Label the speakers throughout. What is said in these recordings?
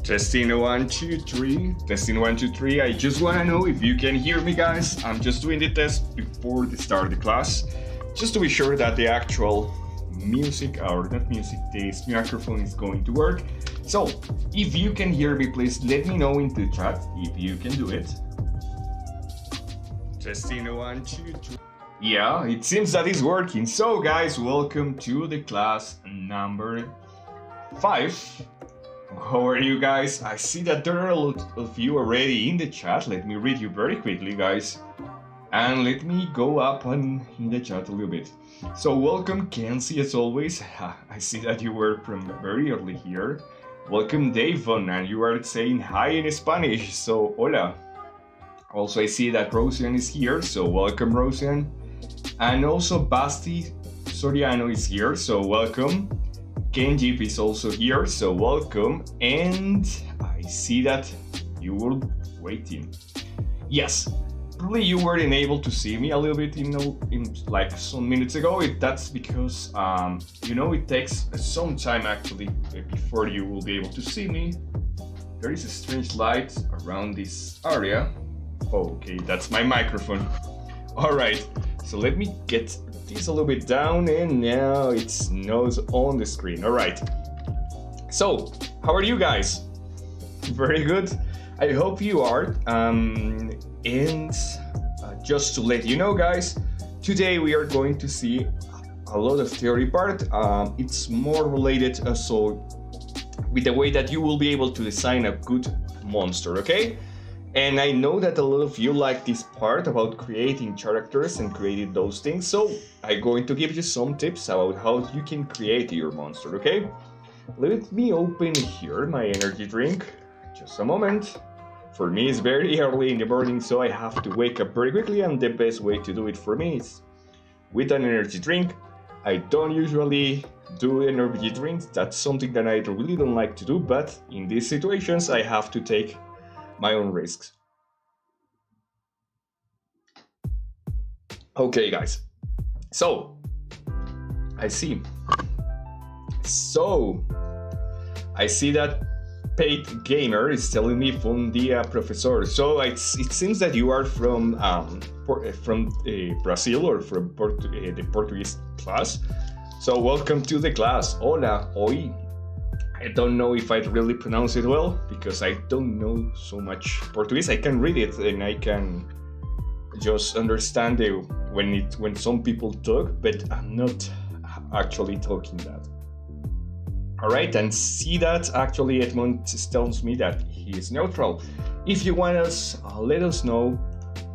Speaker 1: Testing 1, 2, 3. Testing 1, 2, 3. I just want to know if you can hear me, guys. I'm just doing the test before the start of the class, just to be sure that the actual music, or not music, this microphone is going to work. So, if you can hear me, please let me know in the chat if you can do it. Testing 1, 2, 3. Yeah, it seems that it's working. So, guys, welcome to the class number 5. How are you guys? I see that there are a lot of you already in the chat. Let me read you very quickly, guys. And let me go up in the chat a little bit. So welcome Kenzie, as always. I see that you were from very early here. Welcome Davon, and you are saying hi in Spanish, so hola. Also I see that Rosian is here, so welcome Rosian. And also Basti Soriano is here, so welcome. Kenjip is also here, so welcome. And I see that you were waiting. Yes, probably you weren't able to see me a little bit in like some minutes ago. That's because it takes some time actually before you will be able to see me. There is a strange light around this area. Okay, that's my microphone. All right, so let me get this a little bit down, and now it's not on the screen. All right, so how are you guys? Very good, I hope you are. And just to let you know, guys, today we are going to see a lot of theory part. It's more related with the way that you will be able to design a good monster, okay? And I know that a lot of you like this part about creating characters and creating those things, so I'm going to give you some tips about how you can create your monster, okay? Let me open here my energy drink, just a moment. For me it's very early in the morning, so I have to wake up very quickly, and the best way to do it for me is with an energy drink. I don't usually do energy drinks, that's something that I really don't like to do, but in these situations I have to take my own risks. Okay, guys, so I see that Paid Gamer is telling me from the professor. So it seems that you are from Brazil, or from the Portuguese class. So welcome to the class. Hola, oi. I don't know if I really pronounce it well because I don't know so much Portuguese. I can read it and I can just understand when some people talk, but I'm not actually talking that. All right, and see that actually Edmund tells me that he is neutral. If you want us, let us know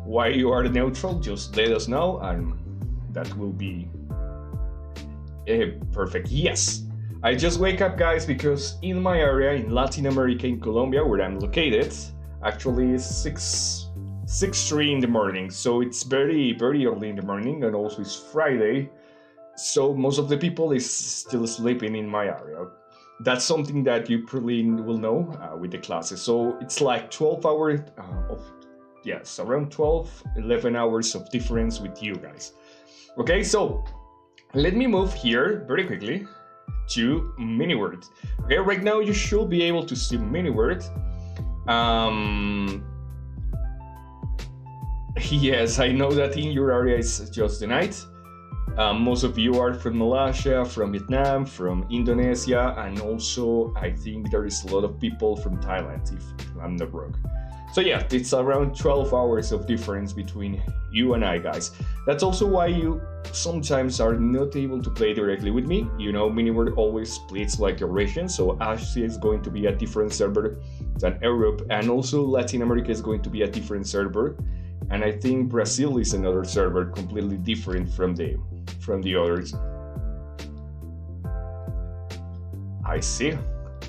Speaker 1: why you are neutral. Just let us know, and that will be perfect. Yes. I just wake up, guys, because in my area in Latin America, in Colombia, where I'm located, actually it's 6:03 in the morning, so it's very, very early in the morning, and also it's Friday, so most of the people is still sleeping in my area. That's something that you probably will know with the classes. So it's like 12 hours around 11 hours of difference with you guys. Okay, so let me move here very quickly to MiniWord. Okay, right now you should be able to see MiniWord. Yes, I know that in your area it's just the night. Most of you are from Malaysia, from Vietnam, from Indonesia, and also I think there is a lot of people from Thailand, if I'm not wrong. So yeah, it's around 12 hours of difference between you and I, guys. That's also why you sometimes are not able to play directly with me. You know, MiniWorld always splits like a region, so Asia is going to be a different server than Europe, and also Latin America is going to be a different server. And I think Brazil is another server completely different from the others. I see.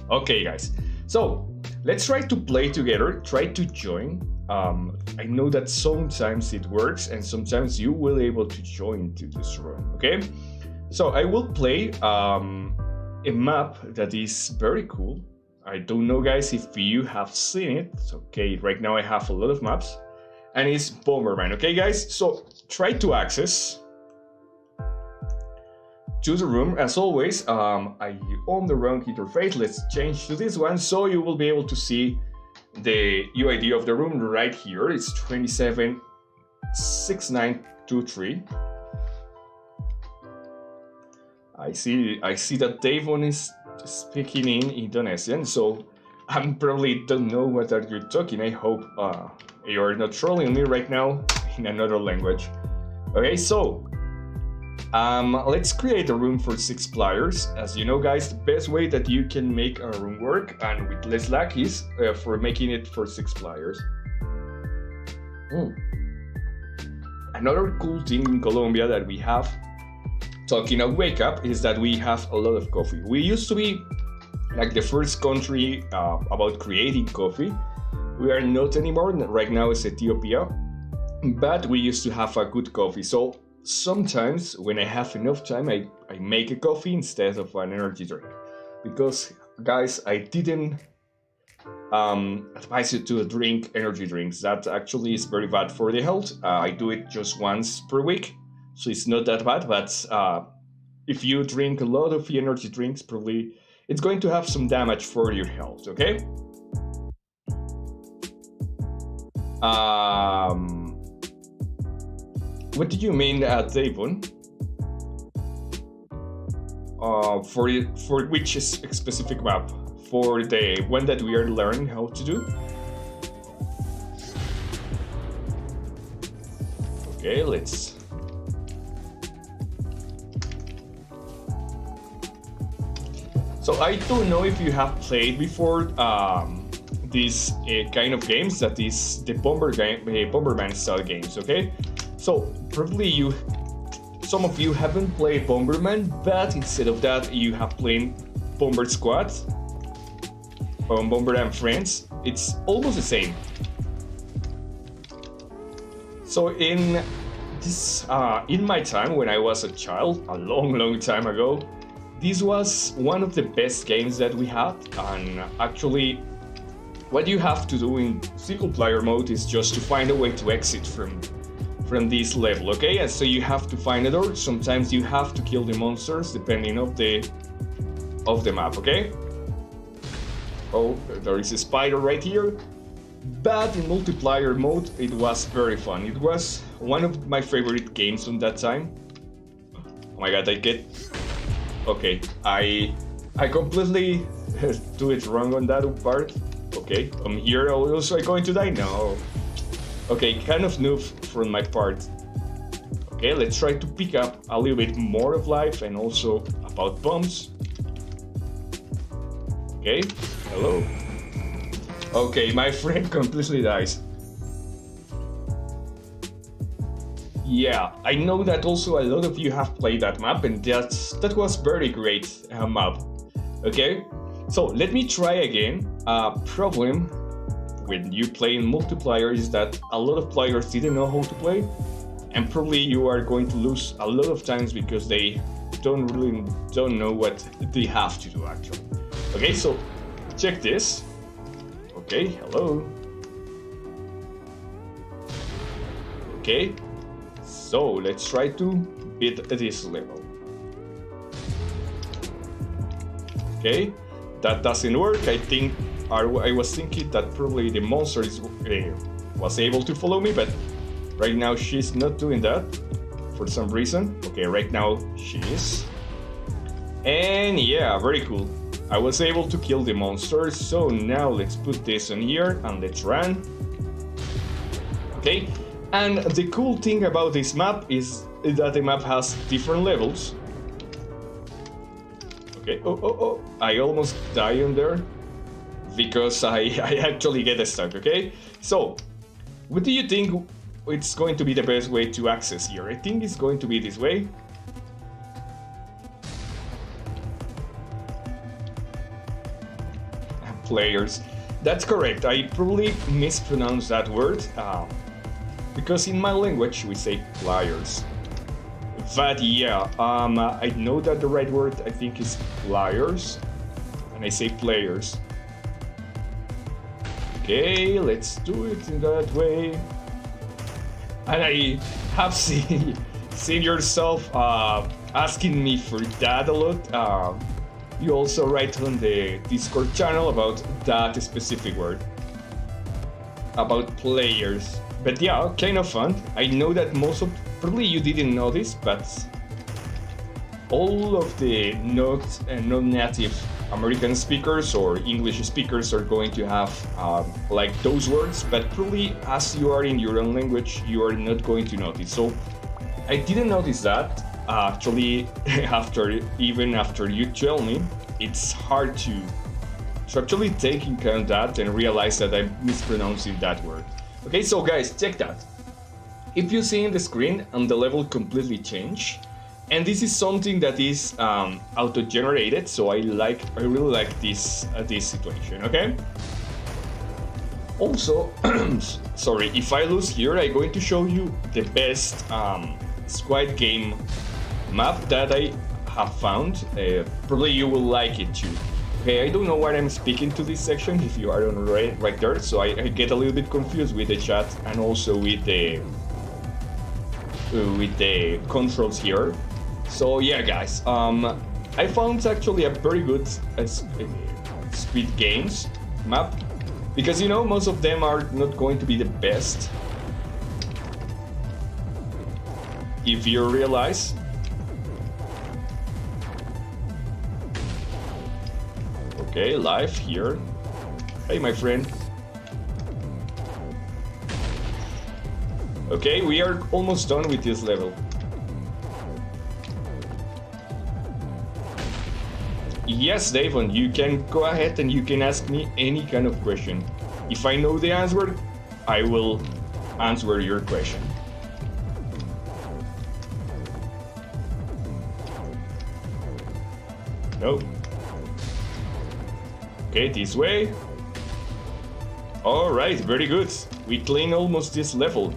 Speaker 1: Okay, guys. So let's try to play together. Try to join. I know that sometimes it works, and sometimes you will able to join to this room. Okay. So I will play a map that is very cool. I don't know, guys, if you have seen it. Okay. Right now I have a lot of maps. And it's Bomberman, okay, guys? So try to access to the room. As always, I own the wrong interface. Let's change to this one, so you will be able to see the UID of the room right here. It's 276923. I see that Davon is speaking in Indonesian, so I probably don't know what are you talking. I hope you're not trolling me right now in another language. Okay, so let's create a room for 6 players. As you know, guys, the best way that you can make a room work and with less lag is for making it for 6 players. Another cool thing in Colombia that we have, talking of wake up, is that we have a lot of coffee. We used to be like the first country about creating coffee. We are not anymore. Right now it's Ethiopia, but we used to have a good coffee. So sometimes when I have enough time, I make a coffee instead of an energy drink. Because, guys, I didn't advise you to drink energy drinks. That actually is very bad for the health. I do it just once per week, so it's not that bad. But if you drink a lot of energy drinks, probably it's going to have some damage for your health, okay? What do you mean, Davon? For which specific map? For the one that we are learning how to do? Okay, let's... So I don't know if you have played before these kind of games, that is the Bomberman style games, okay? So probably some of you haven't played Bomberman, but instead of that you have played Bomber Squad or Bomber and Friends. It's almost the same. So in my time when I was a child, a long time ago, this was one of the best games that we had. And actually what you have to do in single player mode is just to find a way to exit from this level, okay? And so you have to find a door. Sometimes you have to kill the monsters depending of the map, okay? Oh, there is a spider right here. But in multiplayer mode it was very fun. It was one of my favorite games on that time. Oh my god, okay, I completely do it wrong on that part. Okay, I'm here also going to die? No. Okay, kind of noob from my part. Okay, let's try to pick up a little bit more of life and also about bombs. Okay, hello. Okay, my friend completely dies. Yeah, I know that also a lot of you have played that map, and that was very great map. Okay, so let me try again. Problem when you play in multiplayer is that a lot of players didn't know how to play, and probably you are going to lose a lot of times because they don't know what they have to do actually. Okay, so check this. Okay, hello. Okay, so let's try to beat this level. Okay, that doesn't work. I was thinking that probably the monster was able to follow me, but right now she's not doing that. for some reason. Okay, right now she is. And yeah, very cool. I was able to kill the monsters, so now let's put this on here and let's run. Okay, and the cool thing about this map is that the map has different levels. Okay, oh, I almost died on there because I actually get stuck, okay? So, what do you think it's going to be the best way to access here? I think it's going to be this way. Players. That's correct. I probably mispronounced that word because in my language we say players. But yeah, I know that the right word I think is players, and I say players. Okay, let's do it in that way. And I have seen yourself asking me for that a lot. You also write on the Discord channel about that specific word. About players. But yeah, kind of fun. I know that probably you didn't know this, but all of the non-native American speakers or English speakers are going to have like those words, but probably as you are in your own language, you are not going to notice. So I didn't notice that. Actually, even after you tell me, it's hard to actually take into account that and realize that I'm mispronouncing that word. Okay, so guys, check that. If you see in the screen and the level completely change, and this is something that is auto-generated, so I really like this situation. Okay. Also, sorry, if I lose here, I'm going to show you the best Squid Game map that I have found. Probably you will like it too. Okay, I don't know why I'm speaking to this section if you are on right there, so I get a little bit confused with the chat and also with the controls here. So yeah, guys, I found actually a very good Squid Games map, because you know most of them are not going to be the best. If you realize. Okay, live here. Hey, my friend. Okay, we are almost done with this level. Yes, Davon, you can go ahead and you can ask me any kind of question. If I know the answer, I will answer your question. No. Okay, this way. Alright, very good. We clean almost this level.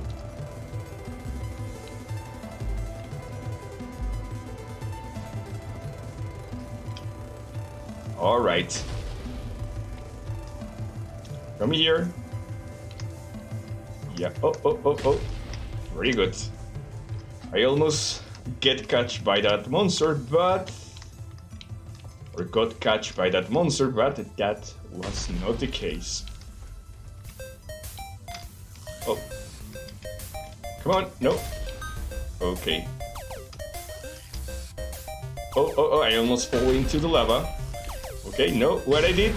Speaker 1: Alright. Come here. Yeah, oh. Very good. I almost get catch by that monster, but... or got catch by that monster, but that was not the case. Oh. Come on, no. Okay. Oh, I almost fall into the lava. Okay, no, what I did?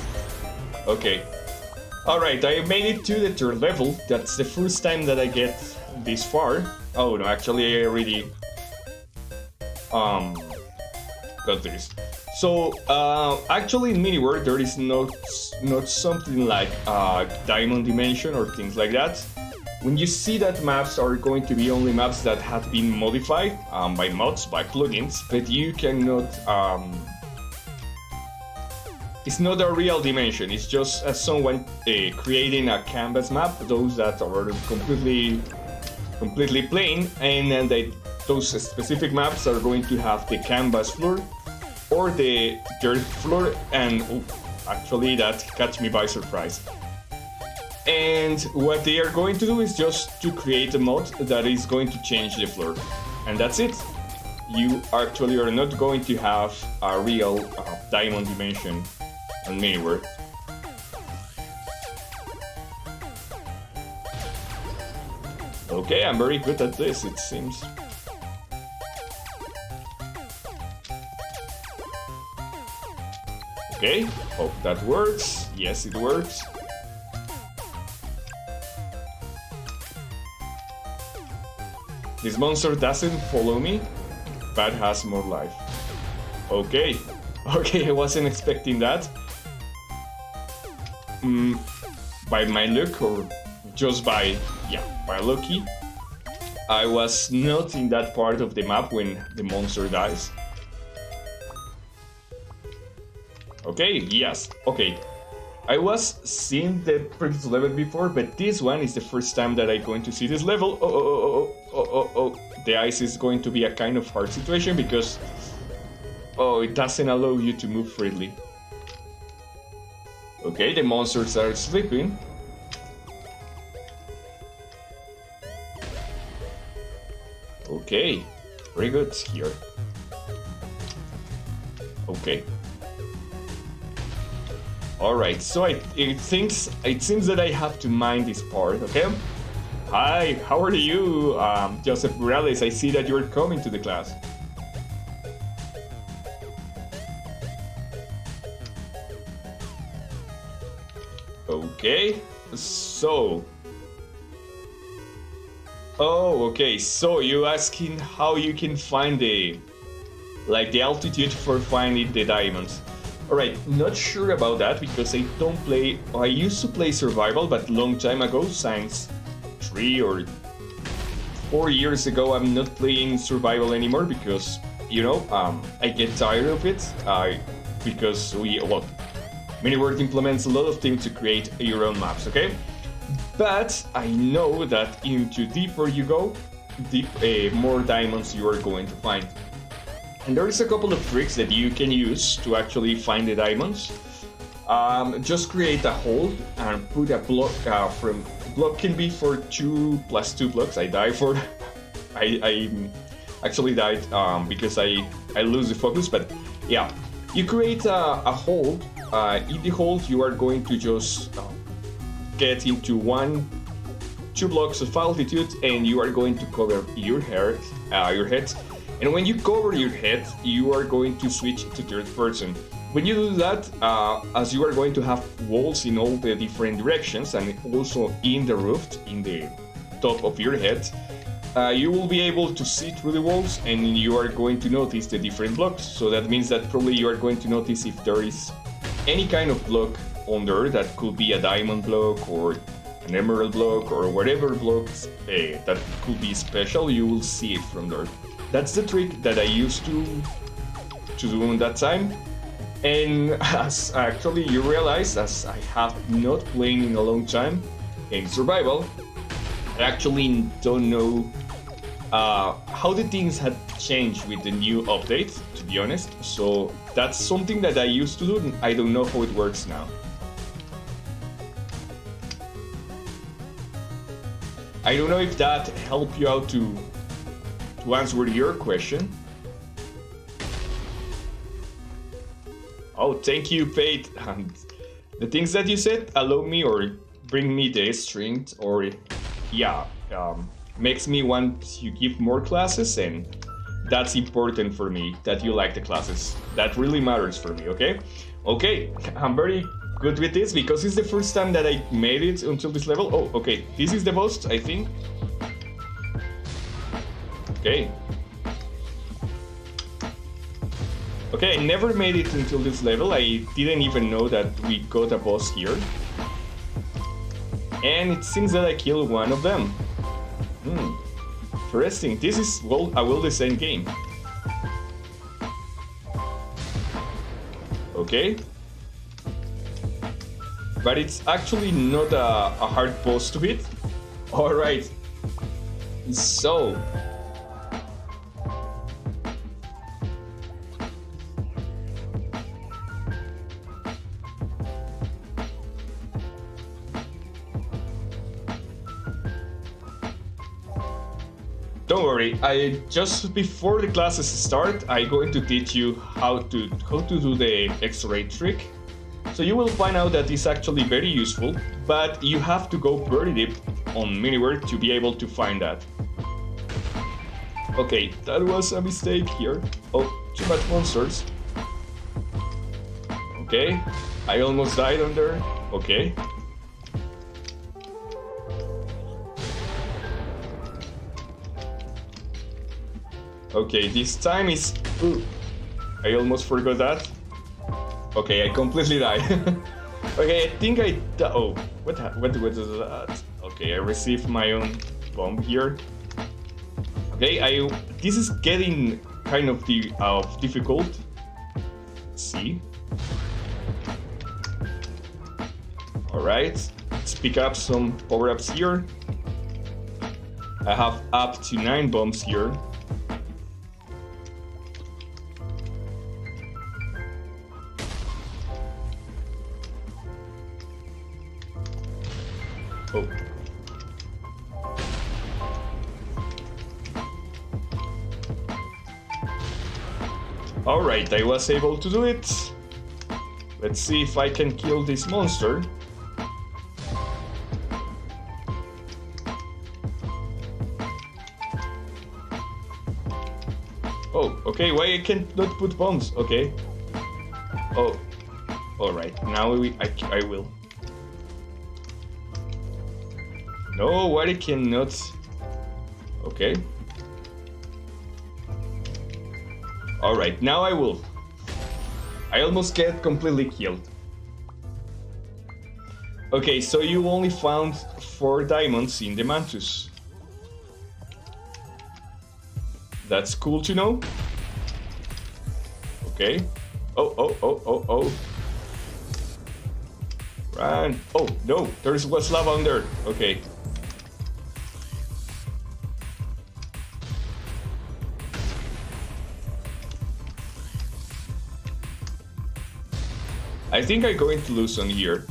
Speaker 1: Okay. Alright, I made it to the third level. That's the first time that I get this far. Oh no, actually I already got this. So, actually in MiniWorld there is not something like diamond dimension or things like that. When you see that maps are going to be only maps that have been modified by mods, by plugins, but you cannot... it's not a real dimension, it's just someone creating a canvas map, those that are completely plain, and then those specific maps are going to have the canvas floor or the dirt floor, and actually that catch me by surprise. And what they are going to do is just to create a mod that is going to change the floor, and that's it. You actually are not going to have a real diamond dimension on MiniWorld. Okay, I'm very good at this, it seems. Okay, hope that works. Yes, it works. This monster doesn't follow me, but has more life. Okay, okay, I wasn't expecting that. By my luck, or just by lucky, I was not in that part of the map when the monster dies. Okay, yes, okay. I was seeing the previous level before, but this one is the first time that I'm going to see this level. Oh. The ice is going to be a kind of hard situation because it doesn't allow you to move freely. Okay, the monsters are sleeping. Okay, very good here. Okay. Alright, so it seems that I have to mine this part, okay? Hi, how are you? Joseph Morales, I see that you're coming to the class. Okay, so... Oh, okay, so you're asking how you can find the altitude for finding the diamonds. Alright, not sure about that because I don't play... I used to play survival, but long time ago, since 3 or 4 years ago, I'm not playing survival anymore because, you know, I get tired of it. Because MiniWorld implements a lot of things to create your own maps, okay? But I know that into deeper you go, more diamonds you are going to find. And there is a couple of tricks that you can use to actually find the diamonds. Just create a hole and put a block from... Block can be for 2 + 2 blocks. I die for... I actually died because I lose the focus, but yeah. You create a hole. In the hole you are going to just get into 2 blocks of altitude and you are going to cover your head. And when you cover your head, you are going to switch to third person. When you do that, as you are going to have walls in all the different directions and also in the roof, in the top of your head, you will be able to see through the walls and you are going to notice the different blocks. So that means that probably you are going to notice if there is any kind of block under that could be a diamond block or an emerald block or whatever blocks that could be special, you will see it from there. That's the trick that I used to do in that time. And as actually you realize, as I have not played in a long time in survival, I actually don't know how the things had changed with the new update, to be honest. So that's something that I used to do, and I don't know how it works now. I don't know if that helped you out to answer your question. Oh, thank you, Pate. And the things that you said allow me or bring me the strength or makes me want to give more classes, and that's important for me that you like the classes. That really matters for me, okay? Okay, I'm very good with this because it's the first time that I made it until this level. Oh, okay, this is the boss, I think. Okay. Okay, I never made it until this level. I didn't even know that we got a boss here. And it seems that I killed one of them. Interesting. This is, well, a well-designed game. Okay. But it's actually not a hard boss to beat. Alright. So... Don't worry, just before the classes start, I'm going to teach you how to do the X-ray trick. So you will find out that it's actually very useful, but you have to go very deep on MiniWorld to be able to find that. Okay, that was a mistake here. Oh, too much monsters. Okay, I almost died on there. Okay. Okay, this time is... Ooh, I almost forgot that. Okay, I completely died. Okay, I think I... Oh, what is that? Okay, I received my own bomb here. Okay, this is getting kind of difficult. Let's see. Alright, let's pick up some power-ups here. I have up to 9 bombs here. Oh. Alright, I was able to do it. Let's see if I can kill this monster. Oh, okay, why I can't not put bombs? Okay. Oh, alright, now I will. No, why I cannot? Okay. Alright, now I will. I almost get completely killed. Okay, so you only found 4 diamonds in the Mantus. That's cool to know. Okay. Oh. Run. Oh, no, there's was lava on there. Okay. I think I'm going to lose on here.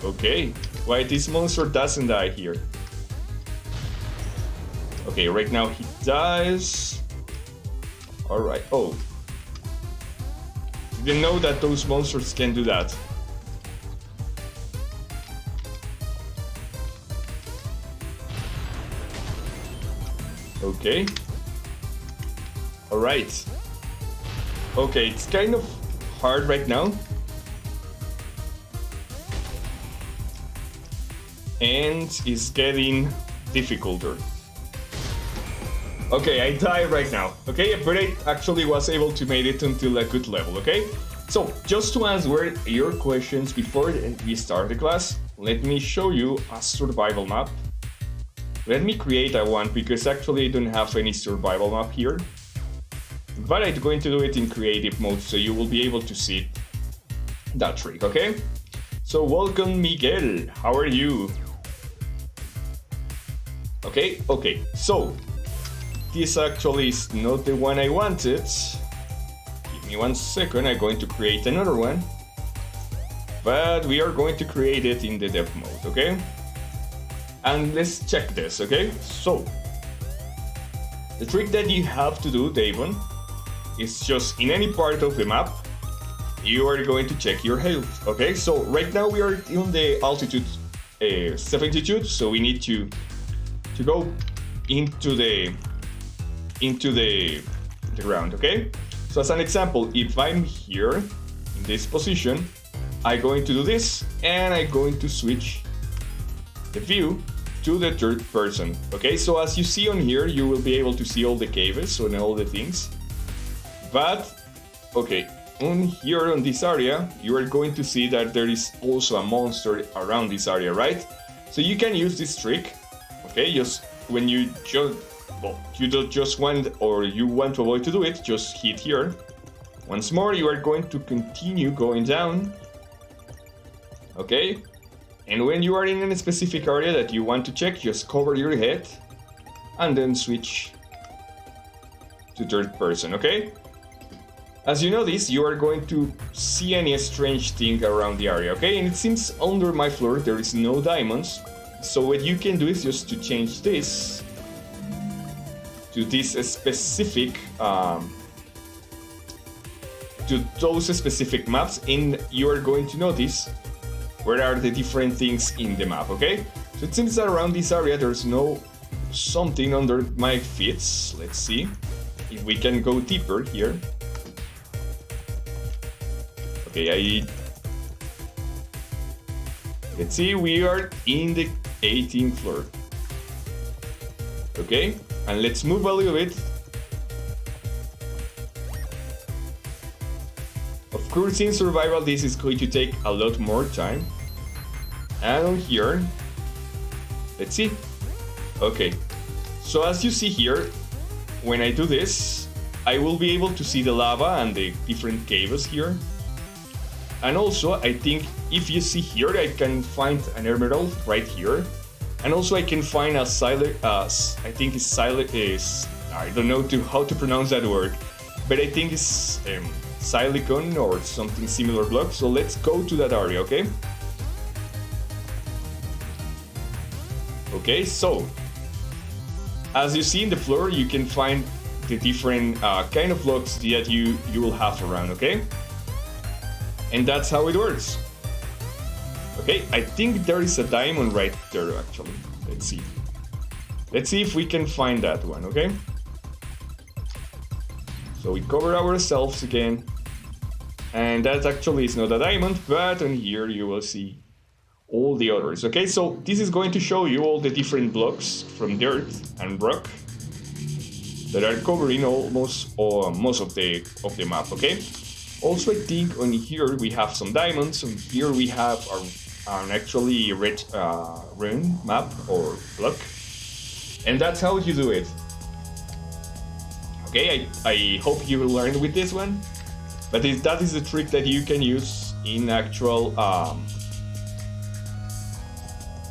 Speaker 1: Okay, why this monster doesn't die here? Okay, right now he dies. Alright, oh. Didn't know that those monsters can do that. Okay. Alright. Okay, it's kind of hard right now. And it's getting difficulter. Okay, I died right now. Okay, but I actually was able to make it until a good level, okay? So, just to answer your questions before we start the class, let me show you a survival map. Let me create a one, because actually I don't have any survival map here. But I'm going to do it in creative mode, so you will be able to see that trick, okay? So, welcome Miguel, how are you? Okay, so this actually is not the one I wanted. Give me 1 second, I'm going to create another one. But we are going to create it in the dev mode, okay? And let's check this, okay? So, the trick that you have to do, Davon, is just in any part of the map, you are going to check your health, okay? So, right now we are in the altitude 72, so we need to go into the ground, okay? So as an example, if I'm here in this position, I'm going to do this, and I'm going to switch the view to the third person, okay? So as you see on here, you will be able to see all the caves and all the things. But, okay, on here on this area, you are going to see that there is also a monster around this area, right? So you can use this trick. Okay, just when you you don't just want, or you want to avoid to do it, just hit here. Once more, you are going to continue going down. Okay, and when you are in a specific area that you want to check, just cover your head and then switch to third person, okay? As you notice, you are going to see any strange thing around the area, okay? And it seems under my floor there is no diamonds. So what you can do is just to change this to this specific, to those specific maps, and you are going to notice where are the different things in the map, okay? So it seems that around this area there's no something under my feet. Let's see if we can go deeper here. Okay, let's see, we are in the 18th floor. Okay, and let's move a little bit. Of course, in survival, this is going to take a lot more time. And on here, let's see. Okay, so as you see here, when I do this, I will be able to see the lava and the different caves here. And also, I think if you see here, I can find an emerald right here. And also I can find a silent, I think it's silent, I don't know how to pronounce that word, but I think it's silicon or something similar block. So let's go to that area, okay? Okay, so as you see in the floor, you can find the different kind of blocks that you will have around, okay? And that's how it works. Okay, I think there is a diamond right there actually. Let's see. Let's see if we can find that one, okay? So we cover ourselves again. And that actually is not a diamond, but on here you will see all the others. Okay, so this is going to show you all the different blocks from dirt and rock that are covering almost most of the map, okay? Also, I think on here we have some diamonds. On here we have an actually red rune map or block, and that's how you do it. Okay, I hope you learned with this one, but that is a trick that you can use in actual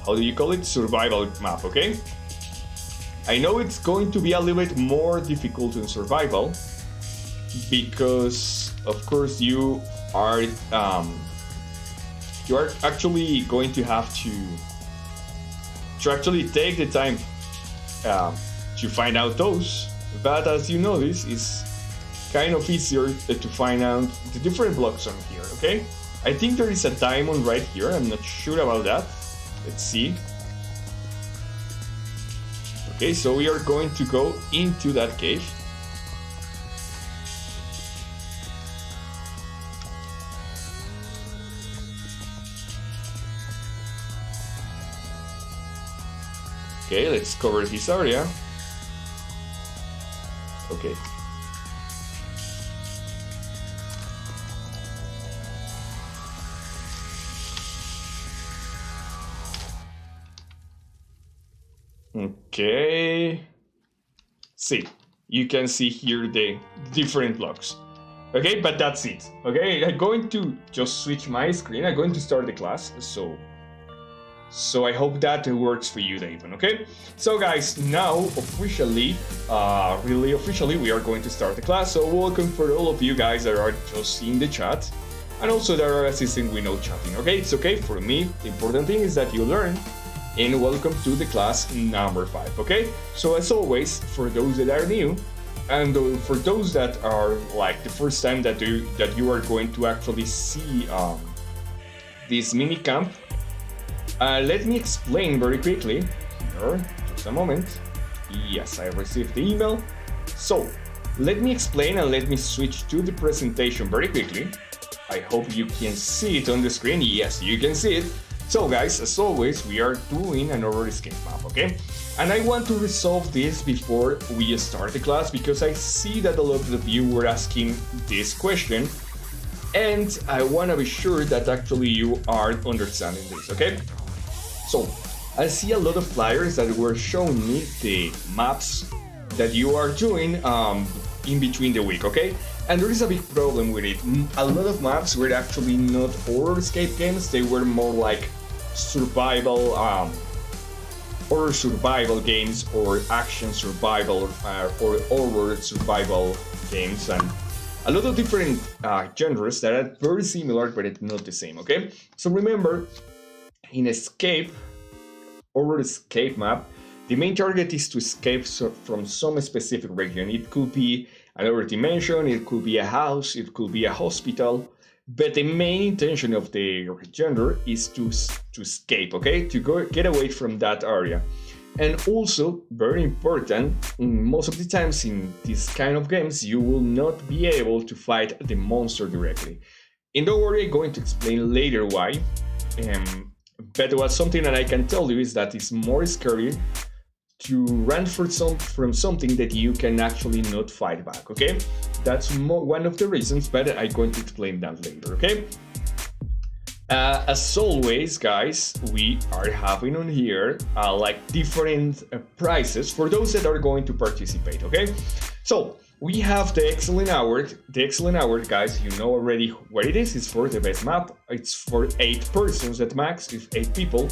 Speaker 1: how do you call it, survival map. Okay, I know it's going to be a little bit more difficult in survival because of course you are actually going to have to actually take the time to find out those, but as you notice, it's kind of easier to find out the different blocks on here. Okay, I think there is a diamond right here. I'm not sure about that. Let's see. Okay, so we are going to go into that cave. Okay, let's cover this area. Okay. Okay. See, you can see here the different blocks. Okay, but that's it. Okay, I'm going to just switch my screen. I'm going to start the class. So I hope that works for you, David, okay? So guys, now officially, really officially, we are going to start the class. So welcome for all of you guys that are just in the chat and also that are assisting with no chatting, okay? It's okay for me. The important thing is that you learn, and welcome to the class number 5, okay? So as always, for those that are new, and for those that are like the first time that you are going to actually see this mini camp, let me explain very quickly. Here, just a moment. Yes, I received the email. So, let me explain and let me switch to the presentation very quickly. I hope you can see it on the screen. Yes, you can see it. So guys, as always, we are doing another escape map, okay? And I want to resolve this before we start the class because I see that a lot of you were asking this question. And I want to be sure that actually you are understanding this, okay? So, I see a lot of flyers that were showing me the maps that you are doing in between the week, okay? And there is a big problem with it. A lot of maps were actually not horror escape games, they were more like survival, horror survival games or action survival or horror survival games, and a lot of different genres that are very similar but it's not the same, okay? So remember, in escape, horror escape map, the main target is to escape from some specific region. It could be another dimension, it could be a house, it could be a hospital, but the main intention of the genre is to escape, okay? To get away from that area. And also, very important, most of the times in this kind of games, you will not be able to fight the monster directly. And don't worry, I'm going to explain later why. But what something that I can tell you is that it's more scary to run from something that you can actually not fight back, okay? That's one of the reasons, but I'm going to explain that later, okay? As always, guys, we are having on here like different prices for those that are going to participate, okay? So we have the excellent award. The excellent award, guys, you know already what it is. It's for the best map. It's for 8 persons at max, with 8 people.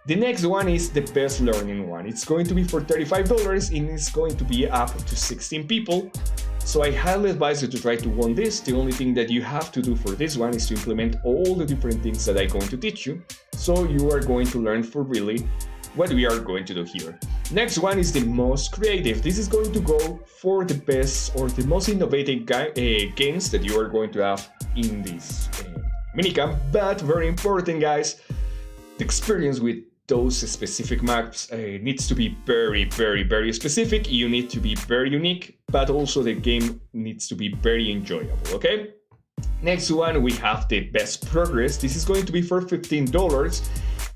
Speaker 1: The next one is the best learning one. It's going to be for $35 and it's going to be up to 16 people. So I highly advise you to try to win this. The only thing that you have to do for this one is to implement all the different things that I'm going to teach you. So you are going to learn for really what we are going to do here. Next one is the most creative. This is going to go for the best or the most innovative games that you are going to have in this minicamp. But very important, guys, the experience with those specific maps needs to be very, very, very specific. You need to be very unique, but also the game needs to be very enjoyable, okay? Next one, we have the best progress. This is going to be for $15,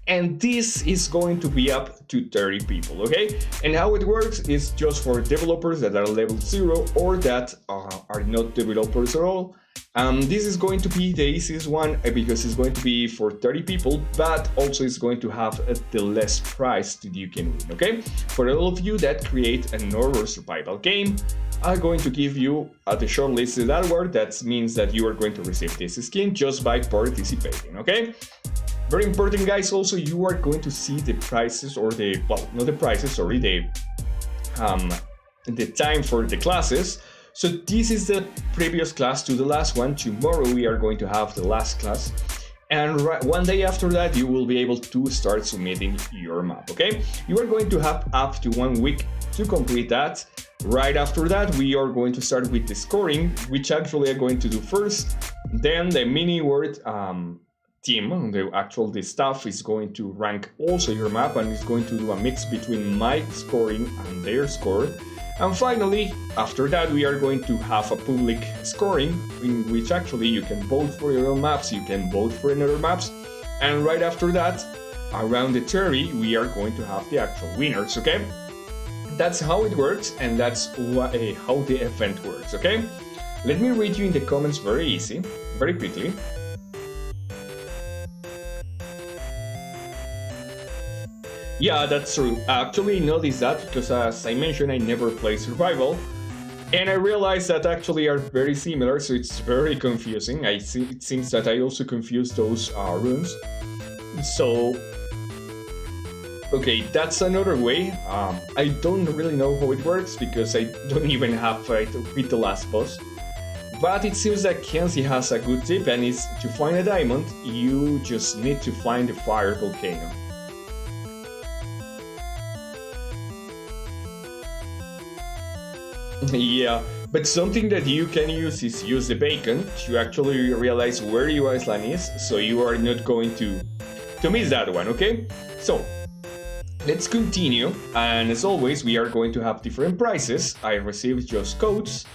Speaker 1: and this is going to be up to 30 people, okay? And how it works is just for developers that are level 0 or that are not developers at all. This is going to be the easiest one because it's going to be for 30 people, but also it's going to have the less price that you can win, okay? For all of you that create an horror survival game, I'm going to give you the shortlisted award. That means that you are going to receive this skin just by participating, okay? Very important, guys, also you are going to see the prices or the, well, not the prices, sorry, the time for the classes. So this is the previous class to the last one. Tomorrow we are going to have the last class. And one day after that, you will be able to start submitting your map, okay? You are going to have up to 1 week to complete that. Right after that, we are going to start with the scoring, which actually I'm going to do first. Then the mini word team, the staff is going to rank also your map and is going to do a mix between my scoring and their score. And finally, after that, we are going to have a public scoring in which actually you can vote for your own maps, you can vote for another maps. And right after that, around the 30, we are going to have the actual winners, okay? That's how it works, and that's how the event works, okay? Let me read you in the comments very easy, very quickly. Yeah, that's true. I actually noticed that because as I mentioned, I never play survival. And I realized that actually are very similar, so it's very confusing. It seems that I also confused those runes. So, okay, that's another way. I don't really know how it works because I don't even have to beat the last boss. But it seems that Kenzie has a good tip, and it's to find a diamond, you just need to find the fire volcano. Yeah, but something that you can use is use the beacon to actually realize where your island is, so you are not going to miss that one, okay? So, let's continue, and as always, we are going to have different prices. I received just codes,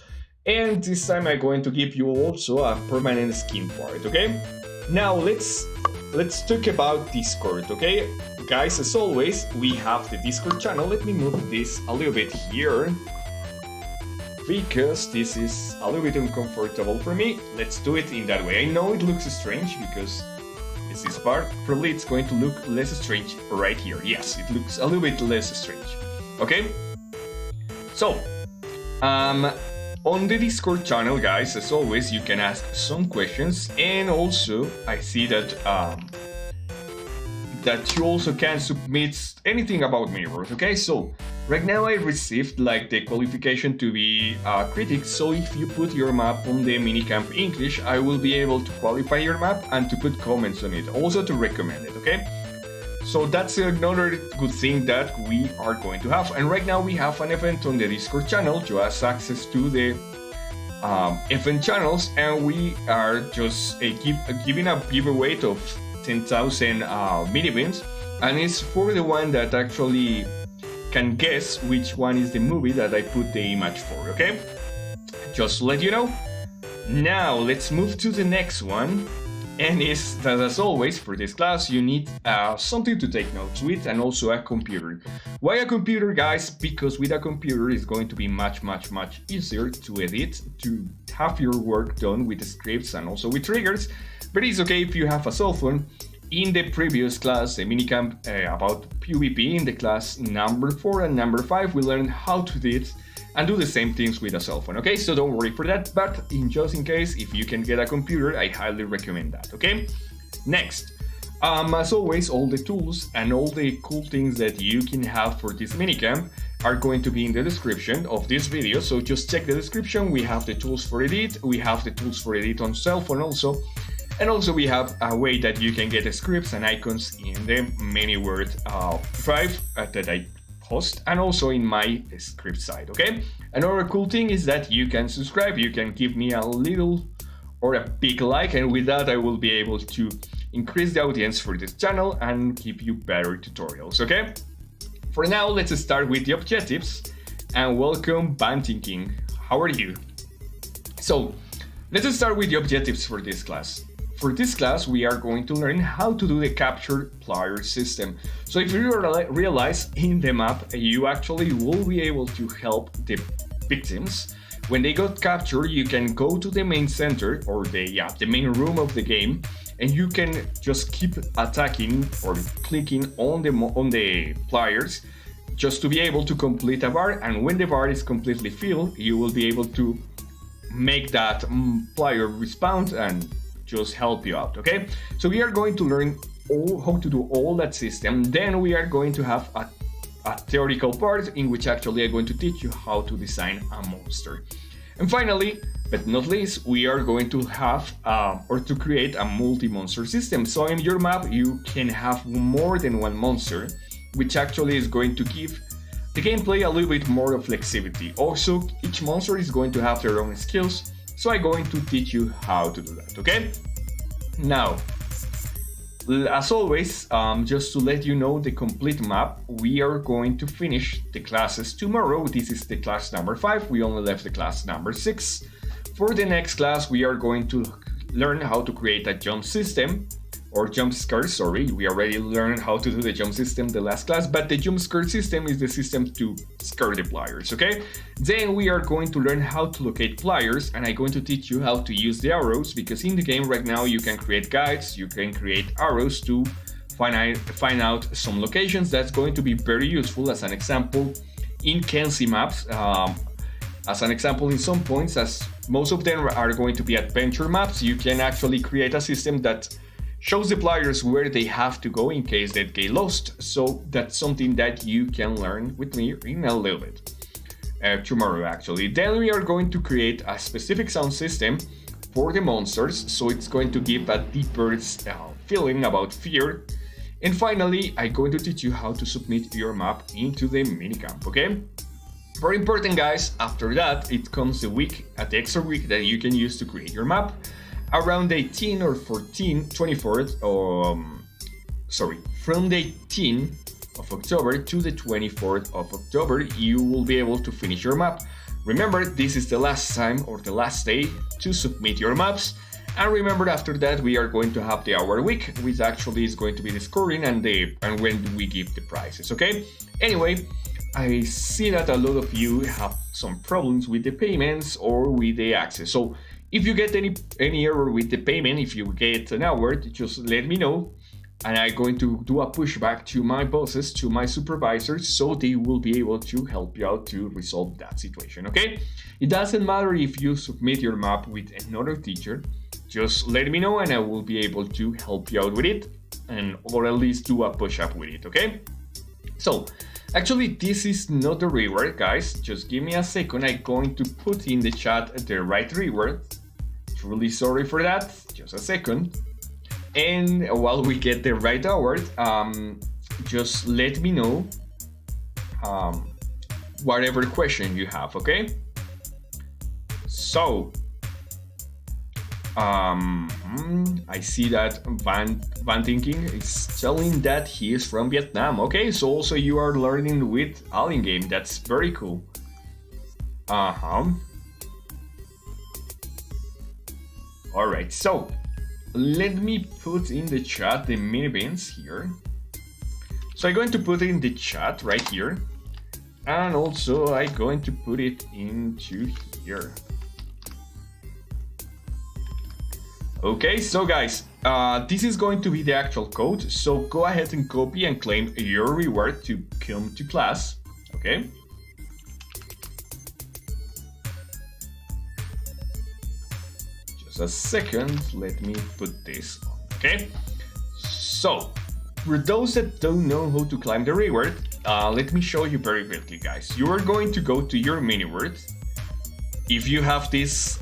Speaker 1: and this time I'm going to give you also a permanent skin part, okay? Now, let's talk about Discord, okay? Guys, as always, we have the Discord channel. Let me move this a little bit here, because this is a little bit uncomfortable for me. Let's do it in that way. I know it looks strange because it's this part. Probably it's going to look less strange right here. Yes, it looks a little bit less strange. Okay? So, on the Discord channel, guys, as always, you can ask some questions, and also I see that that you also can submit anything about Multiverse, okay? So, right now I received like the qualification to be a critic, so if you put your map on the MiniCamp English, I will be able to qualify your map and to put comments on it, also to recommend it, okay? So that's another good thing that we are going to have. And right now we have an event on the Discord channel. You have access to the event channels, and we are just giving a giveaway of 10,000 mini-beans, and it's for the one that actually can guess which one is the movie that I put the image for, okay? Just to let you know. Now let's move to the next one. And is that, as always, for this class, you need something to take notes with and also a computer. Why a computer, guys? Because with a computer, it's going to be much easier to edit, to have your work done with the scripts and also with triggers. But it's okay if you have a cell phone. In the previous class, the minicamp about PvP, in the class number 4 and number 5, we learned how to do it and do the same things with a cell phone, okay? So don't worry for that, but just in case, if you can get a computer, I highly recommend that, okay? Next, as always, all the tools and all the cool things that you can have for this minicamp are going to be in the description of this video, so just check the description. We have the tools for edit, we have the tools for edit on cell phone also, and also we have a way that you can get scripts and icons in the ManyWord drive that I post and also in my script side, okay? Another cool thing is that you can subscribe, you can give me a little or a big like, and with that I will be able to increase the audience for this channel and give you better tutorials, okay? For now, let's start with the objectives, and welcome Bantinking. How are you? So let's start with the objectives for this class. For this class, we are going to learn how to do the capture player system. So if you realize in the map, you actually will be able to help the victims. When they got captured, you can go to the main center or the main room of the game, and you can just keep attacking or clicking on the players just to be able to complete a bar. And when the bar is completely filled, you will be able to make that player respawn and just help you out, okay? So we are going to learn how to do all that system. Then we are going to have a theoretical part in which actually I'm going to teach you how to design a monster. And finally, but not least, we are going to have or to create a multi-monster system. So in your map, you can have more than one monster, which actually is going to give the gameplay a little bit more of flexibility. Also, each monster is going to have their own skills, so I'm going to teach you how to do that, okay? Now, as always, just to let you know the complete map, we are going to finish the classes tomorrow. This is the class number 5, we only left the class number 6. For the next class, we are going to learn how to create a jump system, or jump scare, sorry, we already learned how to do the jump system the last class, but the jump scare system is the system to scare the players, okay? Then we are going to learn how to locate players, and I'm going to teach you how to use the arrows, because in the game right now you can create guides, you can create arrows to find out some locations. That's going to be very useful as an example in Kenzie maps, as an example in some points, as most of them are going to be adventure maps. You can actually create a system that shows the players where they have to go in case they get lost. So that's something that you can learn with me in a little bit. Tomorrow actually. Then we are going to create a specific sound system for the monsters, so it's going to give a deeper feeling about fear. And finally, I'm going to teach you how to submit your map into the minicamp, okay? Very important, guys. After that, it comes the week, the extra week that you can use to create your map. Around the 18 or 24th, from the 18th of October to the 24th of October, you will be able to finish your map. Remember, this is the last time or the last day to submit your maps. And remember, after that, we are going to have the hour week, which actually is going to be the scoring and when we give the prizes, okay? Anyway, I see that a lot of you have some problems with the payments or with the access. So if you get any error with the payment, if you get an award, just let me know, and I'm going to do a pushback to my bosses, to my supervisors, so they will be able to help you out to resolve that situation, okay? It doesn't matter if you submit your map with another teacher, just let me know and I will be able to help you out with it, or at least do a push-up with it, okay? So, actually, this is not the reward, guys. Just give me a second. I'm going to put in the chat the right reward. Truly sorry for that. Just a second. And while we get the right award, just let me know whatever question you have, okay? So, I see that Van Thinking is telling that he is from Vietnam. Okay, so also you are learning with Alien Game. That's very cool. Alright, so let me put in the chat the mini bins here. So I'm going to put it in the chat right here. And also I'm going to put it into here. Okay, so guys, this is going to be the actual code. So go ahead and copy and claim your reward to come to class. Okay. Just a second, let me put this on. Okay. So for those that don't know how to climb the reward, let me show you very quickly, guys. You are going to go to your mini-world. If you have this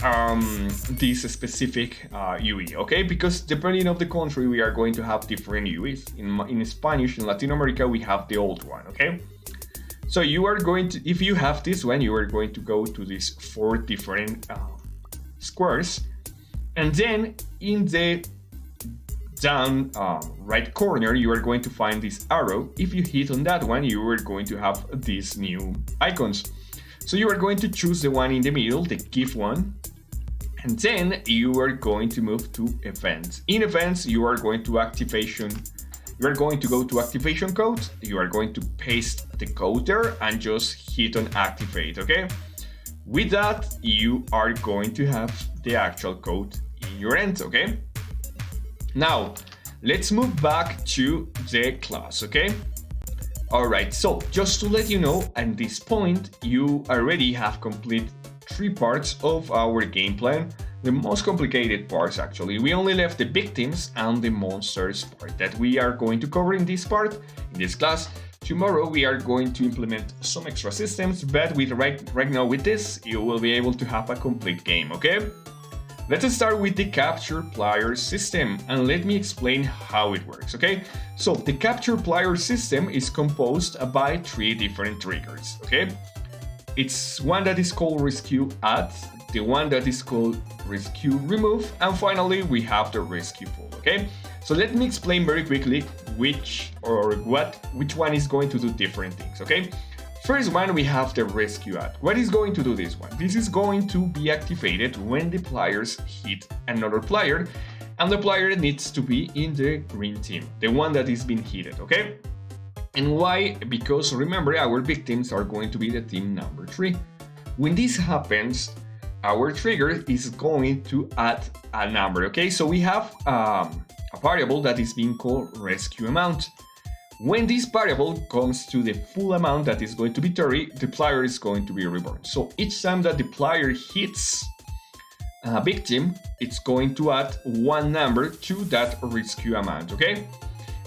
Speaker 1: specific UE, okay? Because depending on the country, we are going to have different UEs. In Spanish, in Latin America, we have the old one, okay? So you are going to, if you have this one, you are going to go to these 4 different squares. And then in the down right corner, you are going to find this arrow. If you hit on that one, you are going to have these new icons. So you are going to choose the one in the middle, the gift one, and then you are going to move to events. In events, you are going to go to activation code, you are going to paste the code there and just hit on activate, okay? With that, you are going to have the actual code in your end, okay? Now, let's move back to the class, okay? Alright, so just to let you know, at this point, you already have complete 3 parts of our game plan. The most complicated parts, actually. We only left the victims and the monsters part that we are going to cover in this part, in this class. Tomorrow we are going to implement some extra systems, but with right now with this, you will be able to have a complete game, okay? Let's start with the capture player system and let me explain how it works, okay? So the capture player system is composed by 3 different triggers, okay? It's one that is called rescue add, the one that is called rescue remove, and finally we have the rescue pull, okay? So let me explain very quickly which one is going to do different things, okay? First one, we have the rescue add. What is going to do this one? This is going to be activated when the players hit another player, and the player needs to be in the green team, the one that is being hit, okay? And why? Because remember, our victims are going to be the team number 3. When this happens, our trigger is going to add a number, okay? So we have a variable that is being called rescue amount. When this variable comes to the full amount that is going to be 30, the player is going to be reborn. So each time that the player hits a victim, it's going to add 1 number to that rescue amount, okay?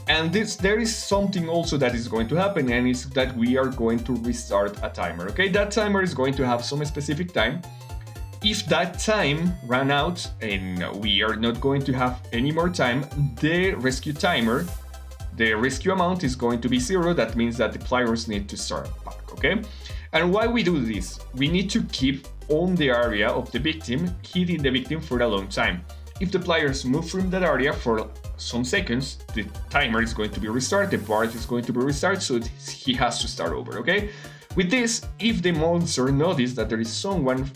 Speaker 1: And there is something also that is going to happen, and it's that we are going to restart a timer, okay? That timer is going to have some specific time. If that time ran out and we are not going to have any more time, the rescue amount is going to be 0. That means that the players need to start back, okay? And why we do this? We need to keep on the area of the victim, hitting the victim for a long time. If the players move from that area for some seconds, the timer is going to be restarted, the part is going to be restarted, so he has to start over, okay? With this, if the monster notices that there is someone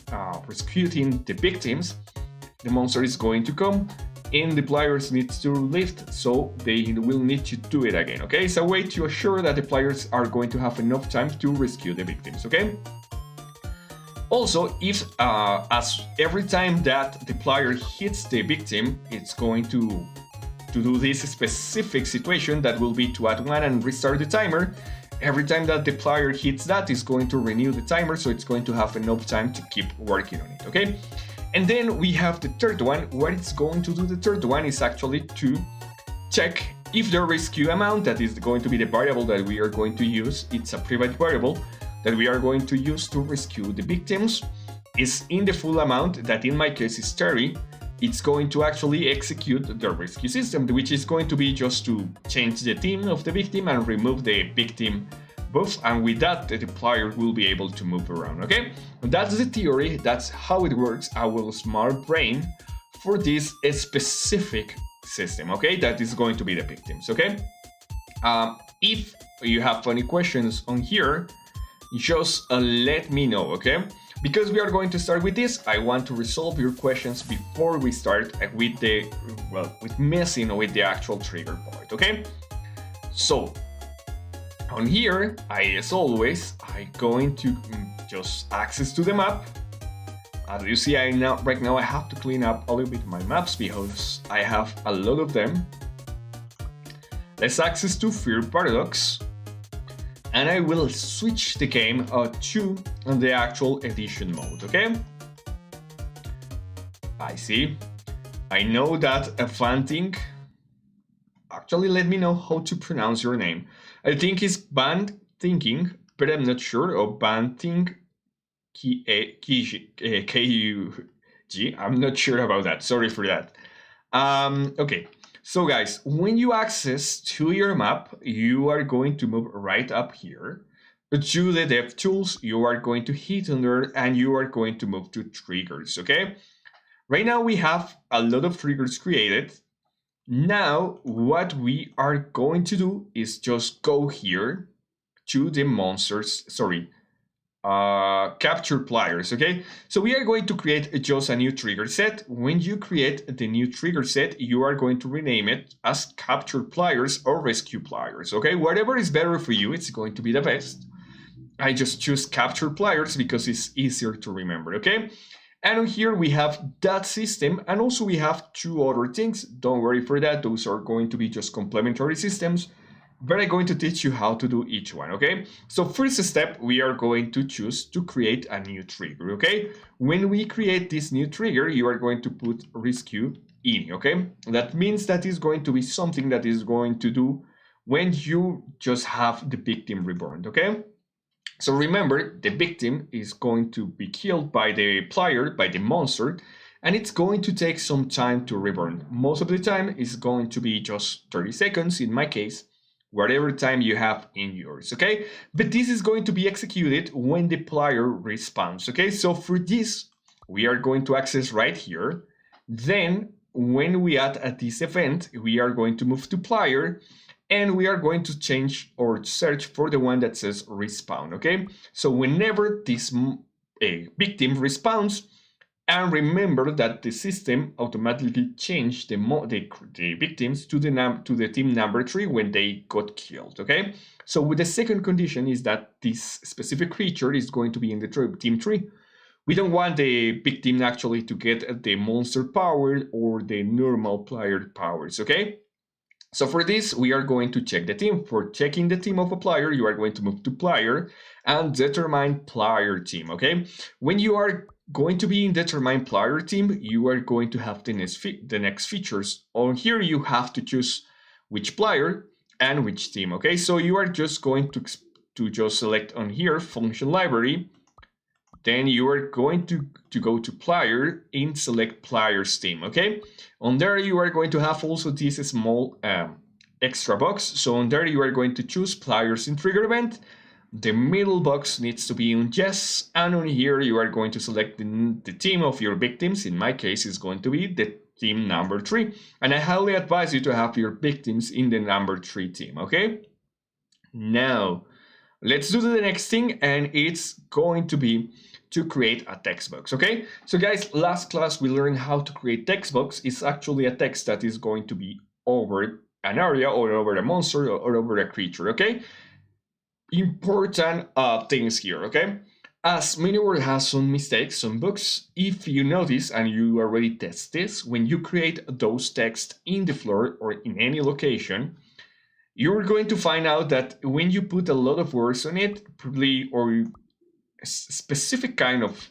Speaker 1: rescuing the victims, the monster is going to come and the players need to lift, so they will need to do it again, okay? It's a way to assure that the players are going to have enough time to rescue the victims, okay? Also, if as every time that the player hits the victim, it's going to do this specific situation that will be to add 1 and restart the timer. Every time that the player hits that, it's going to renew the timer, so it's going to have enough time to keep working on it, okay? And then we have the third one. What it's going to do, the third one, is actually to check if the rescue amount, that is going to be the variable that we are going to use, it's a private variable that we are going to use to rescue the victims, is in the full amount, that in my case is 30. It's going to actually execute the rescue system, which is going to be just to change the team of the victim and remove the victim buff, and with that the player will be able to move around, okay? That's the theory, that's how it works, our smart brain for this specific system, okay? That is going to be the victims, okay? If you have any questions on here, just let me know, okay? Because we are going to start with this, I want to resolve your questions before we start with messing with the actual trigger point, okay? So, on here, as always, I'm going to just access to the map. As you see, right now I have to clean up a little bit my maps because I have a lot of them. Let's access to Fear Paradox. And I will switch the game to the actual edition mode, okay? I see. I know that a fan thing. Actually, let me know how to pronounce your name. I think it's Band Thinking, but I'm not sure. Or Band Think K-U-G. I'm not sure about that. Sorry for that. Okay. So guys, when you access to your map, you are going to move right up here to the dev tools. You are going to hit under and you are going to move to triggers, okay? Right now we have a lot of triggers created. Now what we are going to do is just go here to the capture pliers, okay? So we are going to create just a new trigger set. When you create the new trigger set, you are going to rename it as capture pliers or rescue pliers, okay? Whatever is better for you, it's going to be the best. I just choose capture pliers because it's easier to remember, okay? And here we have that system, and also we have two other things. Don't worry for that, those are going to be just complementary systems. But I'm going to teach you how to do each one, okay? So first step, we are going to choose to create a new trigger, okay? When we create this new trigger, you are going to put rescue in, okay? That means that is going to be something that is going to do when you just have the victim reborn, okay? So remember, the victim is going to be killed by the player, by the monster, and it's going to take some time to reborn. Most of the time, it's going to be just 30 seconds in my case, whatever time you have in yours, okay? But this is going to be executed when the player respawns, okay? So for this, we are going to access right here. Then when we add at this event, we are going to move to player and we are going to change or search for the one that says respawn, okay? So whenever this victim respawns, and remember that the system automatically changed the victims to the team number 3 when they got killed, okay? So with the second condition is that this specific creature is going to be in the team 3. We don't want the victim actually to get the monster power or the normal player powers, okay? So for this, we are going to check the team. For checking the team of a player, you are going to move to player and determine player team, okay? When you are going to be in determine player team, you are going to have the next features. On here, you have to choose which player and which team, okay? So you are just going to just select on here, function library. Then you are going to go to player and select players team, okay? On there, you are going to have also this small extra box. So on there, you are going to choose players in trigger event. The middle box needs to be on yes. And on here, you are going to select the team of your victims. In my case, it's going to be the team number 3. And I highly advise you to have your victims in the number 3 team, okay? Now, let's do the next thing, and it's going to be to create a text box, okay? So guys, last class we learned how to create text box. It's actually a text that is going to be over an area or over a monster or over a creature, okay? Important things here, okay? As MiniWorld has some mistakes, some bugs, if you notice and you already test this, when you create those texts in the floor or in any location, you're going to find out that when you put a lot of words on it, probably, or a specific kind of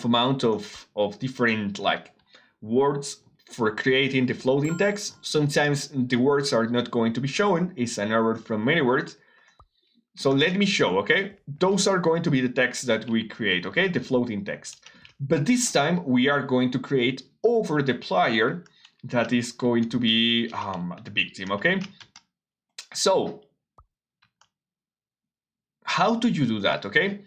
Speaker 1: amount of different like words for creating the floating text, sometimes the words are not going to be shown. It's an error from MiniWorld. So let me show, okay? Those are going to be the texts that we create, okay? The floating text. But this time we are going to create over the player that is going to be the victim, okay? So how do you do that, okay?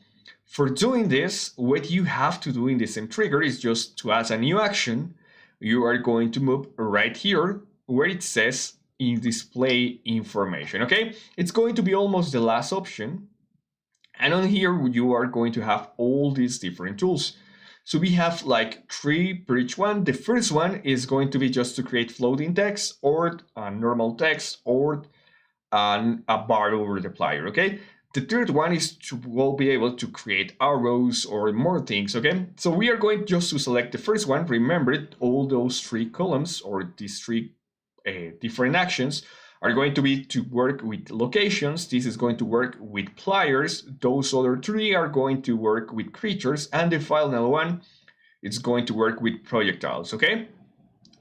Speaker 1: For doing this, what you have to do in the same trigger is just to add a new action. You are going to move right here where it says in display information, okay? It's going to be almost the last option. And on here, you are going to have all these different tools. So we have like 3 per each one. The first one is going to be just to create floating text or normal text or a bar over the player, okay? The third one is to we'll be able to create arrows or more things, okay? So we are going just to select the first one. Remember, all those 3 columns or these 3 different actions are going to be to work with locations. This is going to work with players. Those other 3 are going to work with creatures. And the final one, it's going to work with projectiles, okay?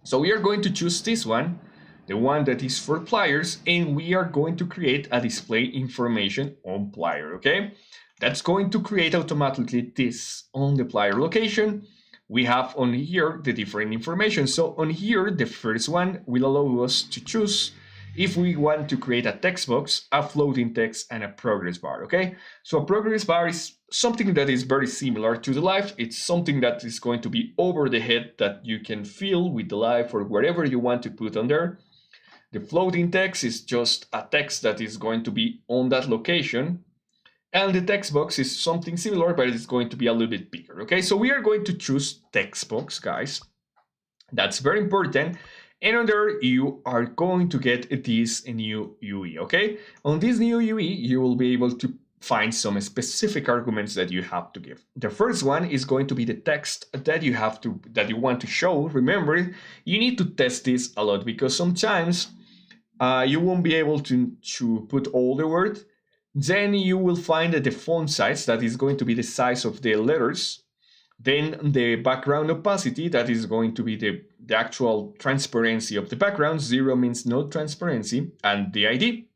Speaker 1: So we are going to choose this one, the one that is for players, and we are going to create a display information on player, okay? That's going to create automatically this on the player location. We have on here the different information. So on here, the first one will allow us to choose if we want to create a text box, a floating text, and a progress bar, okay? So a progress bar is something that is very similar to the life. It's something that is going to be over the head that you can fill with the life or whatever you want to put on there. The floating text is just a text that is going to be on that location. And the text box is something similar, but it's going to be a little bit bigger, okay? So we are going to choose text box, guys. That's very important. And on there, you are going to get this new UE, okay? On this new UE, you will be able to find some specific arguments that you have to give. The first one is going to be the text that you want to show. Remember, you need to test this a lot because sometimes you won't be able to put all the word. Then you will find the font size, that is going to be the size of the letters. Then the background opacity, that is going to be the actual transparency of the background. 0 means no transparency, and the ID.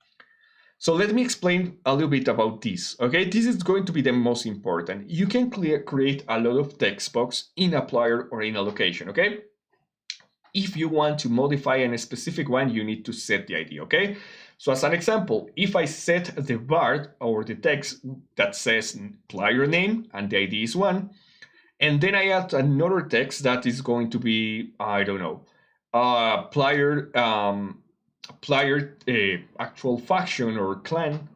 Speaker 1: So let me explain a little bit about this, okay? This is going to be the most important. You can create a lot of text box in a player or in a location, okay? If you want to modify a specific one, you need to set the ID, okay? So as an example, if I set the bar or the text that says player name and the ID is 1, and then I add another text that is going to be, I don't know, player actual faction or clan,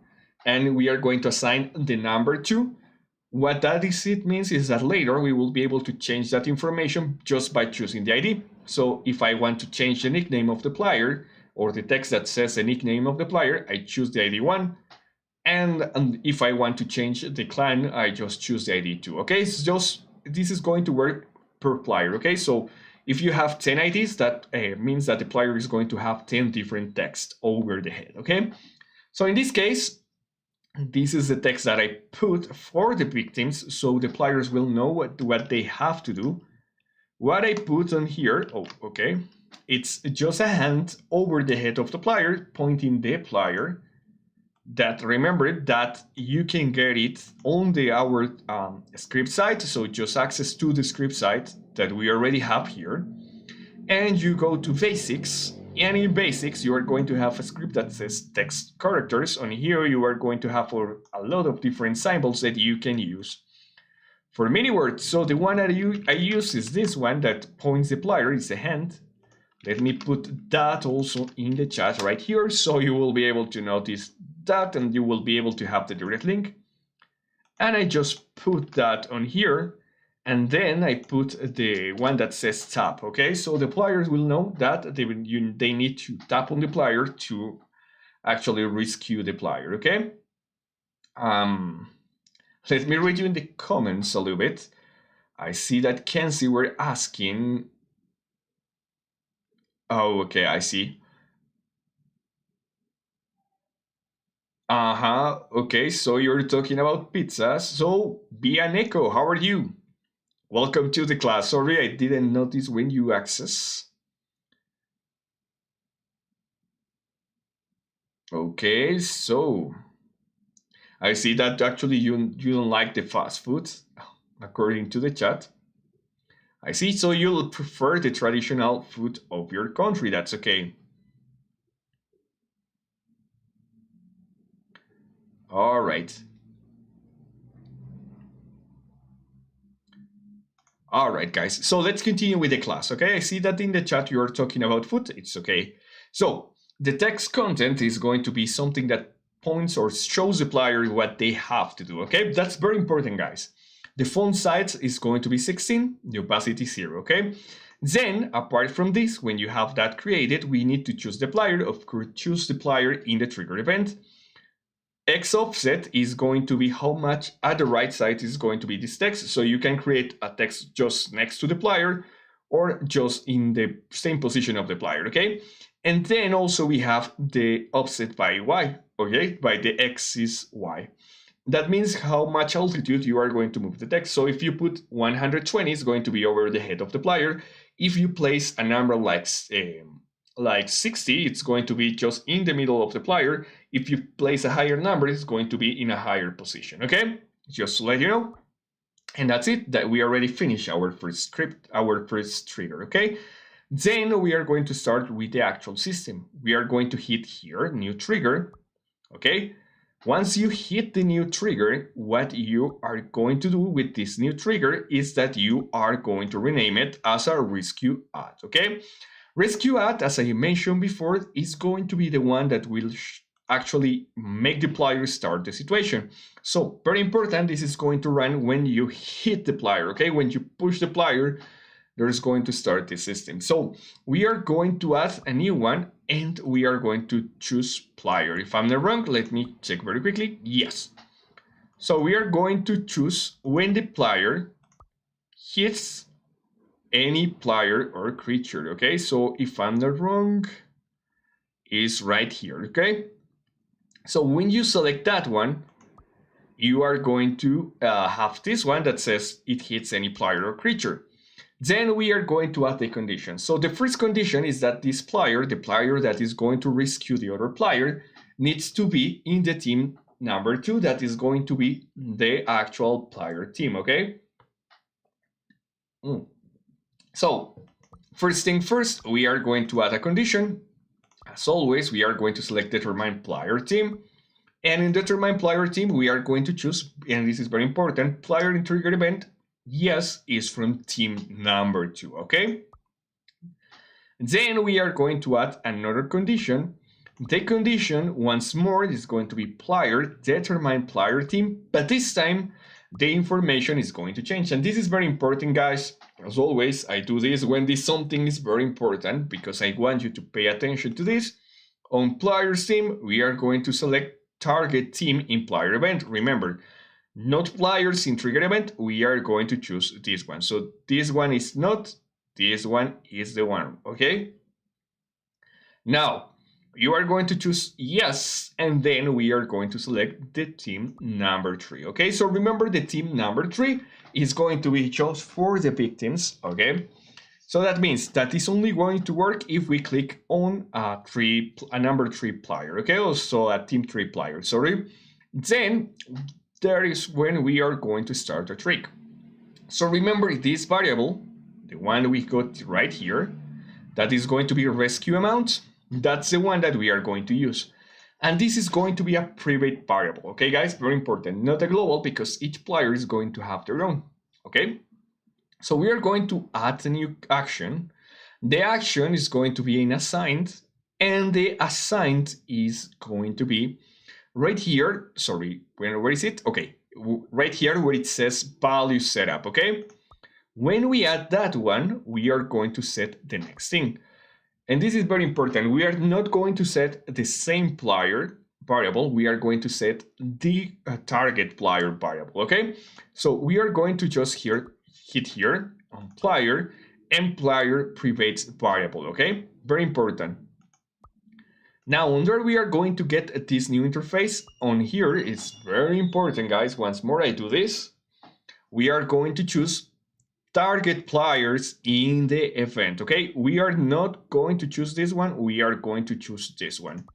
Speaker 1: and we are going to assign the number 2. What it means is that later we will be able to change that information just by choosing the ID. So if I want to change the nickname of the player or the text that says the nickname of the player, I choose the ID 1. And if I want to change the clan, I just choose the ID 2. Okay, it's just this is going to work per player. Okay, so if you have 10 IDs, that means that the player is going to have 10 different text over the head. Okay, so in this case, this is the text that I put for the victims, so the players will know what they have to do. What I put on here, okay, it's just a hand over the head of the player, pointing the player. That remember that you can get it on our script site, so just access to the script site that we already have here, and you go to basics, and in basics you are going to have a script that says text characters. On here you are going to have a lot of different symbols that you can use for many words. So the one that I use is this one that points the player, is a hand. Let me put that also in the chat right here, so you will be able to notice that and you will be able to have the direct link. And I just put that on here, and then I put the one that says tap, okay? So the players will know that they need to tap on the player to actually rescue the player, okay? Let me read you in the comments a little bit. I see that Kenzie were asking. Oh, okay, I see. Okay, so you're talking about pizzas. So, Bianeko, how are you? Welcome to the class. Sorry, I didn't notice when you access. Okay, so I see that actually you don't like the fast food, according to the chat. I see, so you'll prefer the traditional food of your country. That's okay. All right. All right, guys. So let's continue with the class, okay? I see that in the chat you're talking about food. It's okay. So the text content is going to be something that points or shows the player what they have to do, okay? That's very important, guys. The font size is going to be 16, the opacity 0, okay? Then, apart from this, when you have that created, we need to choose the player. Of course, choose the player in the trigger event. X offset is going to be how much at the right side is going to be this text. So you can create a text just next to the player or just in the same position of the player, okay? And then also we have the offset by Y, okay? By the axis Y. That means how much altitude you are going to move the text. So if you put 120, it's going to be over the head of the player. If you place a number like 60, it's going to be just in the middle of the player. If you place a higher number, it's going to be in a higher position, okay? Just to let you know. And that's it, that we already finished our first script, our first trigger, okay? Then we are going to start with the actual system. We are going to hit here, new trigger, okay? Once you hit the new trigger, what you are going to do with this new trigger is that you are going to rename it as a rescue add, okay? Rescue add, as I mentioned before, is going to be the one that will actually make the player start the situation. So very important, this is going to run when you hit the player, okay? When you push the player, there's going to start the system. So we are going to add a new one and we are going to choose player. If I'm not wrong, let me check very quickly. Yes. So we are going to choose when the player hits any player or creature, okay? So if I'm not wrong, is right here, okay? So when you select that one, you are going to have this one that says it hits any player or creature. Then we are going to add the condition. So the first condition is that this player, the player that is going to rescue the other player, needs to be in the team number 2, that is going to be the actual player team, okay? So first thing first, we are going to add a condition. As always, we are going to select determine player team. And in determine player team, we are going to choose, and this is very important, player in trigger event, yes, is from team number 2, okay? Then we are going to add another condition. The condition, once more, is going to be player, determine player team, but this time the information is going to change. And this is very important, guys. As always, I do this when this something is very important because I want you to pay attention to this. On player's team, we are going to select target team in player event. Remember, not players in trigger event, we are going to choose this one. So this one is not, this one is the one, okay? Now, you are going to choose yes, and then we are going to select the team number 3, okay? So remember, the team number 3 is going to be just for the victims, okay? So that means that is only going to work if we click on a number 3 player, okay? Also a team 3 player, sorry. Then there is when we are going to start a trick. So remember this variable, the one we got right here, that is going to be rescue amount. That's the one that we are going to use. And this is going to be a private variable, okay, guys? Very important, not a global, because each player is going to have their own, okay? So we are going to add a new action. The action is going to be in assigned, and the assigned is going to be right here. Sorry, where is it? Okay, right here where it says value setup, okay? When we add that one, we are going to set the next thing. And this is very important. We are not going to set the same player variable. We are going to set the target player variable, okay? So we are going to just hit here on player and player private variable, okay? Very important. Now, under we are going to get this new interface. On here, it's very important, guys. Once more, I do this. We are going to choose target players in the event, okay? We are not going to choose this one. We are going to choose this one.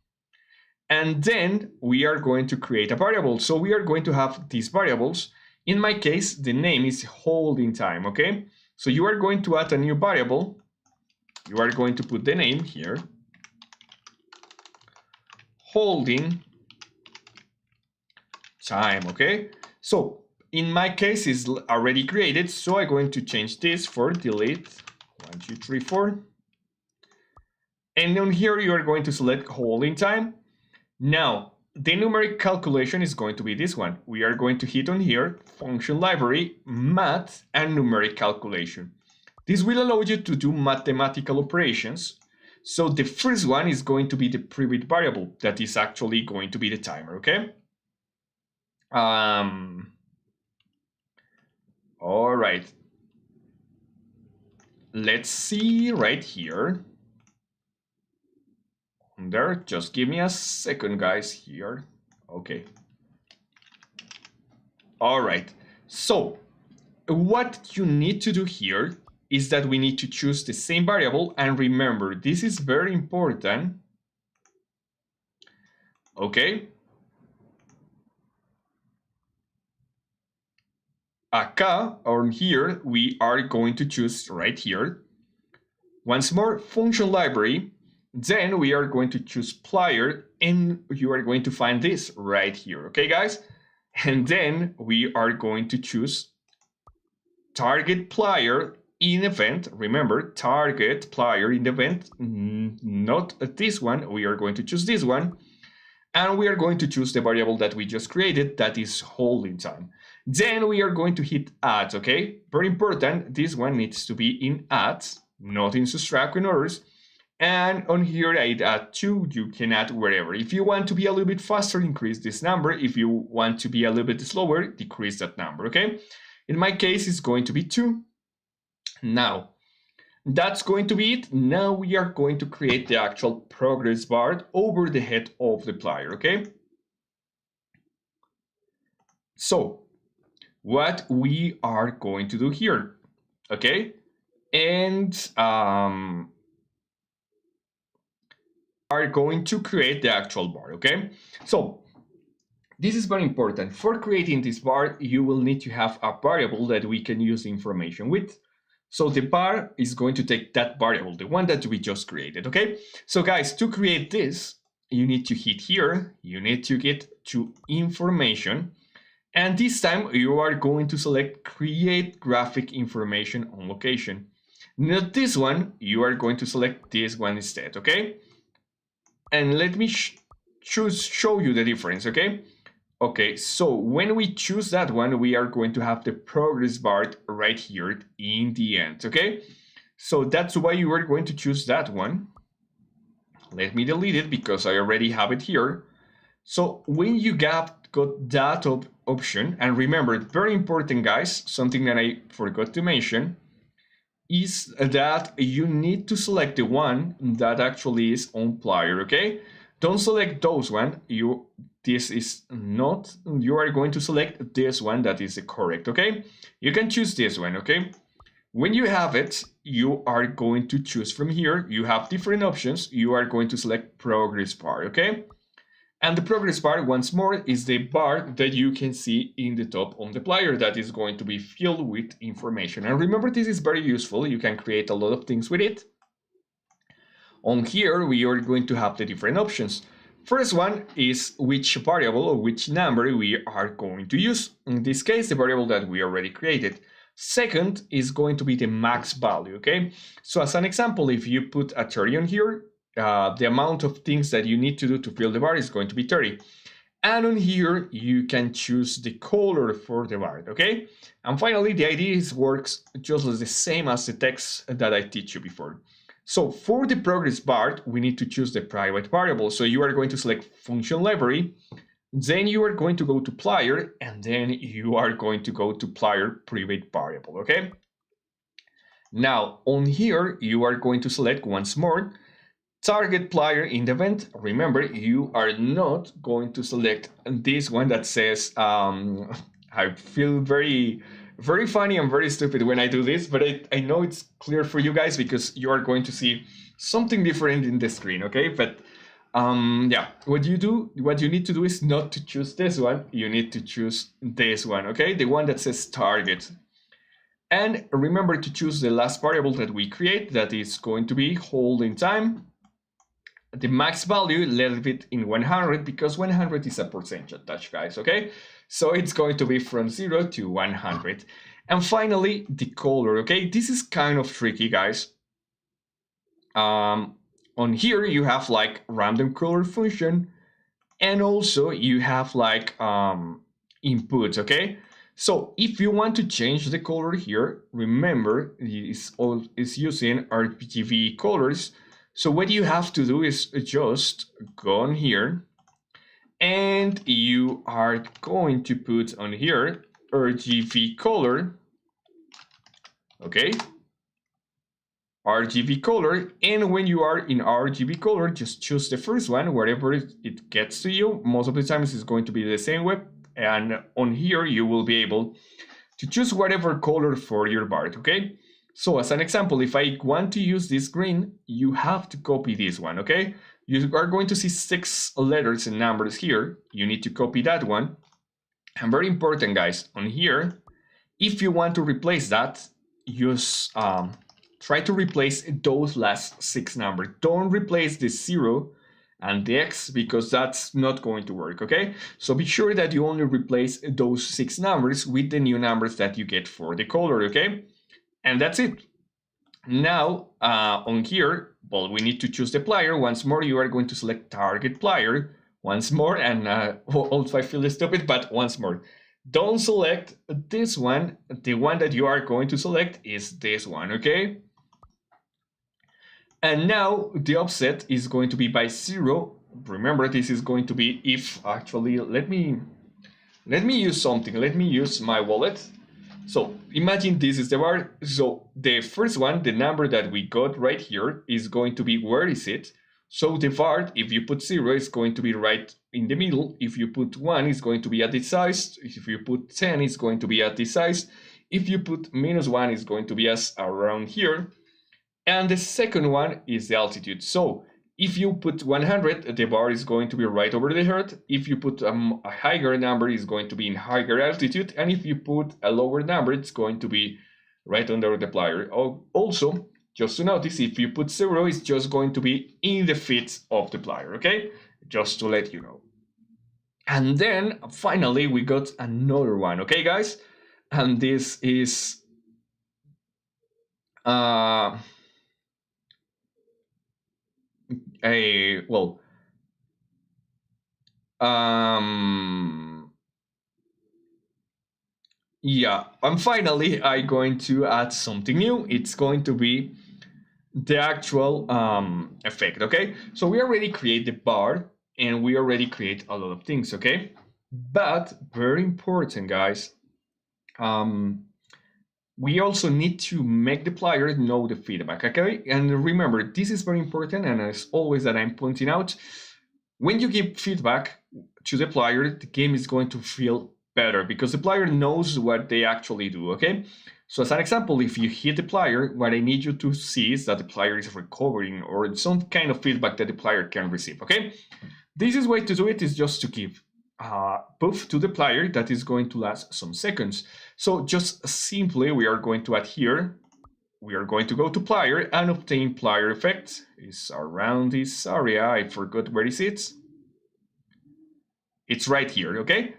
Speaker 1: And then we are going to create a variable. So we are going to have these variables. In my case, the name is holding time, okay? So you are going to add a new variable. You are going to put the name here. Holding time, okay? So in my case, it's already created, so I'm going to change this for delete 1, 2, 3, 4. And on here, you are going to select holding time. Now, the numeric calculation is going to be this one. We are going to hit on here, function library, math, and numeric calculation. This will allow you to do mathematical operations. So the first one is going to be the private variable that is actually going to be the timer, okay? All right. Let's see right here. There, just give me a second, guys, here. Okay. All right. So what you need to do here is that we need to choose the same variable, and remember, this is very important. Okay. Acá, or here, we are going to choose right here. Once more, function library. Then we are going to choose plier, and you are going to find this right here. Okay, guys? And then we are going to choose target plier in event. Remember, target plier in event, not this one. We are going to choose this one. And we are going to choose the variable that we just created, that is holding time. Then we are going to hit add, okay? Very important, this one needs to be in add, not in subtract and others. And on here I add 2, you can add wherever. If you want to be a little bit faster, increase this number. If you want to be a little bit slower, decrease that number, okay? In my case, it's going to be 2. Now, that's going to be it. Now we are going to create the actual progress bar over the head of the plier, okay? So, what we are going to do here, okay? And are going to create the actual bar, okay? So, this is very important. For creating this bar, you will need to have a variable that we can use information with. So the bar is going to take that variable, the one that we just created, okay? So guys, to create this, you need to hit here, you need to get to information, and this time you are going to select create graphic information on location. Not this one, you are going to select this one instead, okay? And let me show you the difference, okay? Okay, so when we choose that one, we are going to have the progress bar right here in the end, okay? So that's why you are going to choose that one. Let me delete it because I already have it here. So when you got that option, and remember, very important, guys, something that I forgot to mention, is that you need to select the one that actually is on plier, okay? Don't select those one. This is not, you are going to select this one that is correct, okay? You can choose this one, okay? When you have it, you are going to choose from here. You have different options. You are going to select progress bar, okay? And the progress bar, once more, is the bar that you can see in the top on the plier that is going to be filled with information. And remember, this is very useful. You can create a lot of things with it. On here, we are going to have the different options. First one is which variable or which number we are going to use. In this case, the variable that we already created. Second is going to be the max value, okay? So as an example, if you put a 30 on here, the amount of things that you need to do to fill the bar is going to be 30. And on here, you can choose the color for the bar, okay? And finally, the idea works just the same as the text that I teach you before. So for the progress bar, we need to choose the private variable. So you are going to select function library, then you are going to go to plier, and then you are going to go to plier private variable, okay? Now on here, you are going to select once more target plier in the event. Remember, you are not going to select this one that says, I feel very funny and very stupid when I do this, but I know it's clear for you guys because you are going to see something different in the screen, okay? But yeah, what you need to do is not to choose this one, you need to choose this one, okay? The one that says target. And remember to choose the last variable that we create, that is going to be holding time. The max value, leave it in 100 because 100 is a percentage, guys, okay? So it's going to be from 0 to 100. And finally, the color, okay? This is kind of tricky, guys. On here, you have like random color function. And also you have like inputs, okay? So if you want to change the color here, remember it's using RGB colors. So what you have to do is just go on here and you are going to put on here RGB color, okay? RGB color, and when you are in RGB color, just choose the first one, wherever it gets to you. Most of the times it's going to be the same web, and on here you will be able to choose whatever color for your BART, okay? So as an example, if I want to use this green, you have to copy this one, okay? You are going to see 6 letters and numbers here. You need to copy that one. And very important, guys, on here, if you want to replace that, use try to replace those last 6 numbers. Don't replace the 0 and the X, because that's not going to work, okay? So be sure that you only replace those 6 numbers with the new numbers that you get for the color, okay? And that's it. Now, on here, well, we need to choose the player. Once more, you are going to select target player. Once more, and also I feel stupid, but once more. Don't select this one. The one that you are going to select is this one, okay? And now the offset is going to be by 0. Remember, this is going to be if actually, let me use something. Let me use my wallet. So imagine this is the bar. So the first one, the number that we got right here, is going to be where is it? So the var, if you put 0, is going to be right in the middle. If you put 1, it's going to be at this size. If you put 10, it's going to be at this size. If you put -1, it's going to be as around here. And the second one is the altitude. So if you put 100, the bar is going to be right over the earth. If you put a higher number, it's going to be in higher altitude. And if you put a lower number, it's going to be right under the player. Also, just to notice, if you put 0, it's just going to be in the feet of the player, okay? Just to let you know. And then finally, we got another one, okay, guys? And this is yeah, and finally I'm going to add something new. It's going to be the actual effect, okay? So we already create the bar and we already create a lot of things, okay? But very important, guys, we also need to make the player know the feedback, okay? And remember, this is very important, and as always that I'm pointing out, when you give feedback to the player, the game is going to feel better because the player knows what they actually do, okay? So as an example, if you hit the player, what I need you to see is that the player is recovering or some kind of feedback that the player can receive, okay? The easiest way to do it is just to give buff to the player that is going to last some seconds. So just simply, we are going to add here, we are going to go to player and obtain player effect. It's around this area, I forgot where is it. It's right here, okay?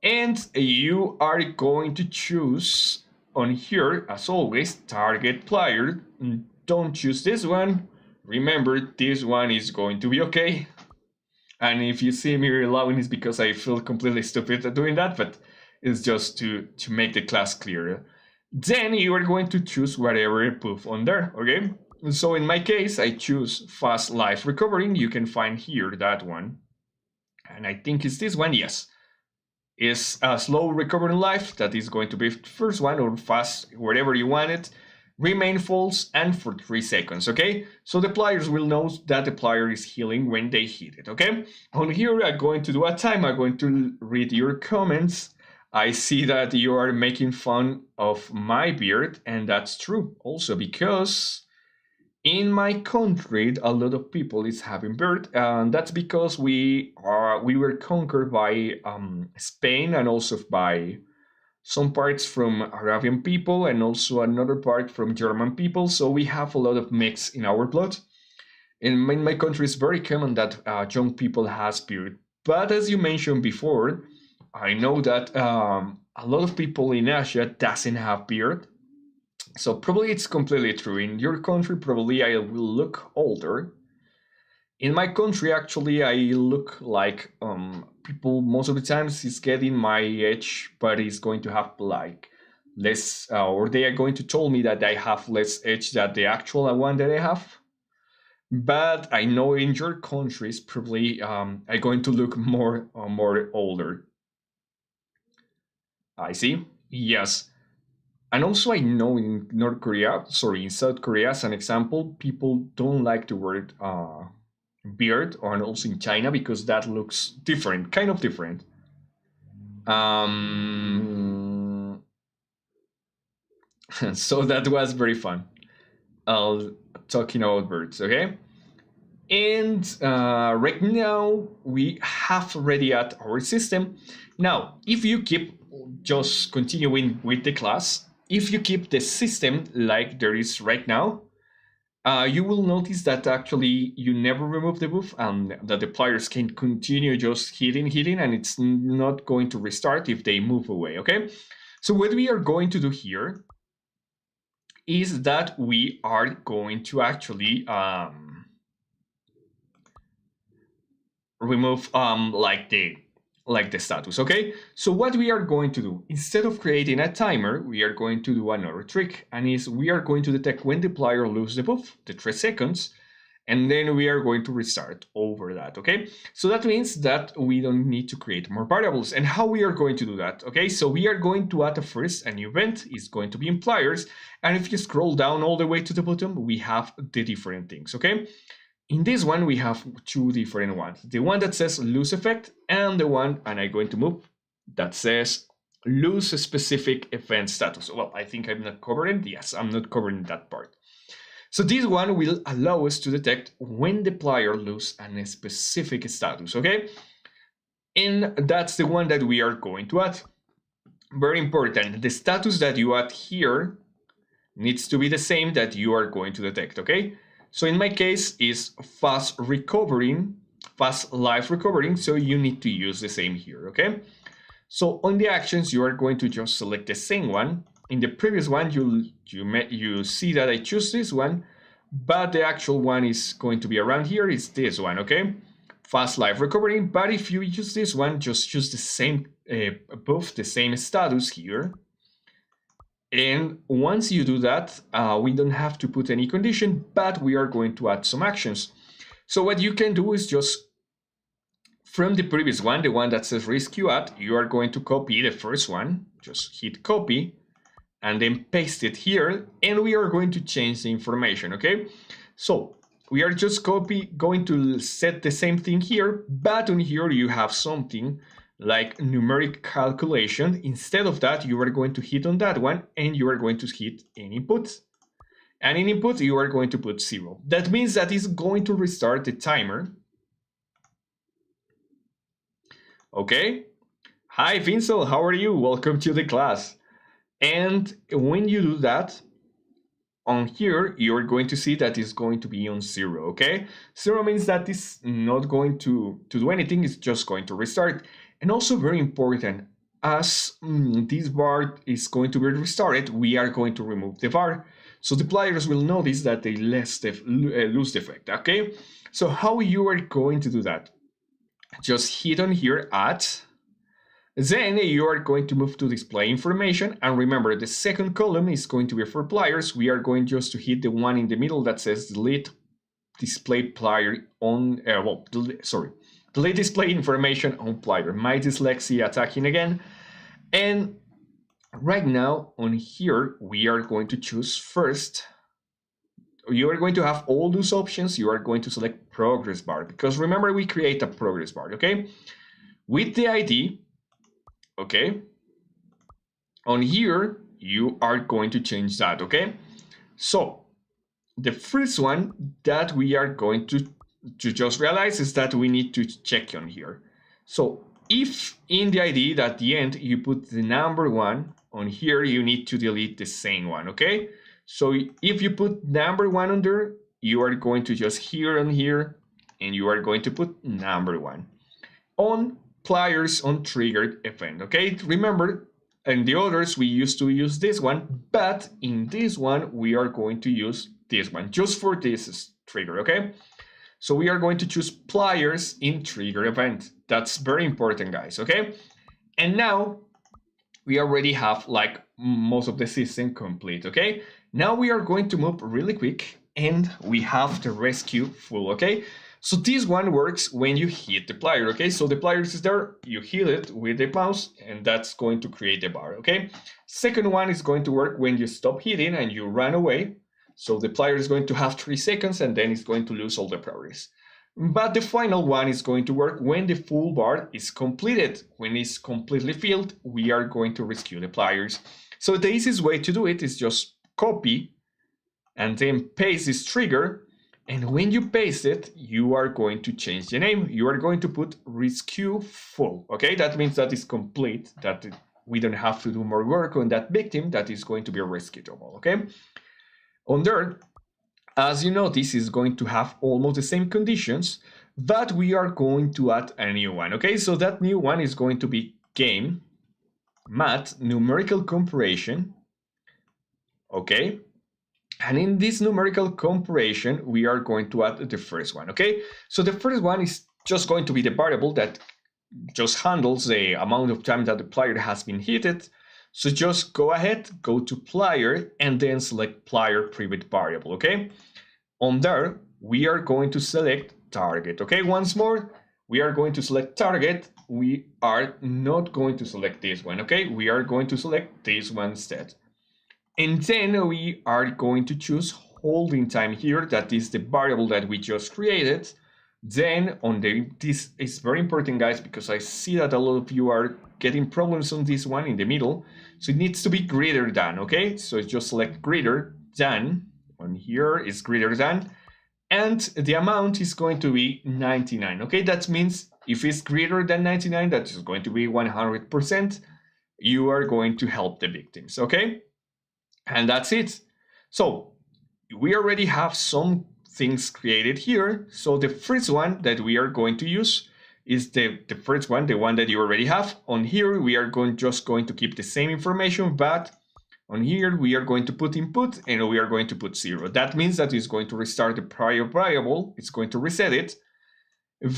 Speaker 1: And you are going to choose on here, as always, target player. Don't choose this one. Remember, this one is going to be okay. And if you see me allowing, it's because I feel completely stupid at doing that, but it's just to make the class clear. Then you are going to choose whatever buff on there, okay? So in my case, I choose fast life recovering. You can find here that one. And I think it's this one, yes. Is a slow recovering life, that is going to be the first one, or fast, wherever you want it. Remain false and for 3 seconds, okay? So the players will know that the player is healing when they hit it, okay? On here, I'm going to do a time. I'm going to read your comments. I see that you are making fun of my beard, and that's true also because in my country, a lot of people is having beard, and that's because we were conquered by Spain and also by some parts from Arabian people and also another part from German people. So we have a lot of mix in our blood. In my country, it's very common that young people has beard. But as you mentioned before, I know that a lot of people in Asia doesn't have beard. So probably it's completely true. In your country, probably I will look older. In my country, actually, I look like people most of the times is getting my edge, but it's going to have like less, or they are going to tell me that I have less edge than the actual one that I have. But I know in your countries probably I'm going to look more older. I see. Yes. And also, I know in North Korea, sorry, in South Korea, as an example, people don't like the word beard, or also in China, because that looks different, kind of different. Um, so that was very fun. Talking about birds, okay? And right now we have already at our system. Now, if you keep just continuing with the class, if you keep the system like there is right now, you will notice that actually you never remove the buff and that the players can continue just hitting, and it's not going to restart if they move away, okay? So what we are going to do here is that we are going to actually remove like the status, okay? So what we are going to do, instead of creating a timer, we are going to do another trick, and is we are going to detect when the player loses the buff, the 3 seconds, and then we are going to restart over that, okay? So that means that we don't need to create more variables. And how we are going to do that, okay? So we are going to add a new event, is going to be in players, and if you scroll down all the way to the bottom, we have the different things, okay? In this one, we have 2 different ones. The one that says lose effect, and the one, and I'm going to move, that says lose a specific event status. Well, I think I'm not covering. Yes, I'm not covering that part. So this one will allow us to detect when the player loses a specific status, okay? And that's the one that we are going to add. Very important, the status that you add here needs to be the same that you are going to detect, okay? So in my case is fast life recovering, so you need to use the same here, okay? So on the actions, you are going to just select the same one. In the previous one, you see that I choose this one, but the actual one is going to be around here, is this one, okay? Fast life recovering, but if you use this one, just use the same buff, the same status here. And once you do that, we don't have to put any condition, but we are going to add some actions. So what you can do is just from the previous one, the one that says rescue add, you are going to copy the first one, just hit copy, and then paste it here, and we are going to change the information, okay? So we are just going to set the same thing here, but on here you have something like numeric calculation. Instead of that, you are going to hit on that one, and you are going to hit in input. And in input, you are going to put 0. That means that it's going to restart the timer. Okay. Hi, Vincel, how are you? Welcome to the class. And when you do that, on here, you're going to see that it's going to be on 0, okay? 0 means that it's not going to do anything, it's just going to restart. And also very important, as this bar is going to be restarted, we are going to remove the bar. So the players will notice that they lose the effect, okay? So how you are going to do that? Just hit on here, add. Then you are going to move to display information, and remember the second column is going to be for players. We are going just to hit the one in the middle that says delete display player on, delete display information on player. My dyslexia attacking again. And right now on here, we are going to choose first. You are going to have all those options. You are going to select progress bar, because remember we create a progress bar, okay? With the ID, okay? On here, you are going to change that, okay? So the first one that we are going to just realize is that we need to check on here. So if in the ID at the end you put the number 1, on here you need to delete the same one, okay? So if you put number 1 on there, you are going to just here and here, and you are going to put number 1. On players on triggered event, okay? Remember, in the others we used to use this one, but in this one we are going to use this one just for this trigger, okay? So we are going to choose pliers in trigger event. That's very important, guys, okay? And now we already have like most of the system complete, okay? Now we are going to move really quick and we have the rescue full, okay? So this one works when you hit the plier, okay? So the plier is there, you hit it with the mouse and that's going to create the bar, okay? Second one is going to work when you stop hitting and you run away. So the plier is going to have 3 seconds and then it's going to lose all the progress. But the final one is going to work when the full bar is completed. When it's completely filled, we are going to rescue the pliers. So the easiest way to do it is just copy and then paste this trigger. And when you paste it, you are going to change the name. You are going to put rescue full, okay? That means that is complete, that we don't have to do more work on that victim that is going to be rescuable, okay? On there, as you know, this is going to have almost the same conditions, but we are going to add a new one, okay? So that new one is going to be game, math, numerical comparison, okay? And in this numerical comparison, we are going to add the first one, okay? So the first one is just going to be the variable that just handles the amount of time that the plier has been hit. So just go ahead, go to plier, and then select plier private variable, okay? On there, we are going to select target, okay? Once more, we are going to select target. We are not going to select this one, okay? We are going to select this one instead. And then we are going to choose holding time here. That is the variable that we just created. Then on this is very important, guys, because I see that a lot of you are getting problems on this one in the middle. So it needs to be greater than, okay? So just select greater than. On here is greater than. And the amount is going to be 99, okay? That means if it's greater than 99, that is going to be 100%. You are going to help the victims, okay? And that's it. So we already have some things created here. So the first one that we are going to use is the first one, the one that you already have. On here, we are just going to keep the same information, but on here, we are going to put input and we are going to put 0. That means that it's going to restart the prior variable. It's going to reset it.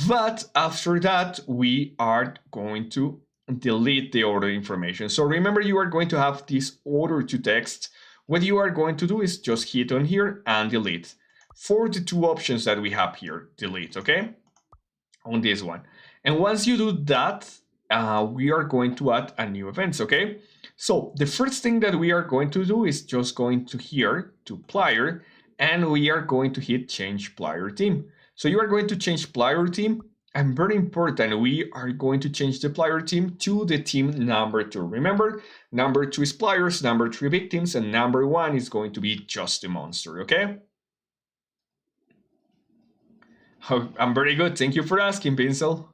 Speaker 1: But after that, we are going to delete the order information. So remember, you are going to have this order to text. What you are going to do is just hit on here and delete. For the two options that we have here, delete, okay? On this one. And once you do that, we are going to add a new event, okay? So the first thing that we are going to do is just going to here to plier, and we are going to hit change plier team. So you are going to change plier team, and very important, we are going to change the plier team to the team number 2. Remember, number 2 is pliers, number 3 victims, and number 1 is going to be just a monster, okay? Oh, I'm very good. Thank you for asking, Pinsel.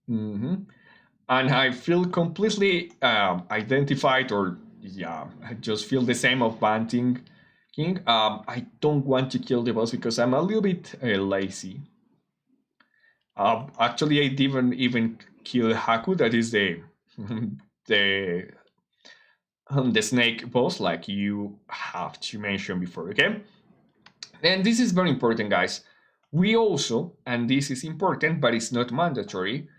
Speaker 1: And I feel completely identified, or yeah, I just feel the same of Banting King. I don't want to kill the boss because I'm a little bit lazy. Actually, I didn't even kill Haku. That is the snake boss, like you have to mention before, okay? And this is very important, guys. We also, and this is important, but it's not mandatory,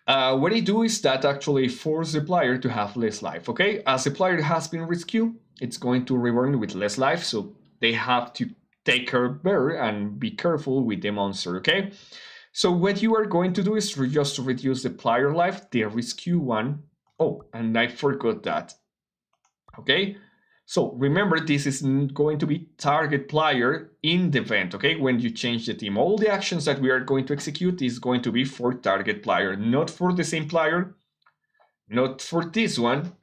Speaker 1: what I do is that actually force the player to have less life, okay? As the player has been rescued, it's going to reborn with less life, so they have to take care better and be careful with the monster, okay? So what you are going to do is just to reduce the player life, the rescue one. Oh, and I forgot that, okay? So remember, this is going to be target player in the event, okay? When you change the team, all the actions that we are going to execute is going to be for target player, not for the same player, not for this one.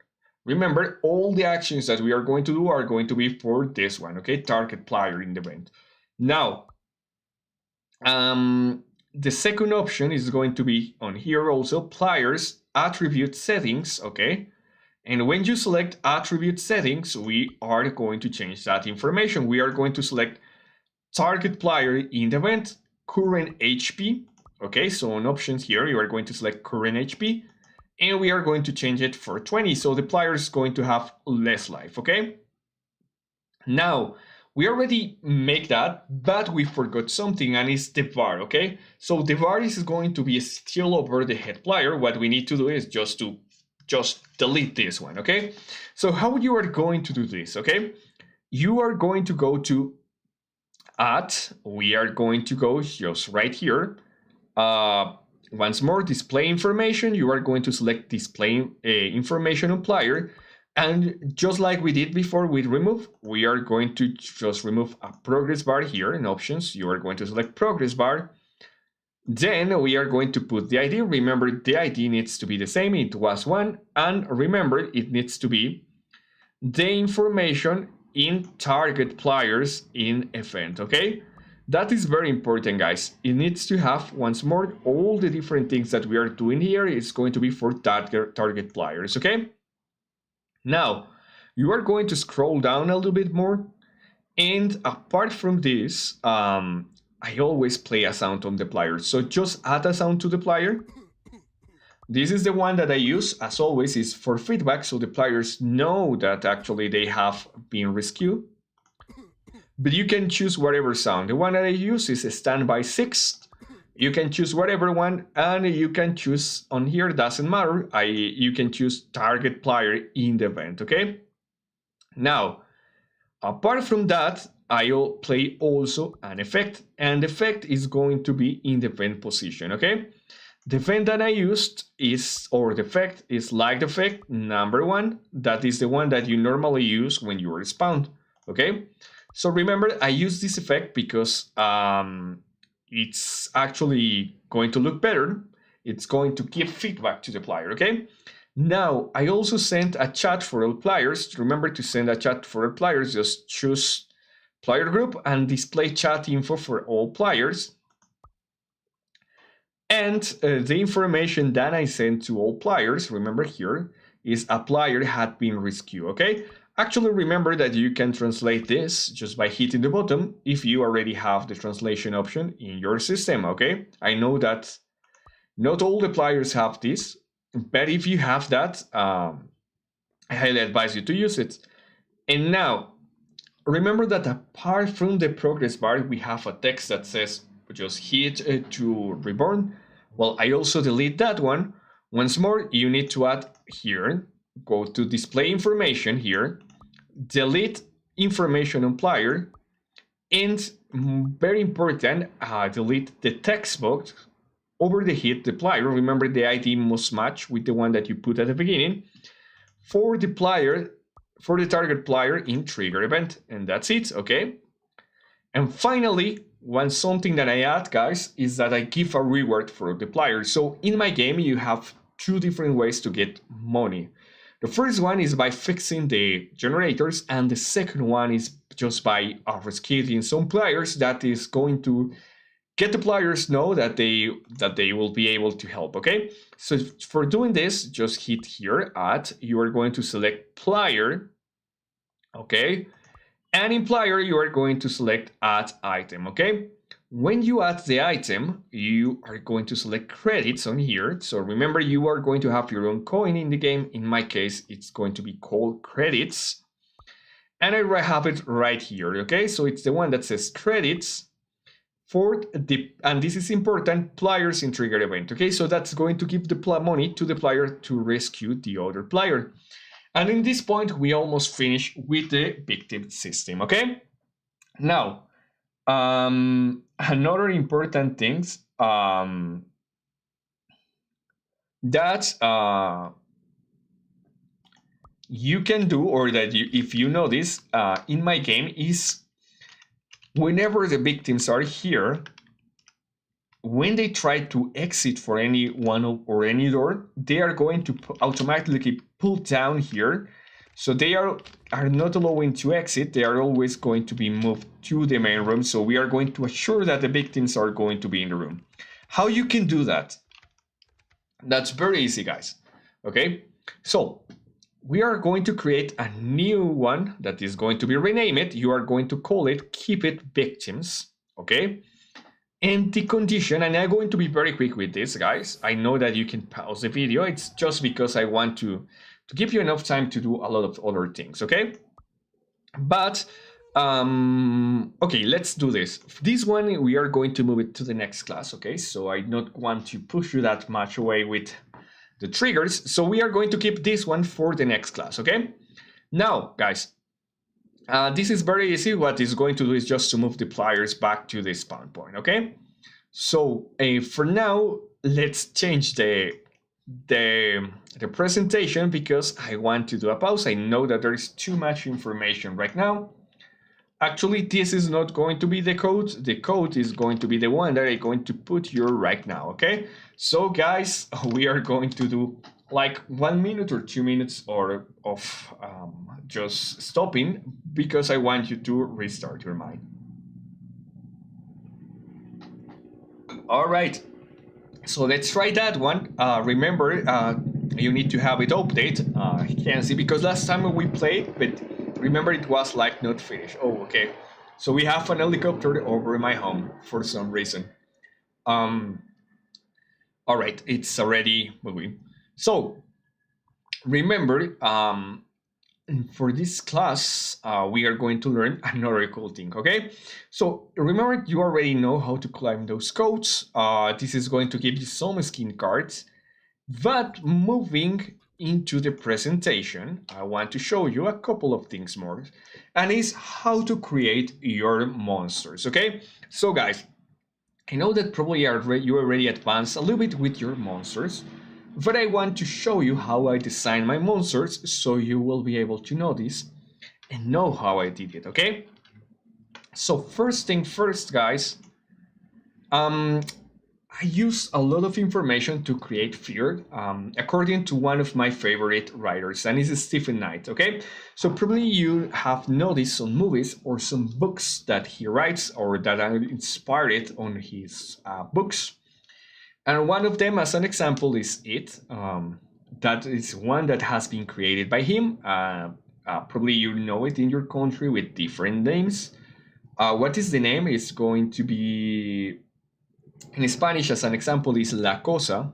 Speaker 1: Remember, all the actions that we are going to do are going to be for this one, okay? Target player in the event. Now, the second option is going to be on here also, players attribute settings, okay? And when you select attribute settings, we are going to change that information. We are going to select target player in the event, current HP. Okay, so on options here, you are going to select current HP, and we are going to change it for 20. So the player is going to have less life, okay? Now, We already make that, but we forgot something, and it's the var, okay? So the var is going to be still over the head player. What we need to do is just delete this one, okay? So how you are going to do this, okay? You are going to go to add, we are going to go just right here. Once more, display information, you are going to select display information on player. And just like we did before with remove, we are going to just remove a progress bar here in options. You are going to select progress bar. Then we are going to put the ID. Remember, the ID needs to be the same. It was 1. And remember, it needs to be the information in target players in event, okay? That is very important, guys. It needs to have, once more, all the different things that we are doing here is going to be for target players, okay? Now, you are going to scroll down a little bit more. And apart from this, I always play a sound on the player. So just add a sound to the player. This is the one that I use, as always, is for feedback, so the players know that actually they have been rescued. But you can choose whatever sound. The one that I use is a standby 6. You can choose whatever one, and you can choose on here, doesn't matter. You can choose target player in the event, okay? Now, apart from that, I'll play also an effect, and the effect is going to be in the event position, okay? The event that I used is, or the effect is like the effect number 1. That is the one that you normally use when you are spawned, okay? So remember, I use this effect because it's actually going to look better. It's going to give feedback to the player, okay? Now, I also sent a chat for all players. Remember to send a chat for all players. Just choose player group and display chat info for all players. And the information that I sent to all players, remember here, is a player had been rescued, okay? Actually, remember that you can translate this just by hitting the button if you already have the translation option in your system, okay? I know that not all the players have this, but if you have that, I highly advise you to use it. And now, remember that apart from the progress bar, we have a text that says just hit to reborn. Well, I also delete that one. Once more, you need to add here, go to display information here, delete information on player, and very important, delete the text box over the hit the player. Remember, the ID must match with the one that you put at the beginning for the player, for the target player in trigger event, and that's it, okay? And finally, something that I add, guys, is that I give a reward for the player. So in my game, you have 2 different ways to get money. The first one is by fixing the generators, and the second one is just by rescuing some players that is going to get the players know that they will be able to help, okay? So for doing this, just hit here, add, you are going to select player, okay? And in player, you are going to select add item, okay? When you add the item, you are going to select credits on here. So remember, you are going to have your own coin in the game. In my case, it's going to be called credits. And I have it right here, okay? So it's the one that says credits for the, and this is important, players in trigger event, okay? So that's going to give the money to the player to rescue the other player. And in this point, we almost finish with the victim system, okay? Now, another important things that you can do, or that if you notice in my game, is whenever the victims are here, when they try to exit for any one or any door, they are going to automatically pull down here. So they are not allowing to exit. They are always going to be moved to the main room. So we are going to assure that the victims are going to be in the room. How you can do that? That's very easy, guys. Okay, so we are going to create a new one that is going to be renamed. You are going to call it Keep It Victims, okay? And the condition, and I'm going to be very quick with this, guys. I know that you can pause the video. It's just because I want to give you enough time to do a lot of other things, okay? But Okay, let's do this. This one, we are going to move it to the next class, okay? So I don't want to push you that much away with the triggers. So we are going to keep this one for the next class, okay? Now, guys, this is very easy. What it's going to do is just to move the pliers back to the spawn point, okay? So for now, let's change the presentation because I want to do a pause. I know that there is too much information right now. Actually, this is not going to be the code. The code is going to be the one that I'm going to put here right now, okay? So guys, we are going to do like 1 minute or 2 minutes or of just stopping because I want you to restart your mind. All right, so let's try that one. Remember, you need to have it update. I can't see because last time we played, but remember it was like not finished. Oh, okay. So we have an helicopter over my home for some reason. All right, it's already moving. So remember, for this class, we are going to learn another cool thing, okay? So remember, you already know how to climb those codes. This is going to give you some skin cards. But moving into the presentation, I want to show you a couple of things more, and is how to create your monsters, okay? So guys, I know that probably you already advanced a little bit with your monsters, but I want to show you how I design my monsters so you will be able to notice and know how I did it, okay? So first thing first, guys, I use a lot of information to create fear, according to one of my favorite writers, and it's Stephen Knight, okay? So probably you have noticed some movies or some books that he writes or that are inspired on his books. And one of them, as an example, is It. That is one that has been created by him. Probably you know it in your country with different names. What is the name? It's going to be... In Spanish, as an example, is La Cosa,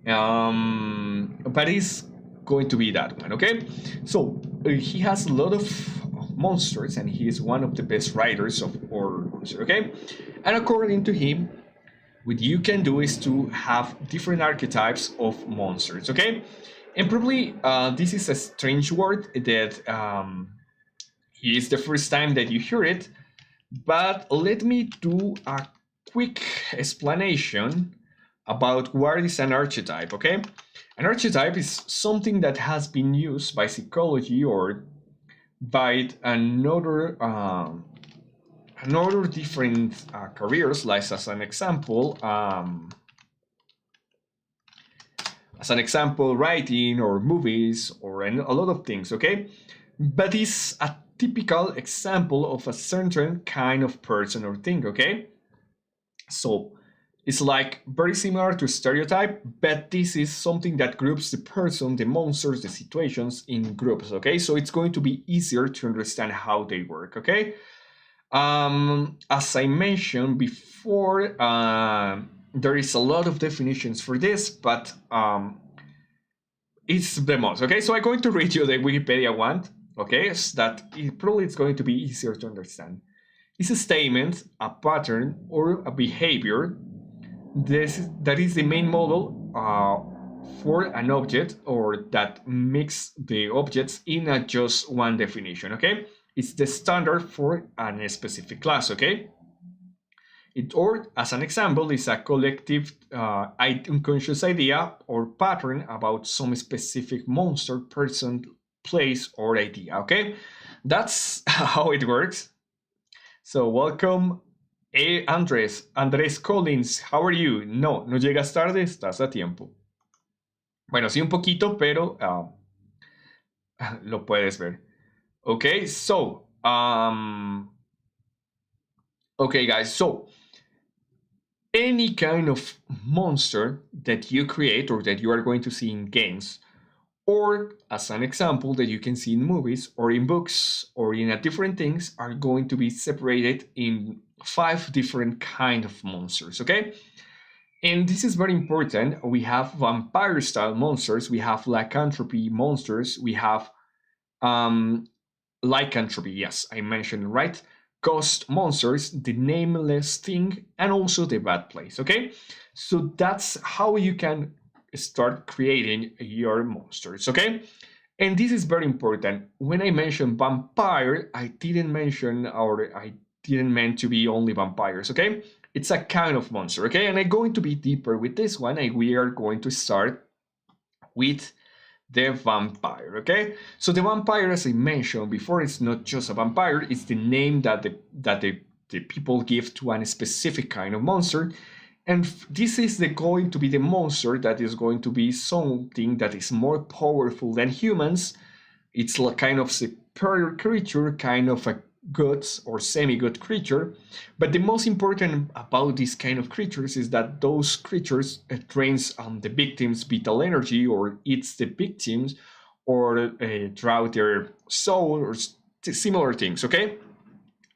Speaker 1: but it's going to be that one, okay? So he has a lot of monsters, and he is one of the best writers of horror monsters, okay? And according to him, what you can do is to have different archetypes of monsters, okay? And probably this is a strange word that is the first time that you hear it, but let me do a quick explanation about what is an archetype, okay? An archetype is something that has been used by psychology or by another different careers, like as an example, writing or movies or a lot of things, okay? But it's a typical example of a certain kind of person or thing, okay? So it's like very similar to stereotype, but this is something that groups the person, the monsters, the situations in groups, okay? So it's going to be easier to understand how they work, okay? As I mentioned before, there is a lot of definitions for this, but it's the most, okay? So I'm going to read you the Wikipedia one, okay? So that probably it's going to be easier to understand. It's a statement, a pattern, or a behavior that is the main model for an object or that makes the objects in a just one definition, okay? It's the standard for a specific class, okay? Or, as an example, is a collective unconscious idea or pattern about some specific monster, person, place, or idea, okay? That's how it works. So welcome, Andrés Collins, how are you? No llegas tarde, estás a tiempo. Bueno, sí un poquito, pero lo puedes ver. Okay, so, okay guys, so any kind of monster that you create or that you are going to see in games, or as an example that you can see in movies or in books or in different things, are going to be separated in 5 different kind of monsters, okay? And this is very important. We have vampire style monsters, we have lycanthropy monsters, we have lycanthropy, yes, I mentioned right. Ghost monsters, the nameless thing, and also the bad place, okay? So that's how you can start creating your monsters, okay? And this is very important. When I mentioned vampire, I didn't mention, or I didn't mean to be only vampires, okay? It's a kind of monster, okay? And I'm going to be deeper with this one, and we are going to start with the vampire, okay? So the vampire, as I mentioned before, it's not just a vampire, it's the name that the people give to a specific kind of monster. And this is going to be the monster that is going to be something that is more powerful than humans. It's like kind of superior creature, kind of a good or semi-good creature. But the most important about these kind of creatures is that those creatures drains the victim's vital energy, or eats the victims, or draw their soul, or similar things, okay?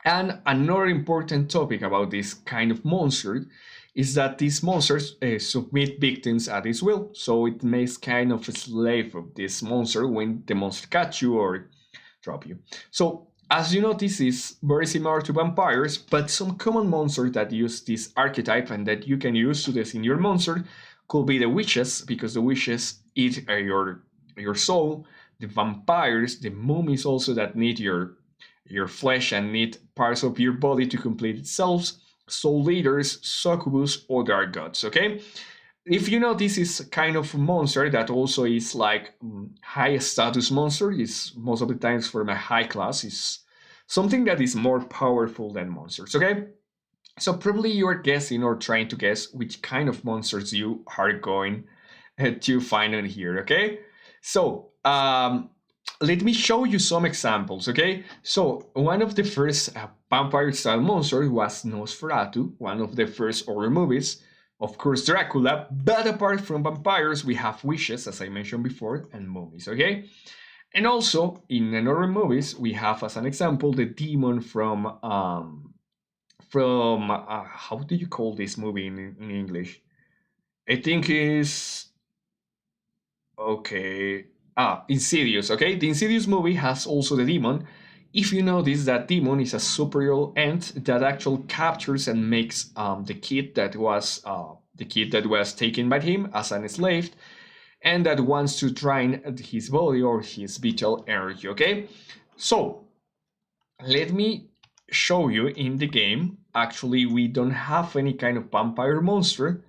Speaker 1: And another important topic about this kind of monster is that these monsters submit victims at its will. So it makes kind of a slave of this monster when the monster catch you or drop you. So as you know, this is very similar to vampires, but some common monsters that use this archetype and that you can use to design your monster could be the witches, because the witches eat your soul, the vampires, the mummies also that need your flesh and need parts of your body to complete itself, soul leaders, succubus, or dark gods, okay? If you know, this is kind of monster that also is like high status monster, is most of the times from a high class, is something that is more powerful than monsters, okay? So probably you are guessing or trying to guess which kind of monsters you are going to find on here, okay? So let me show you some examples, okay? So one of the first vampire-style monsters was Nosferatu, one of the first horror movies. Of course, Dracula, but apart from vampires, we have witches, as I mentioned before, and mummies, okay? And also, in horror movies, we have, as an example, the demon from how do you call this movie in English? I think is, okay, Insidious, okay? The Insidious movie has also the demon. If you notice, that demon is a superior ent that actually captures and makes the kid that was taken by him as an slave, and that wants to drain his body or his vital energy, okay? So let me show you in the game. Actually, we don't have any kind of vampire monster,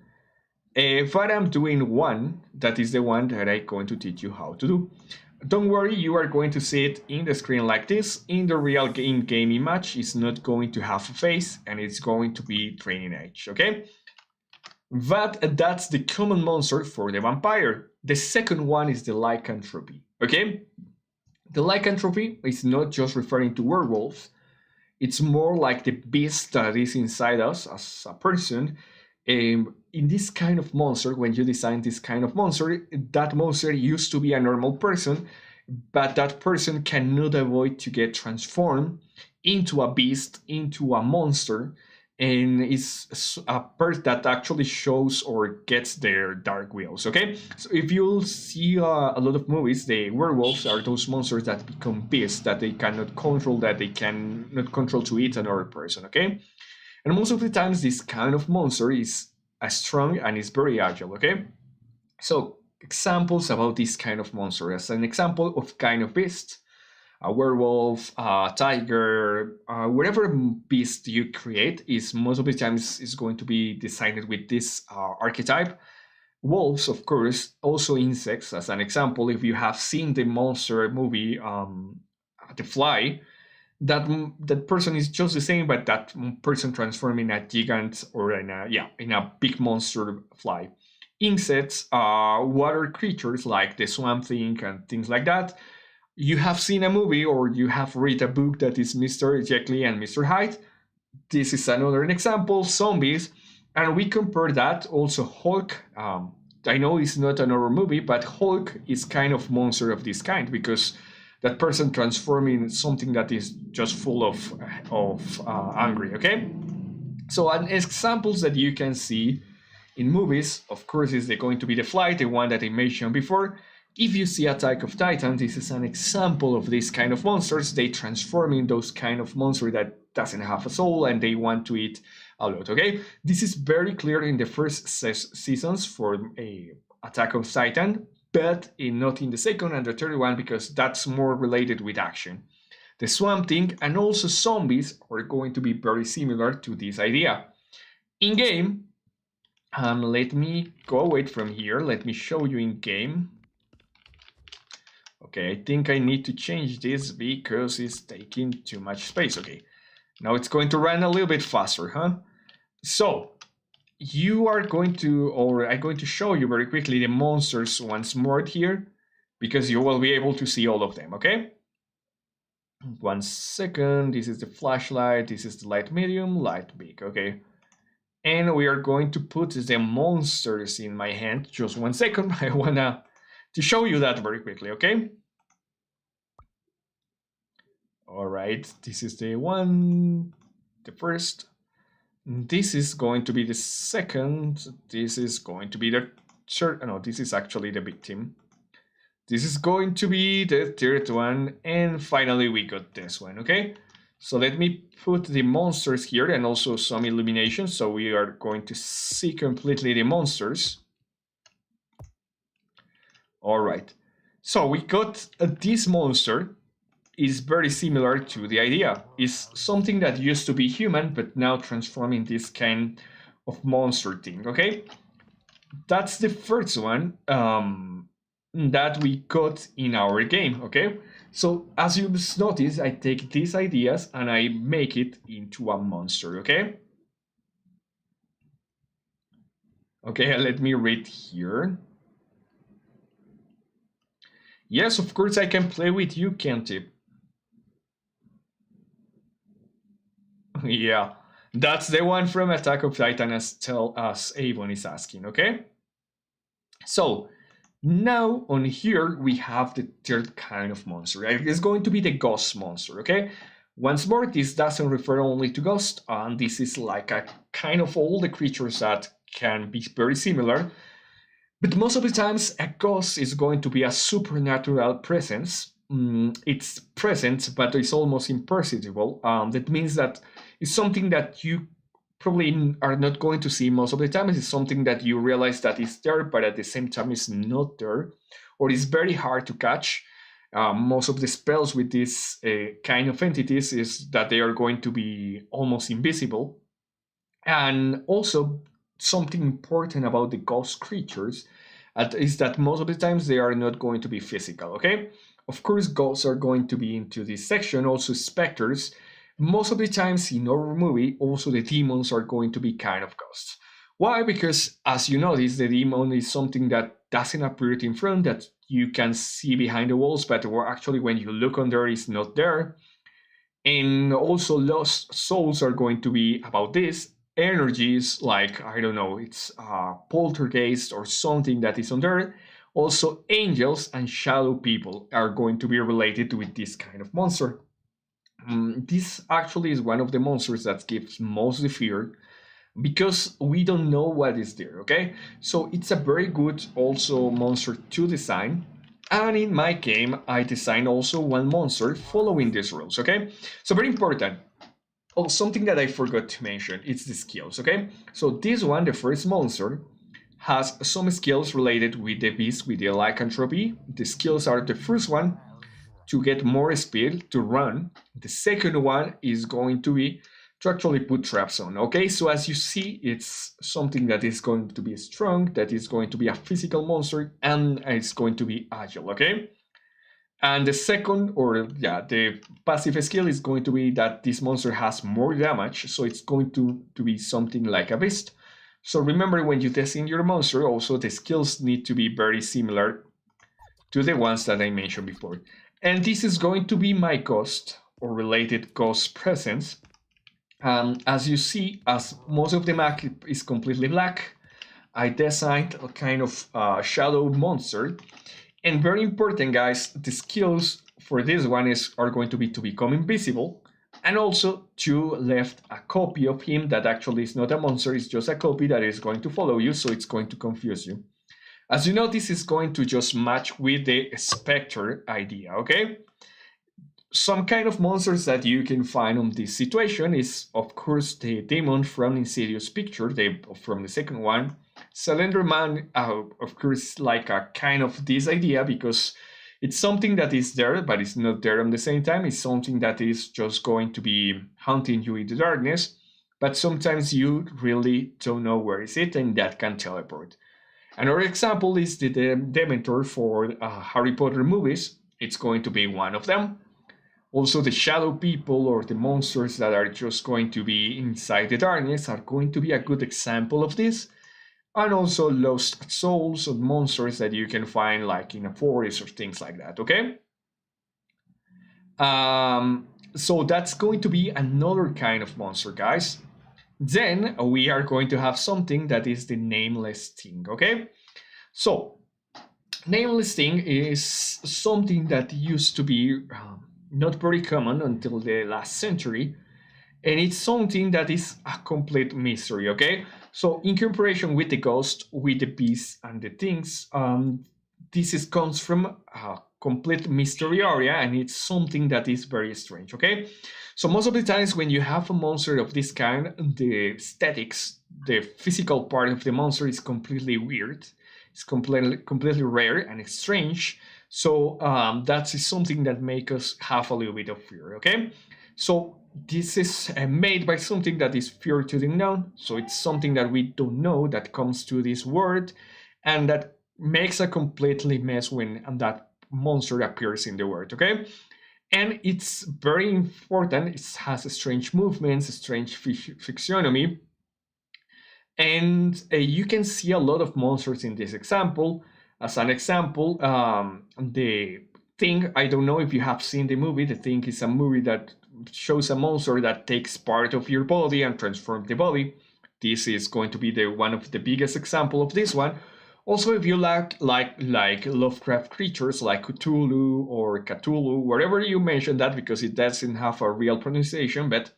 Speaker 1: but I'm doing one that is the one that I'm going to teach you how to do. Don't worry, you are going to see it in the screen like this. In the real game image, it's not going to have a face, and it's going to be training age, okay? But that's the common monster for the vampire. The second one is the lycanthropy, okay? The lycanthropy is not just referring to werewolves. It's more like the beast that is inside us as a person. In this kind of monster, when you design this kind of monster, that monster used to be a normal person, but that person cannot avoid to get transformed into a beast, into a monster, and is a person that actually shows or gets their dark wills, okay? So if you'll see a lot of movies, the werewolves are those monsters that become beasts that they cannot control, that they cannot control to eat another person, okay? And most of the times, this kind of monster is strong and is very agile, okay? So examples about this kind of monster. As an example of kind of beast, a werewolf, a tiger, whatever beast you create is most of the times is going to be designed with this archetype. Wolves, of course, also insects. As an example, if you have seen the monster movie, The Fly, that person is just the same, but that person transformed in a gigant or in a big monster fly. Insects, water creatures like the Swamp Thing and things like that. You have seen a movie or you have read a book that is Mr. Jekyll and Mr. Hyde. This is another example, zombies. And we compare that also Hulk. I know it's not an horror movie, but Hulk is kind of monster of this kind because that person transforming something that is just full of angry, okay? So an examples that you can see in movies, of course, is going to be The Fly, the one that I mentioned before. If you see Attack of Titan, this is an example of this kind of monsters. They transform in those kind of monsters that doesn't have a soul and they want to eat a lot, okay? This is very clear in the first seasons for a Attack of Titan, but not in the second and the third one because that's more related with action. The Swamp Thing and also zombies are going to be very similar to this idea. In game, let me go away from here. Let me show you in game. Okay, I think I need to change this because it's taking too much space. Okay, now it's going to run a little bit faster, huh? So you are going to, or I'm going to show you very quickly the monsters once more here because you will be able to see all of them, okay? 1 second, this is the flashlight, this is the light medium, light big, okay? And we are going to put the monsters in my hand. Just 1 second, I wanna to show you that very quickly, okay? All right, this is the one, the first. This is going to be the second. This is going to be the third. No, this is actually the victim. This is going to be the third one. And finally, we got this one, okay? So let me put the monsters here and also some illumination. So we are going to see completely the monsters. All right. So we got this monster. Is very similar to the idea. Is something that used to be human, but now transforming this kind of monster thing, okay? That's the first one that we got in our game, okay? So as you notice, I take these ideas and I make it into a monster, okay? Okay, let me read here. Yes, of course I can play with you, can't I? Yeah, that's the one from Attack of Titan as Avon is asking, okay? So now on here we have the third kind of monster, right? It's going to be the ghost monster, okay? Once more, this doesn't refer only to ghost, and this is like a kind of all the creatures that can be very similar. But most of the times, a ghost is going to be a supernatural presence. It's present, but it's almost imperceptible. That means that it's something that you probably are not going to see most of the time. It's something that you realize that is there, but at the same time it's not there, or it's very hard to catch. Most of the spells with this kind of entities is that they are going to be almost invisible. And also something important about the ghost creatures is that most of the times they are not going to be physical, okay? Of course, ghosts are going to be into this section, also specters. Most of the times in our movie, also the demons are going to be kind of ghosts. Why? Because as you notice, the demon is something that doesn't appear in front, that you can see behind the walls, but actually when you look under, it's not there. And also lost souls are going to be about this. Energies like, I don't know, it's a poltergeist or something that is on there. Also angels and shadow people are going to be related with this kind of monster. This actually is one of the monsters that gives most the fear because we don't know what is there, okay? So it's a very good also monster to design. And in my game, I designed also one monster following these rules, okay? So very important. Oh, something that I forgot to mention, it's the skills, okay? So this one, the first monster, has some skills related with the beast, with the lycanthropy. The skills are the first one, to get more speed, to run. The second one is going to be to actually put traps on, okay? So as you see, it's something that is going to be strong, that is going to be a physical monster, and it's going to be agile, okay? And the second, or yeah, the passive skill is going to be that this monster has more damage, so it's going to be something like a beast. So remember, when you design your monster, also the skills need to be very similar to the ones that I mentioned before. And this is going to be my ghost or related ghost presence. As you see, as most of the map is completely black, I designed a kind of shadow monster. And very important, guys, the skills for this one are going to become invisible, and also to left a copy of him that actually is not a monster, it's just a copy that is going to follow you, so it's going to confuse you. As you know, this is going to just match with the Spectre idea, okay? Some kind of monsters that you can find on this situation is, of course, the demon from Insidious picture, from the second one. Slender Man, of course, like a kind of this idea because it's something that is there, but it's not there at the same time. It's something that is just going to be hunting you in the darkness, but sometimes you really don't know where is it, and that can teleport. Another example is the Dementor for Harry Potter movies. It's going to be one of them. Also, the shadow people or the monsters that are just going to be inside the darkness are going to be a good example of this. And also lost souls or monsters that you can find like in a forest or things like that, okay? So that's going to be another kind of monster, guys. Then we are going to have something that is the nameless thing, okay? So, nameless thing is something that used to be not very common until the last century, and it's something that is a complete mystery, okay? So in comparison with the ghost, with the beasts and the things, this comes from a complete mystery area, and it's something that is very strange, okay? So most of the times when you have a monster of this kind, the aesthetics, the physical part of the monster is completely weird. It's completely rare and strange. So that's something that makes us have a little bit of fear, okay? So this is made by something that is fear to the unknown. So it's something that we don't know that comes to this world, and that makes a completely mess when that monster appears in the world, okay? And it's very important. It has strange movements, strange physiognomy, and you can see a lot of monsters in this example. As an example, the Thing, I don't know if you have seen the movie. The Thing is a movie that shows a monster that takes part of your body and transforms the body. This is going to be one of the biggest example of this one. Also, if you like Lovecraft creatures like Cthulhu or Cthulhu, wherever you mention that, because it doesn't have a real pronunciation, but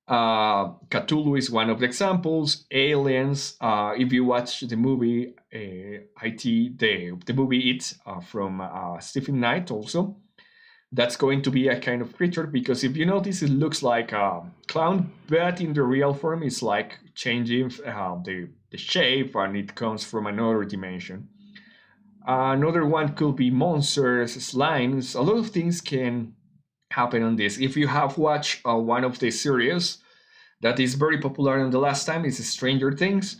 Speaker 1: Cthulhu is one of the examples. Aliens, if you watch the movie the movie It from Stephen Knight also, that's going to be a kind of creature, because if you notice, it looks like a clown, but in the real form it's like changing the shape, and it comes from another dimension. Another one could be monsters, slimes. A lot of things can happen on this. If you have watched one of the series that is very popular in the last time, is Stranger Things.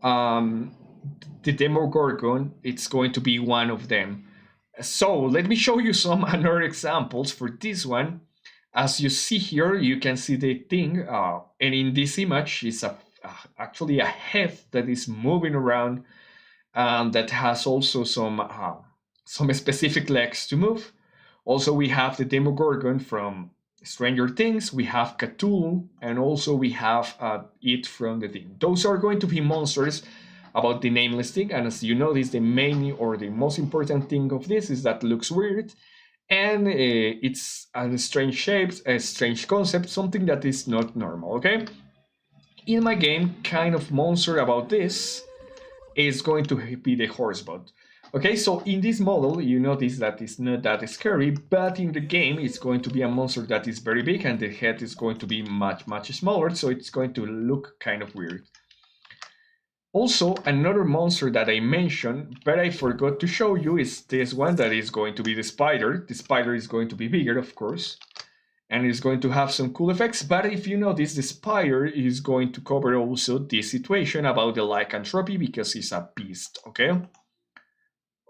Speaker 1: The Demogorgon, it's going to be one of them. So let me show you some other examples for this one. As you see here, you can see the thing, and in this image is actually a head that is moving around, that has also some specific legs to move. Also, we have the Demogorgon from Stranger Things, we have Cthulhu, and also we have It from the Thing. Those are going to be monsters about the nameless thing, and as you notice, the main or the most important thing of this is that it looks weird, and it's a strange shape, a strange concept, something that is not normal, okay? In my game, kind of monster about this is going to be the horsebot. Okay, so in this model, you notice that it's not that scary, but in the game, it's going to be a monster that is very big, and the head is going to be much, much smaller, so it's going to look kind of weird. Also, another monster that I mentioned, but I forgot to show you, is this one that is going to be the spider. The spider is going to be bigger, of course, and it's going to have some cool effects, but if you notice, the spider is going to cover also this situation about the lycanthropy, because he's a beast, okay?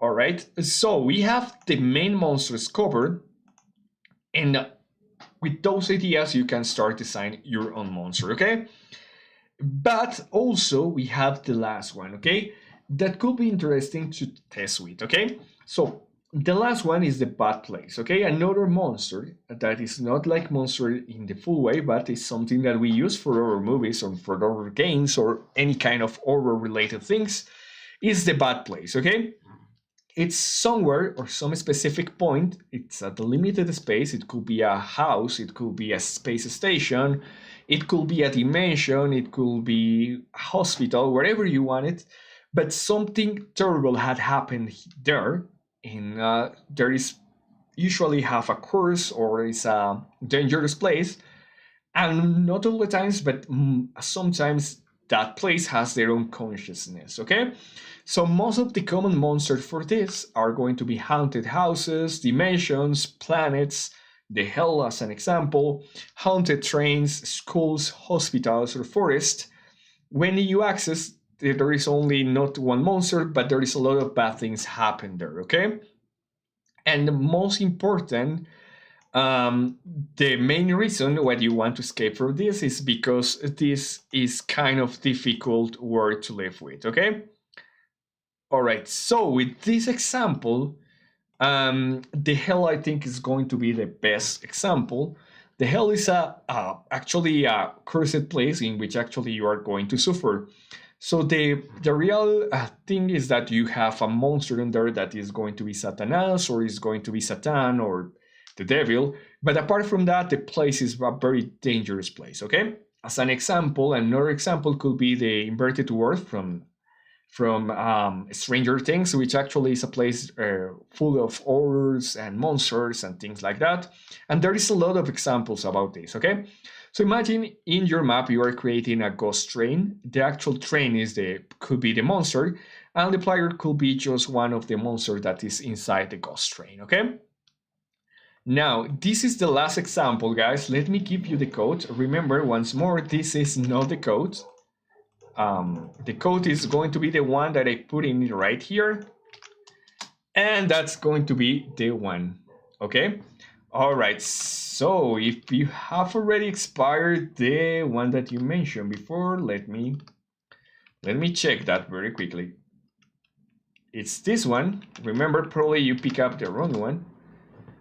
Speaker 1: Alright, so we have the main monsters covered, and with those ideas you can start designing your own monster, okay? But also we have the last one, okay? That could be interesting to test with, okay? So the last one is the Bad Place, okay? Another monster that is not like monster in the full way, but is something that we use for our movies or for our games or any kind of horror related things, is the Bad Place, okay? It's somewhere or some specific point. It's a delimited space. It could be a house, it could be a space station, it could be a dimension, it could be a hospital, wherever you want it. but something terrible had happened there, and there is usually have a curse or is a dangerous place, and not all the times, but sometimes that place has their own consciousness. Okay, so most of the common monsters for this are going to be haunted houses, dimensions, planets, the hell as an example, haunted trains, schools, hospitals, or forests. When you access, there is only not one monster, but there is a lot of bad things happen there. Okay, and the most important, the main reason why you want to escape from this is because this is kind of difficult world to live with. Okay. All right. So with this example, the hell I think is going to be the best example. The hell is actually a cursed place in which actually you are going to suffer. So the real thing is that you have a monster in there that is going to be Satanas or is going to be Satan or the devil. But apart from that, the place is a very dangerous place. Okay. As an example, another example could be the inverted world from Stranger Things, which actually is a place full of horrors and monsters and things like that. And there is a lot of examples about this, okay? So imagine in your map you are creating a ghost train. The actual train could be the monster, and the player could be just one of the monsters that is inside the ghost train, okay? Now, this is the last example, guys. Let me give you the code. Remember, once more, this is not the code. The code is going to be the one that I put in right here, and that's going to be the one. Okay. All right. So if you have already expired the one that you mentioned before, let me check that very quickly. It's this one. Remember, probably you pick up the wrong one.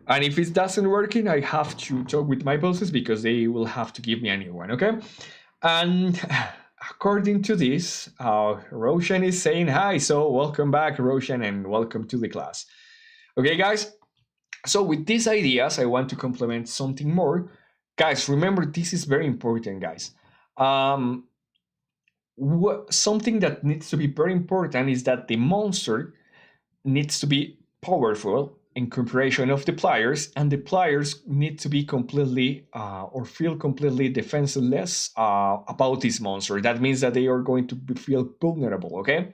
Speaker 1: And if it doesn't working, I have to talk with my bosses because they will have to give me a new one. Okay. And according to this, Roshan is saying hi. So welcome back, Roshan, and welcome to the class. Okay, guys. So with these ideas, I want to complement something more. Guys, remember, this is very important, guys. Something that needs to be very important is that the monster needs to be powerful in comparison of the players, and the players need to be completely or feel completely defenseless about this monster. That means that they are going to feel vulnerable, okay?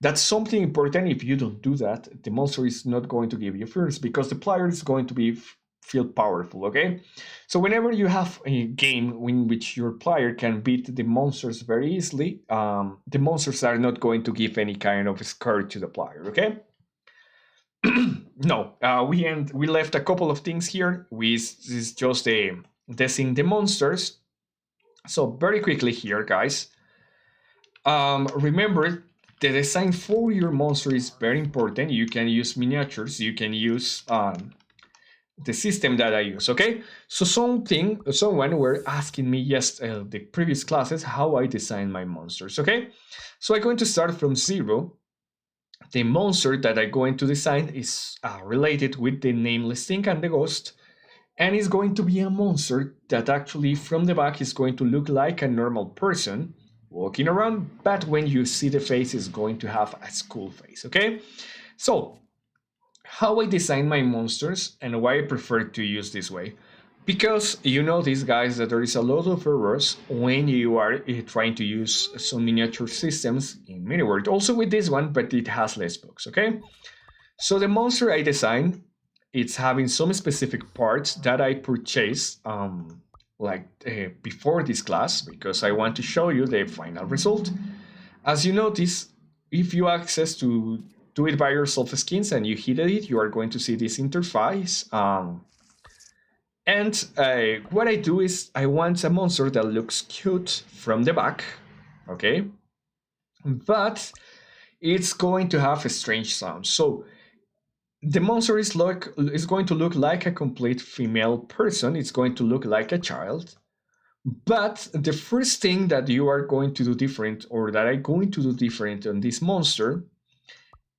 Speaker 1: That's something important. If you don't do that, the monster is not going to give you fears because the player is going to feel powerful, okay? So whenever you have a game in which your player can beat the monsters very easily, the monsters are not going to give any kind of scare to the player, okay? No, we left a couple of things here. This is just design the monsters. So very quickly here, guys. Remember, the design for your monster is very important. You can use miniatures. You can use the system that I use. Okay. So someone were asking me the previous classes how I design my monsters. Okay. So I'm going to start from 0. The monster that I'm going to design is related with the nameless thing and the ghost, and is going to be a monster that actually from the back is going to look like a normal person walking around, but when you see the face is going to have a skull face, okay? So, how I design my monsters and why I prefer to use this way. Because you know these guys that there is a lot of errors when you are trying to use some miniature systems in MiniWorld. Also with this one, but it has less bugs, okay? So the monster I designed, it's having some specific parts that I purchased before this class because I want to show you the final result. As you notice, if you access to do it by yourself skins and you hit it, you are going to see this interface. And what I do is I want a monster that looks cute from the back, okay? But it's going to have a strange sound. So the monster is going to look like a complete female person. It's going to look like a child. But the first thing that you are going to do different, or that I'm going to do different on this monster,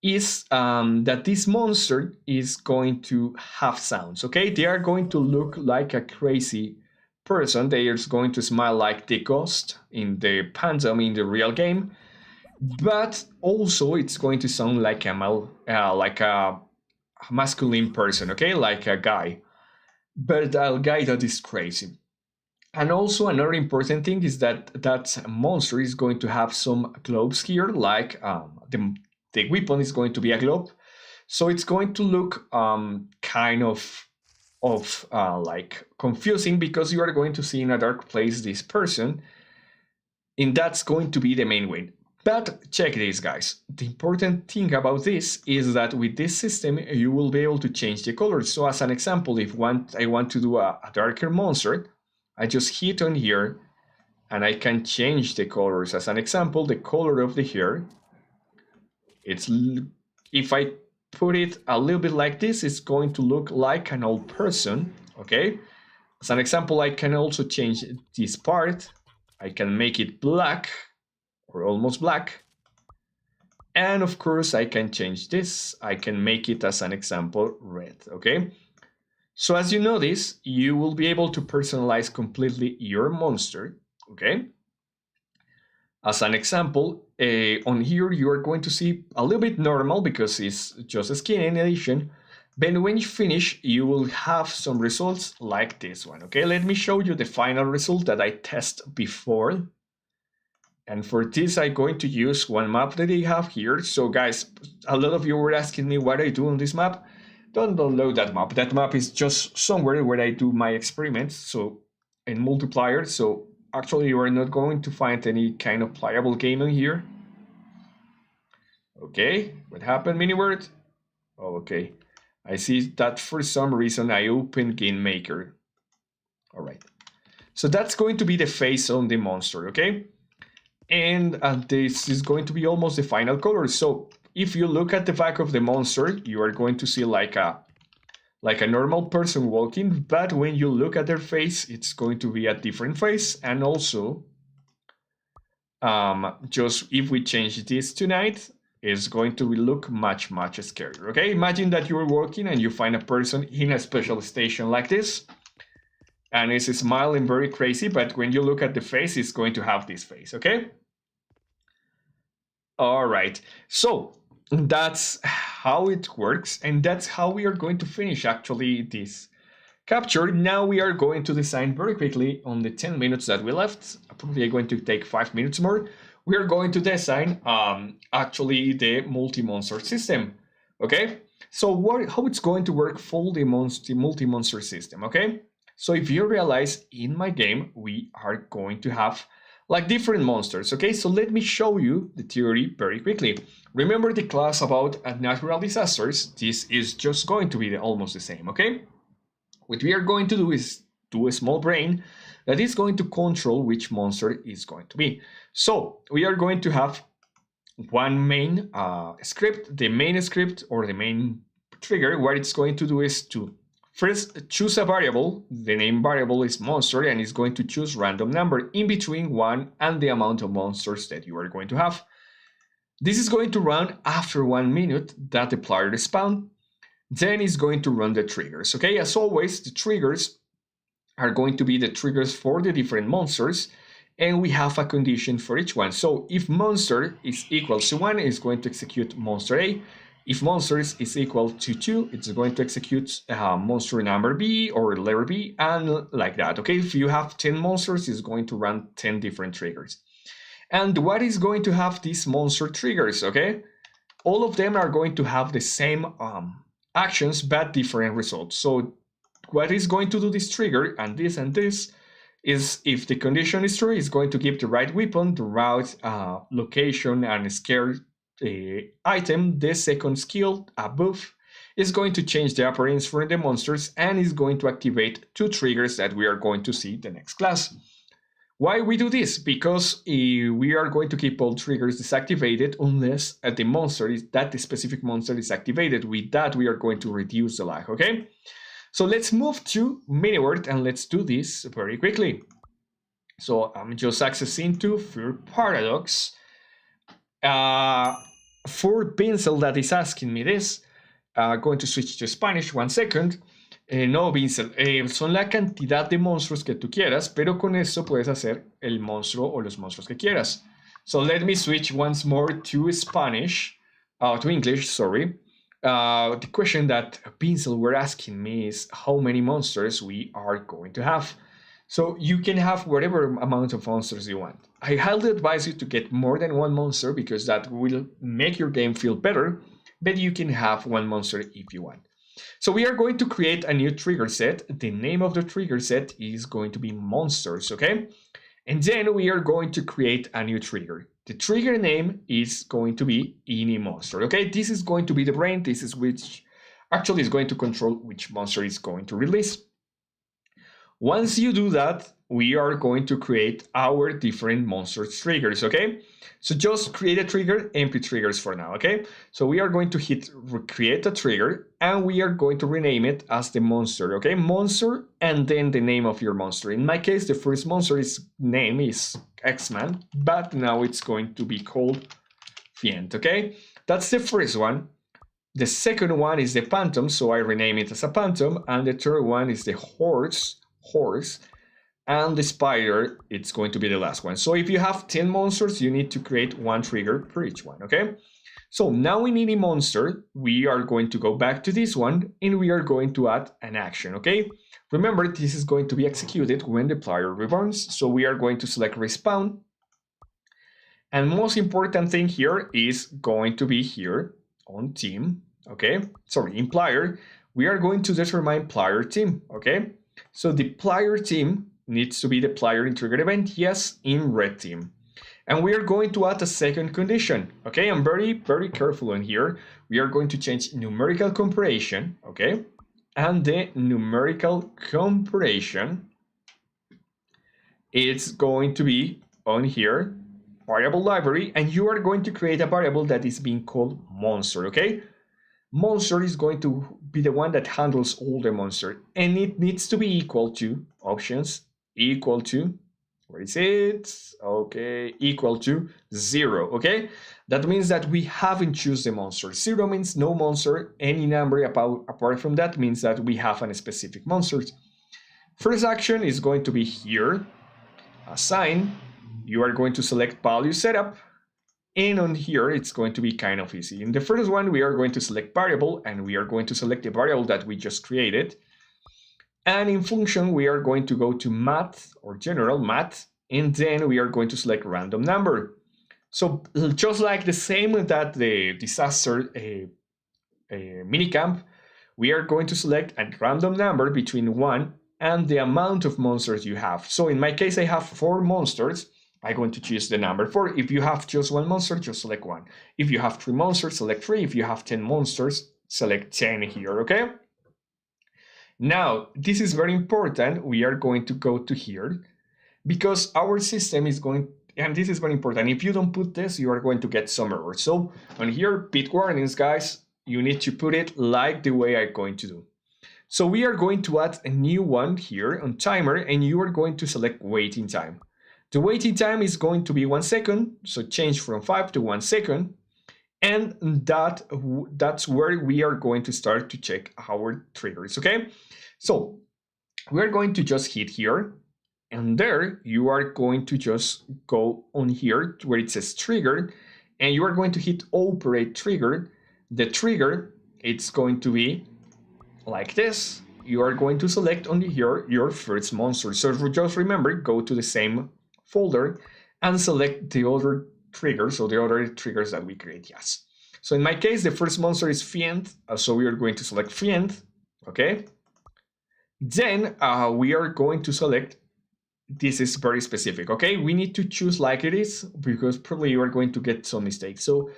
Speaker 1: is that this monster is going to have sounds, okay? They are going to look like a crazy person. They are going to smile like the ghost in the Phantom in the real game. but also it's going to sound like a masculine person, okay, like a guy, but a guy that is crazy. And also another important thing is that that monster is going to have some globes here, like the weapon is going to be a globe, so it's going to look kind of like confusing, because you are going to see in a dark place this person, and that's going to be the main way. But check this, guys. The important thing about this is that with this system, you will be able to change the colors. So as an example, if I want to do a darker monster, I just hit on here and I can change the colors. As an example, the color of the hair, if I put it a little bit like this, it's going to look like an old person, okay? As an example, I can also change this part. I can make it black or almost black. And of course, I can change this. I can make it, as an example, red, okay? So as you notice, you will be able to personalize completely your monster, okay? As an example, on here you are going to see a little bit normal because it's just a skin in addition. But when you finish, you will have some results like this one, okay? Let me show you the final result that I tested before. And for this, I'm going to use one map that I have here. So guys, a lot of you were asking me what I do on this map. Don't download that map. That map is just somewhere where I do my experiments, so in multiplayer. So actually, you are not going to find any kind of playable game in here. Okay, what happened, MiniWord? Oh, okay. I see that for some reason I opened Game Maker. All right. So that's going to be the face on the monster, okay? And this is going to be almost the final color. So if you look at the back of the monster, you are going to see like a normal person walking, but when you look at their face, it's going to be a different face. And also, just if we change this tonight, it's going to look much, much scarier, okay? Imagine that you're walking and you find a person in a special station like this, and it's smiling very crazy, but when you look at the face, it's going to have this face, okay? All right, so that's how it works, and that's how we are going to finish actually this capture. Now we are going to design very quickly on the 10 minutes that we left. Probably going to take 5 minutes more. We are going to design actually the multi-monster system, okay? So how it's going to work for the multi-monster system, okay? So if you realize in my game, we are going to have like different monsters, okay? So let me show you the theory very quickly. Remember the class about natural disasters? This is just going to be almost the same, okay? What we are going to do is do a small brain that is going to control which monster is going to be. So we are going to have one main script. The main script or the main trigger, what it's going to do is to first choose a variable. The name variable is monster, and it's going to choose random number in between 1 and the amount of monsters that you are going to have. This is going to run after 1 minute that the player spawned. Then it's going to run the triggers, okay? As always, the triggers are going to be the triggers for the different monsters, and we have a condition for each one. So if monster is equal to 1, it's going to execute monster A. If monsters is equal to 2, it's going to execute monster number B or letter B, and like that, okay? If you have 10 monsters, it's going to run 10 different triggers. And what is going to have these monster triggers, okay? All of them are going to have the same actions, but different results. So what is going to do this trigger and this is if the condition is true, it's going to give the right weapon, the right location and scare item. The second skill above is going to change the appearance for the monsters and is going to activate 2 triggers that we are going to see the next class. Why we do this? Because we are going to keep all triggers disactivated unless the specific monster is activated. With that, we are going to reduce the lag, okay? So let's move to MiniWord and let's do this very quickly. So I'm just accessing to Fear Paradox. For Pincel that is asking me this, going to switch to Spanish, 1 second. No, Vincent, son la cantidad de monstruos que tú quieras, pero con eso puedes hacer el monstruo o los monstruos que quieras. So let me switch once more to to English, sorry. The question that Pinsel were asking me is how many monsters we are going to have. So you can have whatever amount of monsters you want. I highly advise you to get more than one monster because that will make your game feel better, but you can have one monster if you want. So we are going to create a new trigger set. The name of the trigger set is going to be monsters, okay? And then we are going to create a new trigger. The trigger name is going to be any monster, okay? This is going to be the brain. This is which actually is going to control which monster is going to release. Once you do that, we are going to create our different monster triggers, okay? So just create a trigger, empty triggers for now, okay? So we are going to hit create a trigger and we are going to rename it as the monster, okay? Monster and then the name of your monster. In my case, the first monster's name is X-Man, but now it's going to be called Fiend, okay? That's the first one. The second one is the Phantom, so I rename it as a Phantom, and the third one is the Horse, and the Spider, it's going to be the last one. So if you have 10 monsters, you need to create one trigger for each one, okay? So now in any monster, we are going to go back to this one and we are going to add an action, okay? Remember, this is going to be executed when the player reborns. So we are going to select respawn. And most important thing here is going to be here on team, okay? Sorry, in player, we are going to determine player team, okay? So the player team needs to be the player in trigger event, yes, in red team. And we are going to add a second condition, okay? I'm very, very careful in here. We are going to change numerical comparison, okay? And the numerical comparison, it's going to be on here, variable library, and you are going to create a variable that is being called monster, okay? Monster is going to be the one that handles all the monster, and it needs to be equal to options equal to, where is it? Okay, equal to 0, okay? That means that we haven't chosen the monster. 0 means no monster. Any number apart from that means that we have a specific monster. First action is going to be here, assign. You are going to select value setup. And on here, it's going to be kind of easy. In the first one, we are going to select variable, and we are going to select the variable that we just created. And in function, we are going to go to math or general math, and then we are going to select random number. So just like the same that the disaster MiniCamp, we are going to select a random number between 1 and the amount of monsters you have. So in my case, I have 4 monsters. I'm going to choose the number 4. If you have just 1 monster, just select 1. If you have 3 monsters, select 3. If you have 10 monsters, select 10 here, okay? Now, this is very important. We are going to go to here because our system is going, and this is very important. If you don't put this, you are going to get some errors. So on here, bit warnings, guys, you need to put it like the way I'm going to do. So we are going to add a new one here on timer, and you are going to select waiting time. The waiting time is going to be 1 second, so change from 5 to 1 second. And that's where we are going to start to check our triggers, okay? So we're going to just hit here, and there you are going to just go on here where it says trigger, and you are going to hit operate trigger. The trigger, it's going to be like this. You are going to select on here your first monster. So just remember, go to the same folder and select the other triggers, so the other triggers that we create, yes. So in my case, the first monster is Fiend, so we are going to select Fiend, okay? Then we are going to select, this is very specific, okay? We need to choose like it is because probably you are going to get some mistakes. So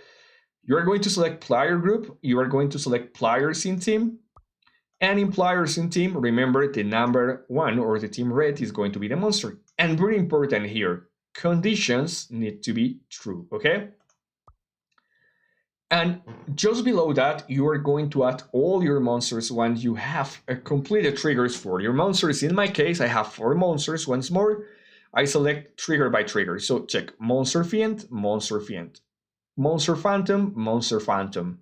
Speaker 1: you are going to select player group, you are going to select players in team, and in players in team, remember the number 1 or the team red is going to be the monster. And very important here, conditions need to be true, okay? And just below that, you are going to add all your monsters once you have completed triggers for your monsters. In my case, I have 4 monsters. Once more, I select trigger by trigger. So check monster fiend, monster fiend, monster phantom, monster phantom,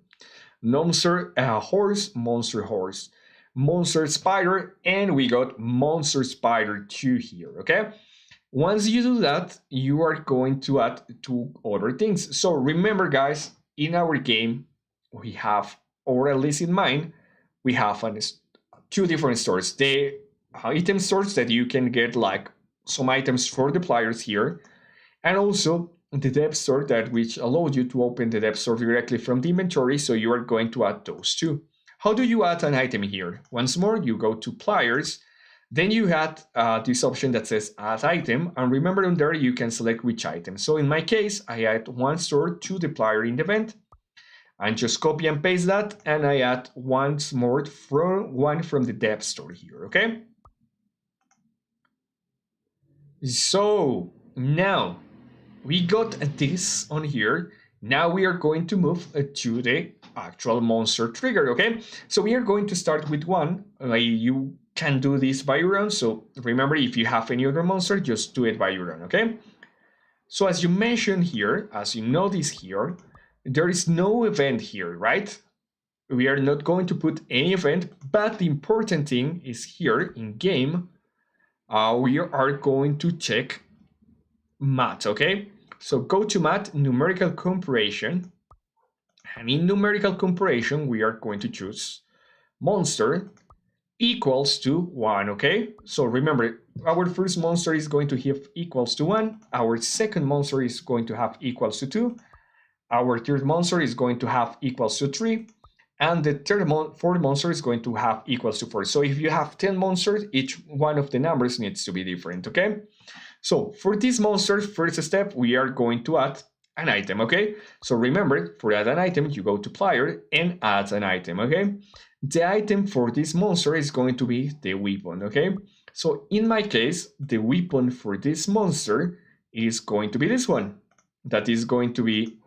Speaker 1: monster horse, monster horse, monster spider, and we got monster spider 2 here, okay? Once you do that, you are going to add two other things. So remember, guys, in our game, we have, or at least in mine, we have two different stores. The item stores that you can get like some items for the players here, and also the depth store that which allows you to open the depth store directly from the inventory. So you are going to add those two. How do you add an item here? Once more, you go to players. Then you had this option that says add item, and remember on there you can select which item. So in my case, I add one store to the player in the event, and just copy and paste that, and I add once more one from the depth store here, okay? So now we got this on here. Now we are going to move to the actual monster trigger, okay? So we are going to start with one. You can do this by your own. So remember, if you have any other monster, just do it by your own, okay? So as you mentioned here, as you notice here, there is no event here, right? We are not going to put any event, but the important thing is here in game, we are going to check math, okay? So go to math, numerical comparison, and in numerical comparison, we are going to choose monster equals to 1, okay? So remember, our first monster is going to have equals to 1, our second monster is going to have equals to 2, our third monster is going to have equals to 3, and the fourth monster is going to have equals to 4. So if you have 10 monsters, each one of the numbers needs to be different, okay? So for this monster, first step, we are going to add an item, okay? So remember, for add an item, you go to player and add an item, okay? The item for this monster is going to be the weapon, okay? So in my case, the weapon for this monster is going to be this one. That is going to be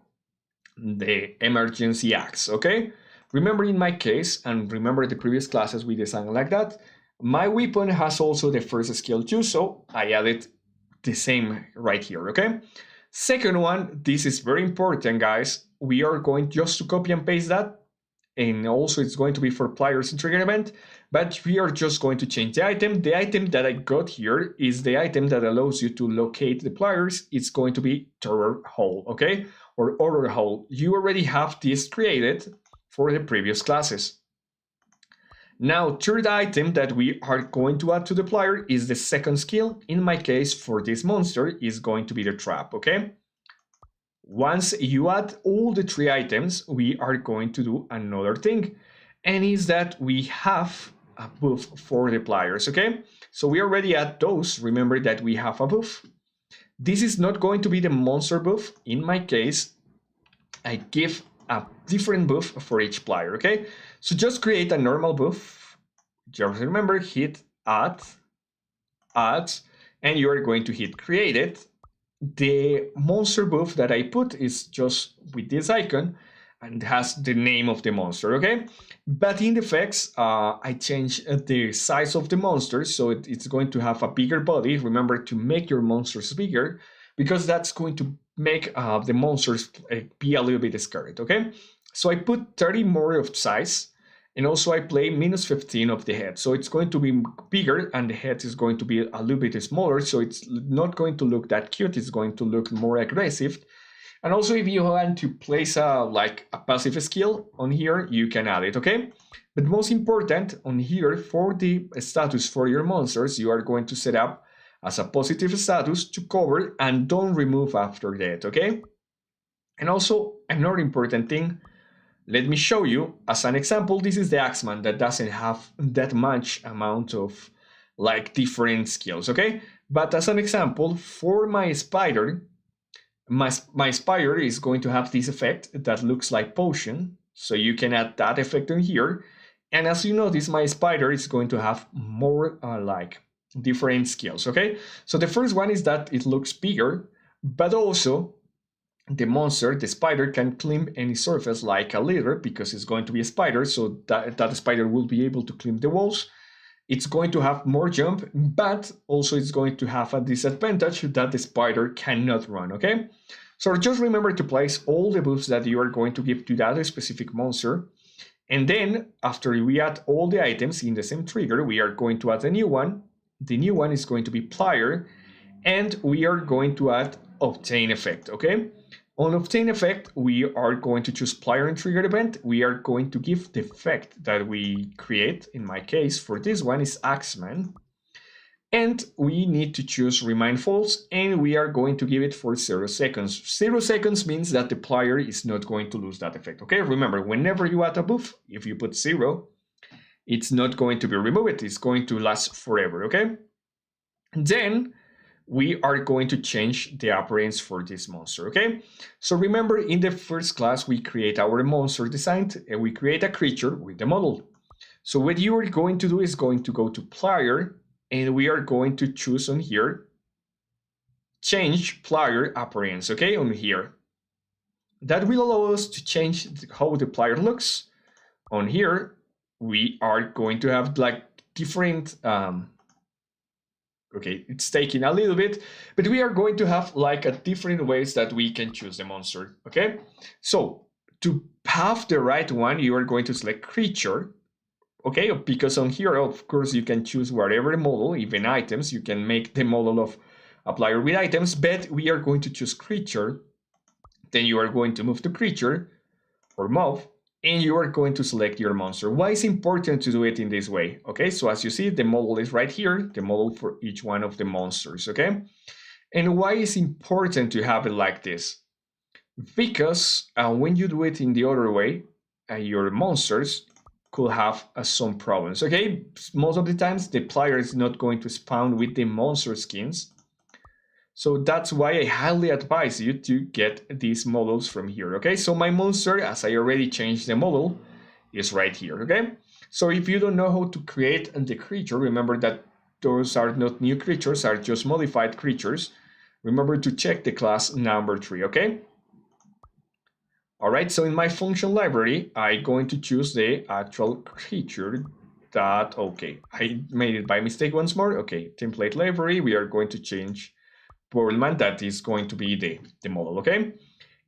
Speaker 1: the emergency axe, okay? Remember in my case, and remember the previous classes we designed like that, my weapon has also the first skill too, so I added the same right here, okay? Second one, this is very important, guys. We are going just to copy and paste that, and also it's going to be for players in trigger event, but we are just going to change the item. The item that I got here is the item that allows you to locate the players. It's going to be terror hole, okay? Or horror hole. You already have this created for the previous classes. Now, third item that we are going to add to the player is the second skill. In my case, for this monster, is going to be the trap, okay? Once you add all the three items, we are going to do another thing, and is that we have a buff for the players, okay? So we already add those. Remember that we have a buff. This is not going to be the monster buff. In my case, I give a different buff for each player, okay? So just create a normal buff. Just remember, hit add, and you are going to hit created. The monster buff that I put is just with this icon and has the name of the monster, okay? But in the effects, I change the size of the monster, so it's going to have a bigger body. Remember to make your monsters bigger, because that's going to make the monsters be a little bit scared, okay? So I put 30 more of size, and also I play -15 of the head. So it's going to be bigger, and the head is going to be a little bit smaller, so it's not going to look that cute. It's going to look more aggressive. And also, if you want to place like a passive skill on here, you can add it, okay? But most important, on here, for the status for your monsters, you are going to set up as a positive status to cover and don't remove after that, okay? And also, another important thing, let me show you as an example. This is the Axeman that doesn't have that much amount of like different skills, okay? But as an example, for my spider, my spider is going to have this effect that looks like potion. So you can add that effect in here. And as you notice, my spider is going to have more like different skills, okay? So the first one is that it looks bigger, but also the monster, the spider, can climb any surface like a ladder because it's going to be a spider, so that spider will be able to climb the walls. It's going to have more jump, but also it's going to have a disadvantage that the spider cannot run, okay? So just remember to place all the buffs that you are going to give to that specific monster. And then after we add all the items in the same trigger, we are going to add a new one. The new one is going to be player. And we are going to add obtain effect, okay? On obtain effect, we are going to choose player and trigger event. We are going to give the effect that we create. In my case, for this one is Axeman. And we need to choose remind false, and we are going to give it for 0 seconds. 0 seconds means that the player is not going to lose that effect, okay? Remember, whenever you add a buff, if you put 0, it's not going to be removed. It's going to last forever, okay? Then we are going to change the appearance for this monster, okay? So remember, in the first class, we create our monster design, and we create a creature with the model. So what you are going to do is going to go to player, and we are going to choose on here, change player appearance, okay, on here. That will allow us to change how the player looks. On here, we are going to have like different, okay, it's taking a little bit, but we are going to have like a different ways that we can choose the monster, okay? So to have the right one, you are going to select creature, okay, because on here, of course, you can choose whatever model, even items. You can make the model of a player with items, but we are going to choose creature. Then you are going to move to creature or move, and you are going to select your monster. Why is it important to do it in this way? Okay, so as you see, the model is right here, the model for each one of the monsters, okay? And why is it important to have it like this? Because when you do it in the other way, your monsters could have some problems, okay? Most of the times the player is not going to spawn with the monster skins. So that's why I highly advise you to get these models from here, okay? So my monster, as I already changed the model, is right here, okay? So if you don't know how to create the creature, remember that those are not new creatures, are just modified creatures. Remember to check the class number 3, okay? All right, so in my function library, I'm going to choose the actual creature that, okay, I made it by mistake once more. Okay, template library, we are going to change Bomberman, that is going to be the model, okay?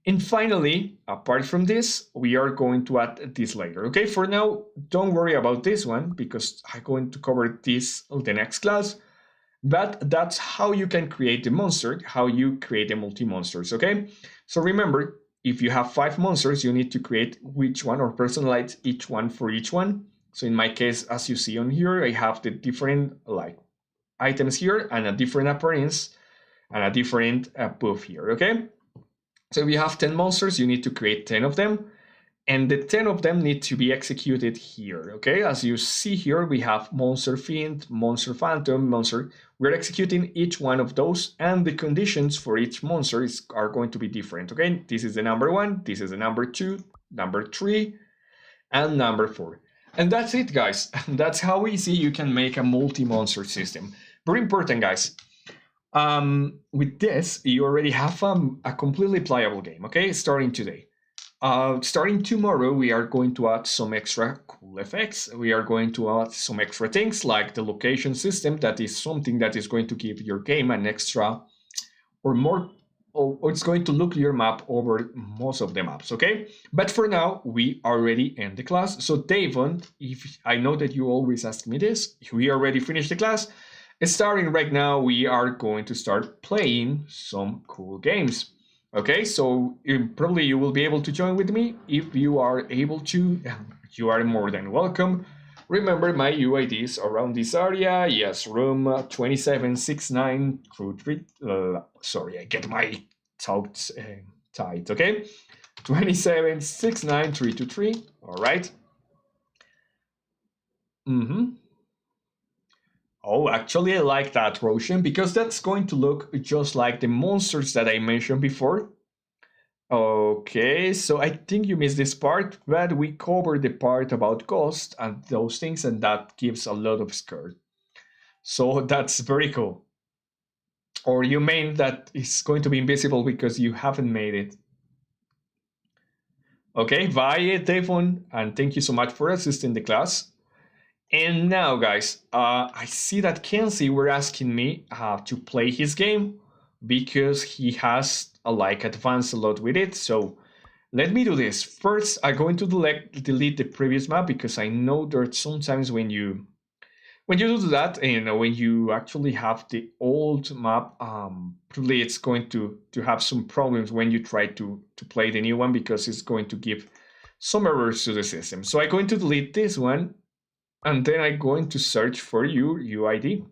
Speaker 1: And finally, apart from this, we are going to add this later, okay? For now, don't worry about this one because I'm going to cover this in the next class, but that's how you can create the monster, how you create the multi-monsters, okay? So remember, if you have 5 monsters, you need to create which one or personalize each one for each one. So in my case, as you see on here, I have the different like items here and a different appearance and a different buff here, okay? So if you have 10 monsters, you need to create 10 of them. And the 10 of them need to be executed here, okay? As you see here, we have Monster Fiend, Monster Phantom, Monster. We're executing each one of those, and the conditions for each monster are going to be different, okay? This is the number 1, this is the number 2, number 3, and number 4. And that's it, guys. That's how easy you can make a multi-monster system. Very important, guys. With this, you already have a completely playable game, okay? Starting today. Starting tomorrow, we are going to add some extra cool effects. We are going to add some extra things like the location system. That is something that is going to give your game an extra or more, or it's going to look your map over most of the maps, okay? But for now, we already end the class. So Davon, if I know that you always ask me this, we already finished the class. Starting right now, we are going to start playing some cool games. Okay, so probably you will be able to join with me. If you are able to, you are more than welcome. Remember my UIDs around this area. Yes, room 2769 through 3. Sorry, I get my thoughts tight, okay? 2769323, all right. Oh, actually, I like that, Roshan, because that's going to look just like the monsters that I mentioned before. Okay, so I think you missed this part, but we covered the part about ghost and those things, and that gives a lot of scare. So that's very cool. Or you mean that it's going to be invisible because you haven't made it. Okay, bye, Devon, and thank you so much for assisting the class. And now, guys, I see that Kenzie were asking me to play his game because he has like advanced a lot with it. So let me do this. First, I'm going to delete the previous map because I know that sometimes when you When you do that, and when you actually have the old map, probably it's going to have some problems when you try to play the new one, because it's going to give some errors to the system. So I'm going to delete this one, and then I'm going to search for your UID.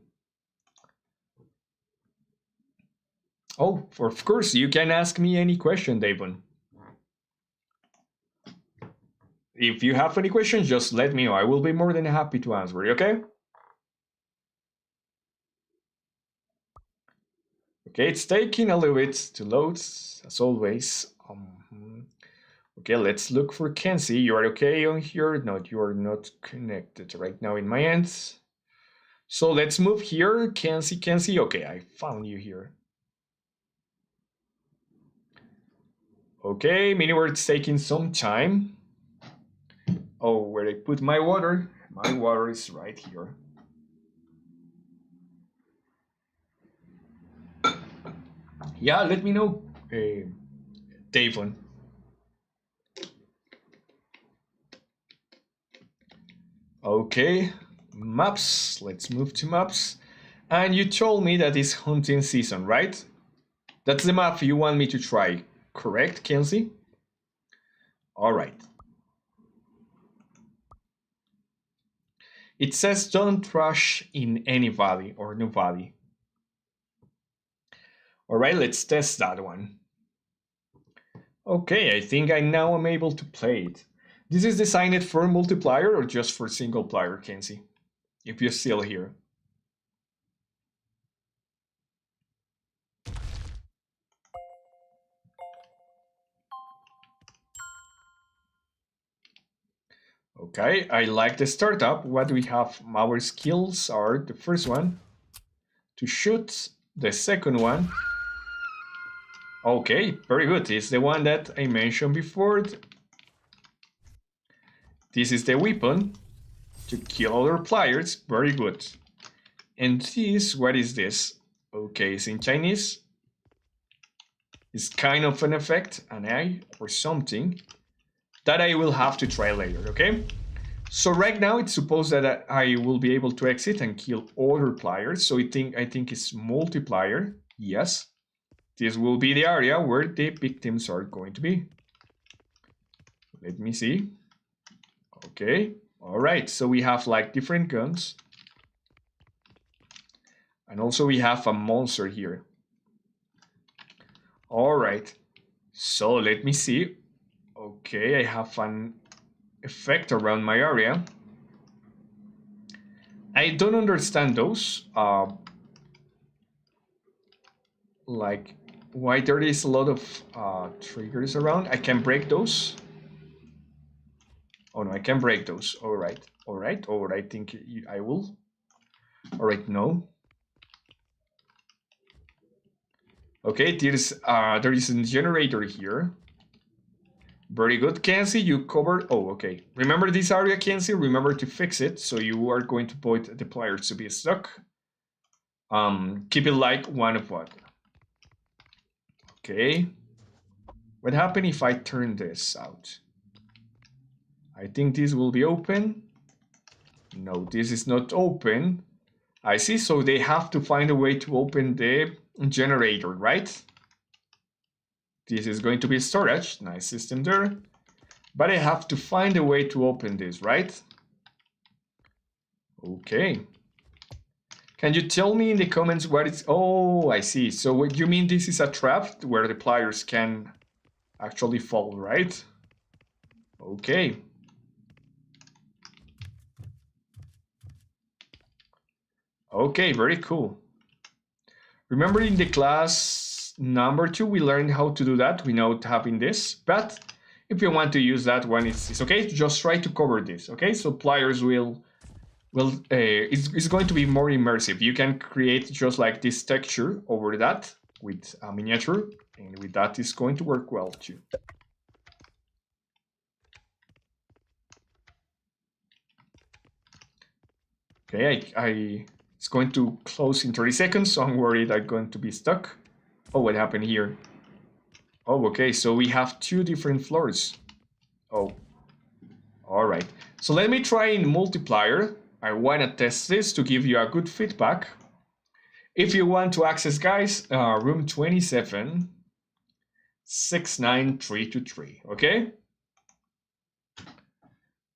Speaker 1: Oh, of course, you can ask me any question, Davon. If you have any questions, just let me know. I will be more than happy to answer, okay? Okay, it's taking a little bit to load, as always. Okay, let's look for Kenzie. You are okay on here? No, you are not connected right now in my end. So let's move here. Kenzie. Okay, I found you here. Okay, MiniWord's taking some time. Oh, where I put my water? My water is right here. Yeah, let me know, Davon. Okay, maps. Let's move to maps. And you told me that it's hunting season, right? That's the map you want me to try, correct, Kenzie? All right. It says don't rush in any valley or no valley. All right, let's test that one. Okay, I think I now am able to play it. This is designed for multiplayer or just for single player, Kenzie? If you're still here. Okay, I like the startup. What do we have? Our skills are the first one to shoot, the second one. Okay, very good. It's the one that I mentioned before. This is the weapon to kill other players. Very good. And this, what is this? Okay, it's in Chinese. It's kind of an effect, an eye or something that I will have to try later, okay? So right now it's supposed that I will be able to exit and kill other players. So I think it's multiplayer. Yes. This will be the area where the victims are going to be. Let me see. Okay. All right. So we have like different guns. And also we have a monster here. All right. So let me see. Okay, I have an effect around my area. I don't understand those. Like why there is a lot of triggers around. I can break those. Oh no, I can break those. All right. I think I will. All right, no. Okay, there is a generator here. Very good, Kenzie. You covered. Oh, okay. Remember this area, Kenzie. Remember to fix it. So you are going to avoid the players to be stuck. Keep it like one of what? Okay. What happened if I turn this out? I think this will be open. No, this is not open. I see. So they have to find a way to open the generator, right? This is going to be storage. Nice system there. But I have to find a way to open this, right? Okay. Can you tell me in the comments what it's... Oh, I see. So what you mean this is a trap where the players can actually fall, right? Okay. Okay, very cool. Remember in the class number 2, we learned how to do that without having this. But if you want to use that one, it's okay. Just try to cover this, okay? So players will it's going to be more immersive. You can create just like this texture over that with a miniature, and with that it's going to work well too. Okay, it's going to close in 30 seconds, so I'm worried I'm going to be stuck. Oh, what happened here? Oh, okay, so we have 2 different floors. Oh, all right. So let me try in multiplier. I want to test this to give you a good feedback. If you want to access, guys, room 27, 69323, okay?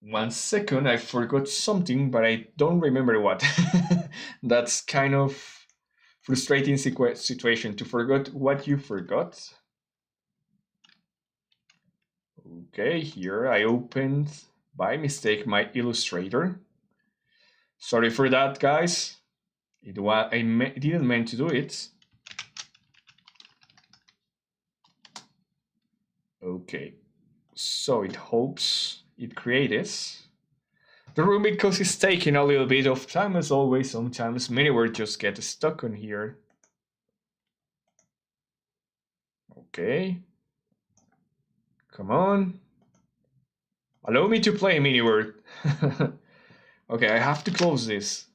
Speaker 1: 1 second, I forgot something, but I don't remember what. That's kind of frustrating situation to forget what you forgot. Okay, here I opened by mistake my Illustrator. Sorry for that, guys. I didn't mean to do it. Okay, so it hopes it creates the room because it's taking a little bit of time as always. Sometimes MiniWord just get stuck on here. Okay, come on, allow me to play MiniWord. Okay, I have to close this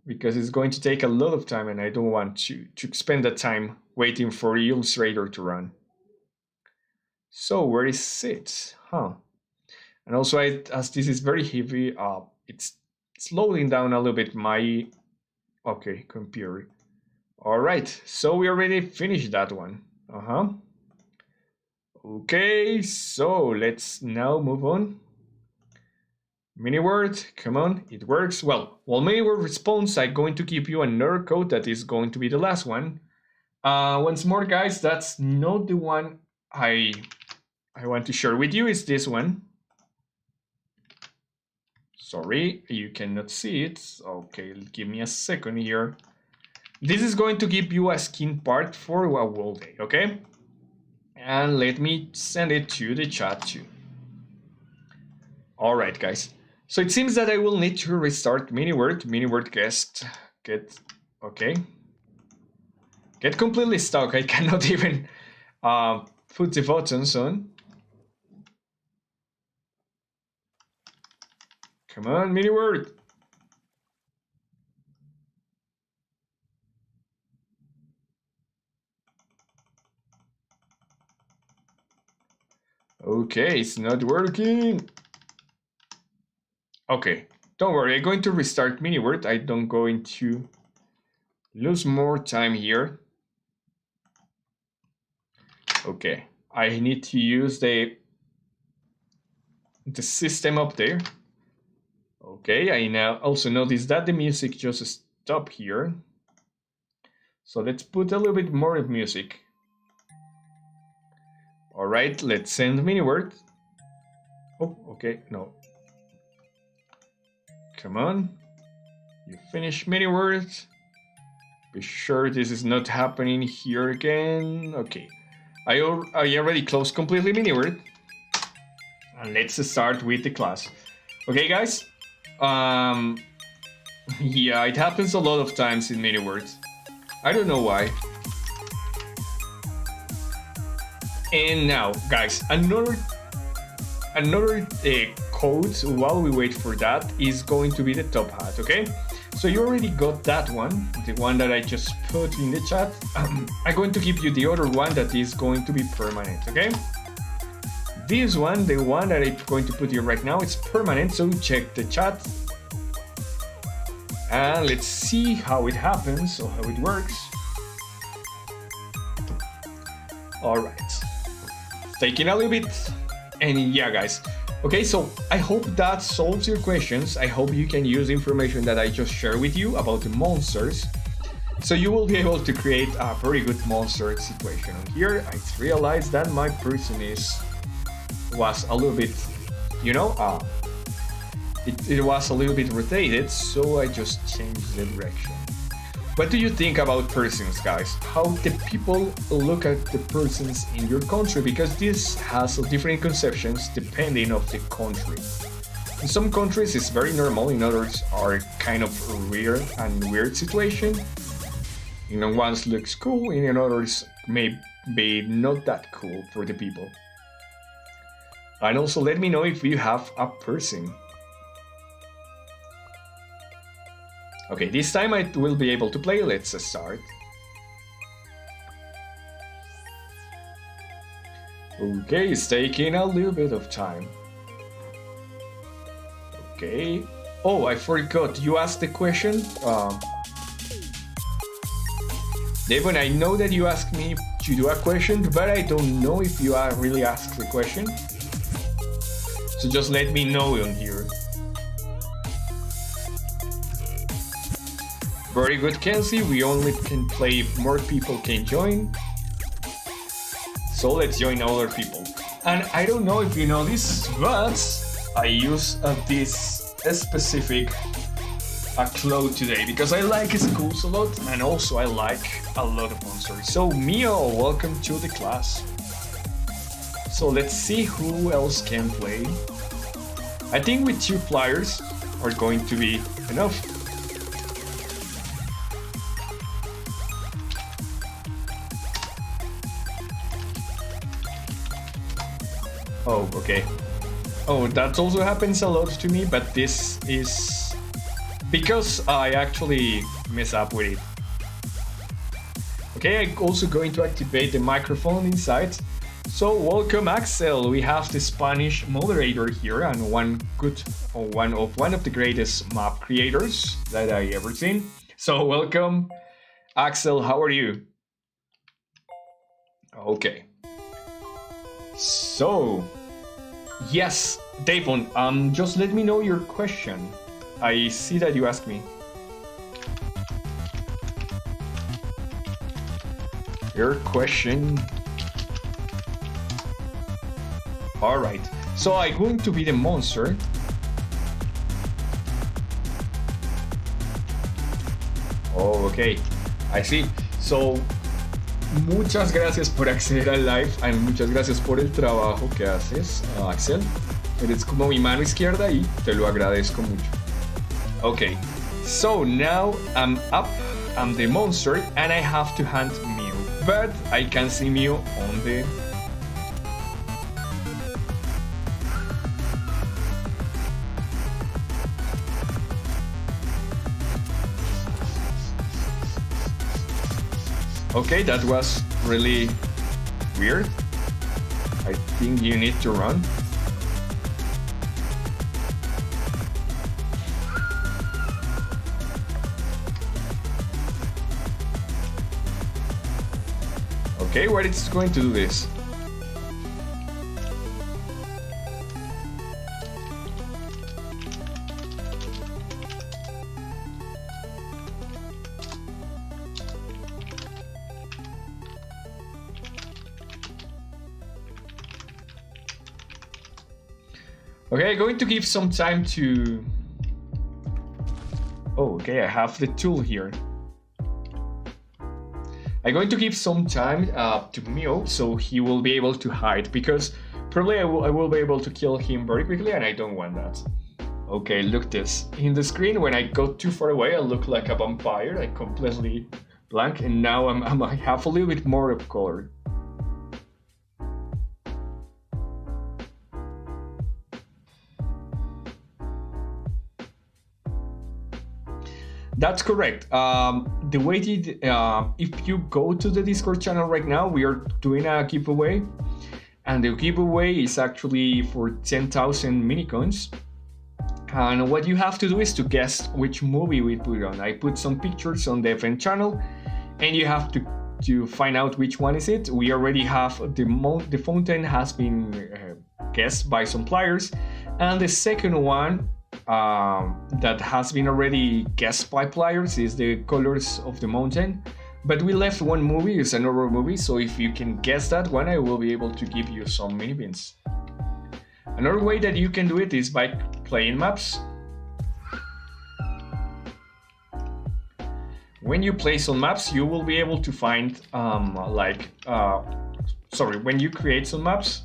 Speaker 1: because it's going to take a lot of time and I don't want to spend that time waiting for Illustrator to run. So where is it? Huh. And also, as this is very heavy, it's slowing down a little bit my, okay, computer. All right, so we already finished that one. Okay, so let's now move on. MiniWord, come on, it works. Well, while MiniWord responds, I'm going to give you another code that is going to be the last one. Once more, guys, that's not the one I want to share with you. It's this one. Sorry, you cannot see it. Okay, give me a second here. This is going to give you a skin part for a whole day, okay? And let me send it to the chat too. All right, guys. So it seems that I will need to restart MiniWord. MiniWord get completely stuck. I cannot even put the buttons on. Come on, MiniWord. Okay, it's not working. Okay, don't worry, I'm going to restart MiniWord. I don't going to lose more time here. Okay, I need to use the system up there. Okay, I now also notice that the music just stopped here. So let's put a little bit more of music. All right, let's send MiniWord. Oh, okay, no. Come on, you finish MiniWord. Be sure this is not happening here again. Okay, I already closed completely MiniWord. And let's start with the class. Okay, guys. Yeah, it happens a lot of times in MiniWord. I don't know why. And now, guys, another code while we wait for that is going to be the top hat, okay? So you already got that one, the one that I just put in the chat. I'm going to give you the other one that is going to be permanent, okay? This one, the one that I'm going to put here right now, it's permanent, so check the chat. And let's see how it happens or how it works. All right. Taking a little bit, and yeah, guys. Okay, so I hope that solves your questions. I hope you can use information that I just shared with you about the monsters. So you will be able to create a very good monster situation. And here I realized that my person was a little bit, you know, it was a little bit rotated, so I just changed the direction. What do you think about persons, guys? How the people look at the persons in your country? Because this has different conceptions depending on the country. In some countries it's very normal, in others are kind of weird situation. In ones looks cool, in others may be not that cool for the people. And also let me know if you have a person. Okay, this time I will be able to play. Let's start. Okay, it's taking a little bit of time. Okay. Oh, I forgot. You asked the question. Devon, I know that you asked me to do a question, but I don't know if you really asked the question. So just let me know on here. Very good, Kenzie. We only can play if more people can join. So let's join other people. And I don't know if you know this, but I use this specific cloth today because I like schools a lot and also I like a lot of monsters. So Mio, welcome to the class. So let's see who else can play. I think with 2 players are going to be enough. Oh, okay. Oh, that also happens a lot to me, but this is because I actually mess up with it. Okay, I'm also going to activate the microphone inside. So welcome Axel, we have the Spanish moderator here and one of the greatest map creators that I ever seen. So welcome Axel, how are you? Okay. So, yes, Davon, just let me know your question. I see that you asked me. Your question. Alright, so I'm going to be the monster. Oh, okay, I see. So, muchas gracias por acceder al live y muchas gracias por el trabajo que haces, Axel. Eres como mi mano izquierda y te lo agradezco mucho. Okay, so now I'm up, I'm the monster and I have to hunt Mew, but I can see Mew on the... Okay, that was really weird. I think you need to run. Okay, what is going to do this? Okay, I'm going to give some time to... Oh, okay, I have the tool here. I'm going to give some time to Mio so he will be able to hide, because probably I will be able to kill him very quickly and I don't want that. Okay, look this. In the screen, when I go too far away, I look like a vampire. I completely blank, and now I have a little bit more of color. That's correct. The way if you go to the Discord channel right now, we are doing a giveaway, and the giveaway is actually for 10,000 minicoins. And what you have to do is to guess which movie we put on. I put some pictures on the event channel, and you have to find out which one is it. We already have the fountain has been guessed by some players, and the second one that has been already guessed by players is the colors of the mountain, but we left one movie, it's an horror movie, so if you can guess that one, I will be able to give you some mini beans. Another way that you can do it is by playing maps. When you play some maps, you will be able to find when you create some maps.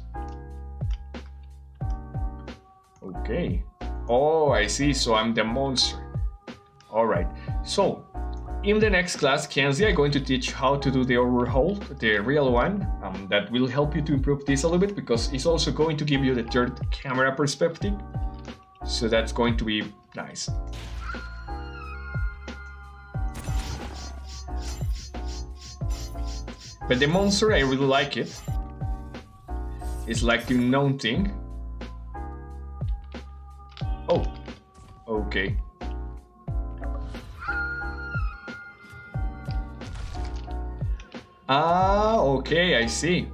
Speaker 1: Okay. Oh, I see, so I'm the monster. Alright, so in the next class, Kenzie, I'm going to teach how to do the overhaul, the real one. That will help you to improve this a little bit, because it's also going to give you the third camera perspective. So that's going to be nice. But the monster, I really like it. It's like the unknown thing. Oh, Okay. Ah, okay, I see.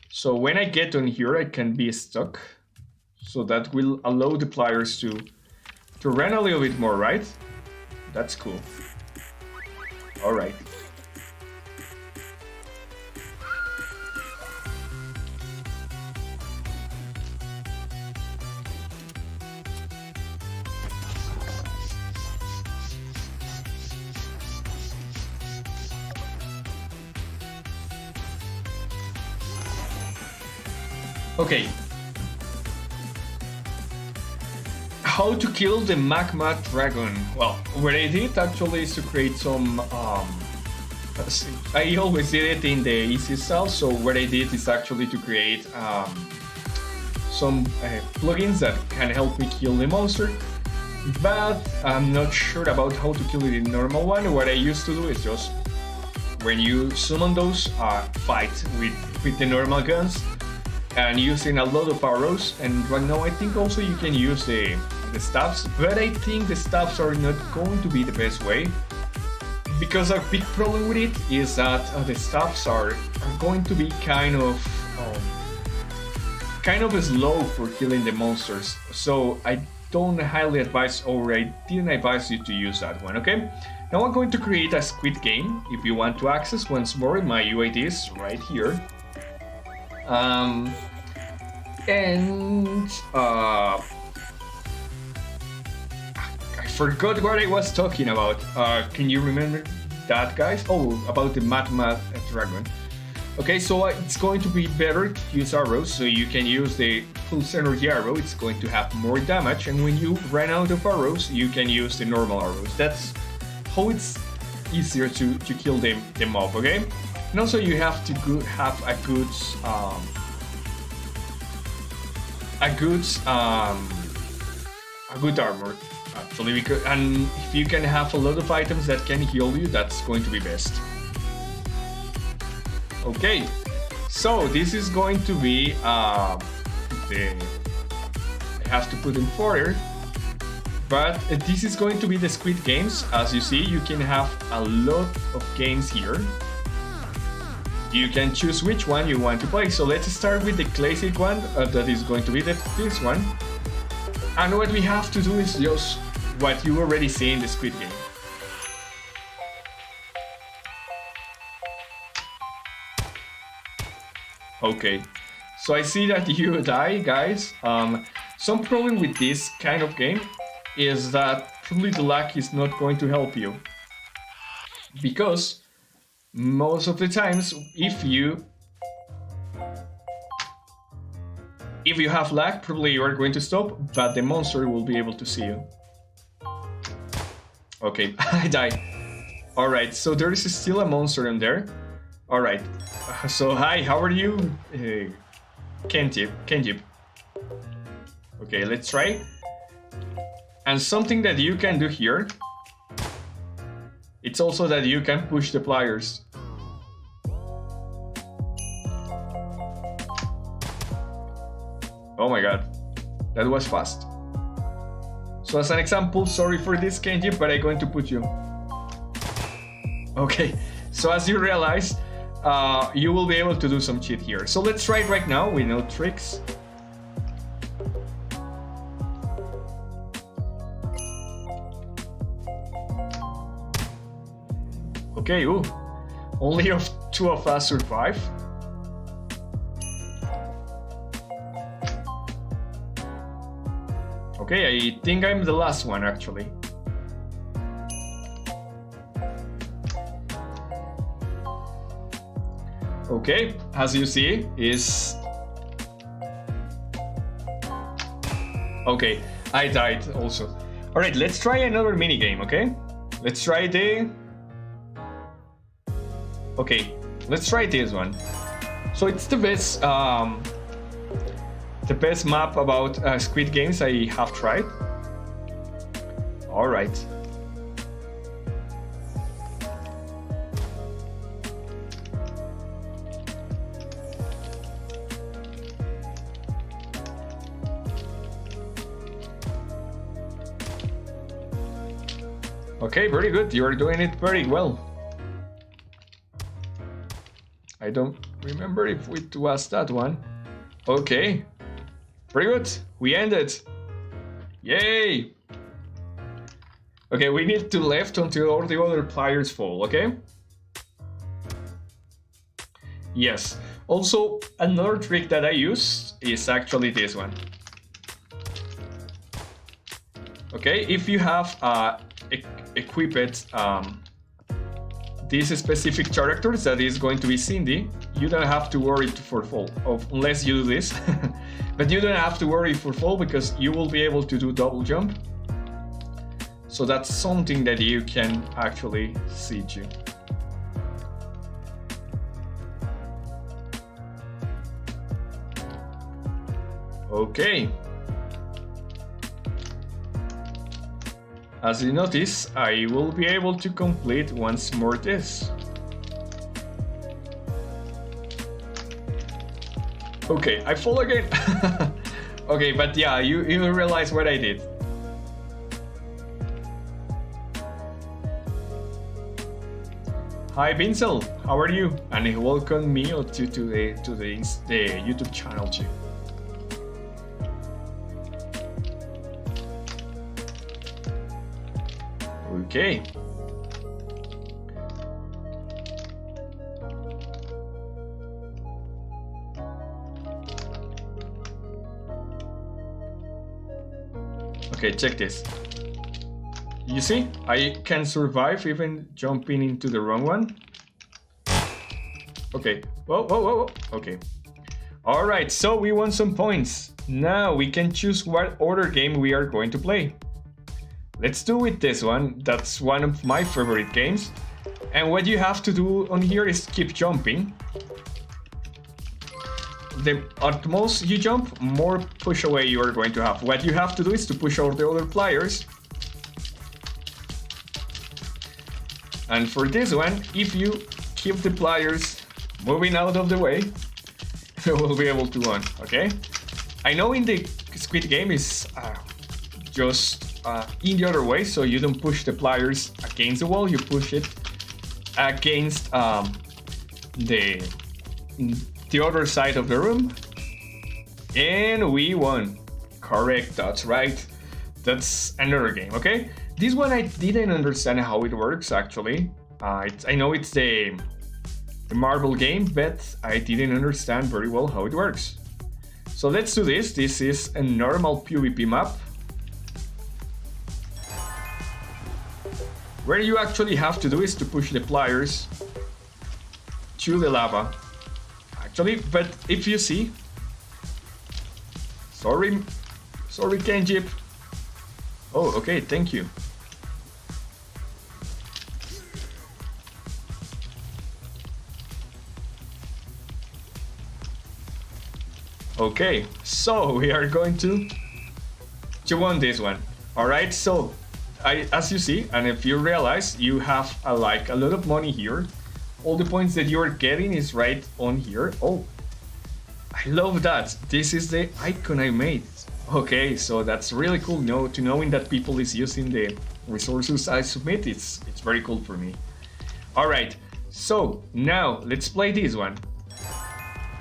Speaker 1: So when I get on here, I can be stuck. So that will allow the players to run a little bit more, right? That's cool. All right. Okay. How to kill the magma dragon? Well, what I did actually is to create some. I always did it in the easy style, so what I did is actually to create some plugins that can help me kill the monster. But I'm not sure about how to kill it in normal one. What I used to do is just when you summon those, fight with the normal guns. And using a lot of arrows, and right now I think also you can use the stabs, but I think the stabs are not going to be the best way, because a big problem with it is that the stabs are going to be kind of slow for killing the monsters, so I don't highly advise, or I didn't advise you to use that one, okay? Now I'm going to create a squid game. If you want to access once more, my UID is right here. I forgot what I was talking about. Can you remember that, guys? Oh, about the magma dragon. Okay, so it's going to be better to use arrows, so you can use the pulse energy arrow. It's going to have more damage, and when you run out of arrows, you can use the normal arrows. That's how it's easier to kill the mob, okay? And also you have to have a good armor, actually, because, and if you can have a lot of items that can heal you, that's going to be best. Okay, so this is going to be I have to put in fodder, but this is going to be the Squid Games. As you see, you can have a lot of games here. You can choose which one you want to play. So let's start with the classic one, that is going to be this one. And what we have to do is just what you already see in the Squid Game. Okay, so I see that you die, guys. Some problem with this kind of game is that probably the lag is not going to help you, because most of the times, if you have lag, probably you are going to stop, but the monster will be able to see you. Okay, I died. Alright, so there is still a monster in there. Alright, so hi, how are you? Kenjip. Okay, let's try. And something that you can do here, it's also that you can push the pliers. Oh my god, that was fast. So as an example, sorry for this, Kenji, but I'm going to put you. Okay, so as you realize, you will be able to do some cheat here. So let's try it right now with no tricks. Okay, ooh, only two of us survive. Okay, I think I'm the last one, actually. Okay, as you see, is... Okay, I died also. Alright, let's try another minigame, okay? Let's try the... Okay, let's try this one. So it's the best map about Squid Games I have tried. All right. Okay, very good. You're doing it very well. I don't remember if it was that one. Okay. Very good. We ended. Yay! Okay, we need to left until all the other players fall, okay? Yes. Also, another trick that I use is actually this one. Okay, if you have equipped this specific character that is going to be Cindy, you don't have to worry for fall, unless you do this. But you don't have to worry for fall because you will be able to do double jump. So that's something that you can actually see to. Okay. As you notice, I will be able to complete once more this. Okay, I fall again. Okay, but yeah, you realize what I did. Hi Vincel, how are you? And welcome me to the YouTube channel too. Okay. Okay, check this. You see, I can survive even jumping into the wrong one. Okay, whoa. Okay. All right, so we won some points. Now we can choose what other game we are going to play. Let's do with this one. That's one of my favorite games. And what you have to do on here is keep jumping. At most you jump, more push away you are going to have. What you have to do is to push out the other players. And for this one, if you keep the players moving out of the way, you will be able to win, okay? I know in the Squid Game is just in the other way, so you don't push the players against the wall, you push it against the other side of the room. And we won. Correct, that's right. That's another game, okay? This one I didn't understand how it works actually. I know it's the marble game, but I didn't understand very well how it works. So let's do this. This is a normal PvP map, where you actually have to do is to push the players to the lava. Actually, but if you see, sorry Kenjip. Oh, okay, thank you. Okay, so we are going to win this one. All right, so as you see, and if you realize, you have a lot of money here. All the points that you are getting is right on here. Oh, I love that. This is the icon I made. Okay, so that's really cool. Knowing that people is using the resources I submit, it's very cool for me. All right, so now let's play this one.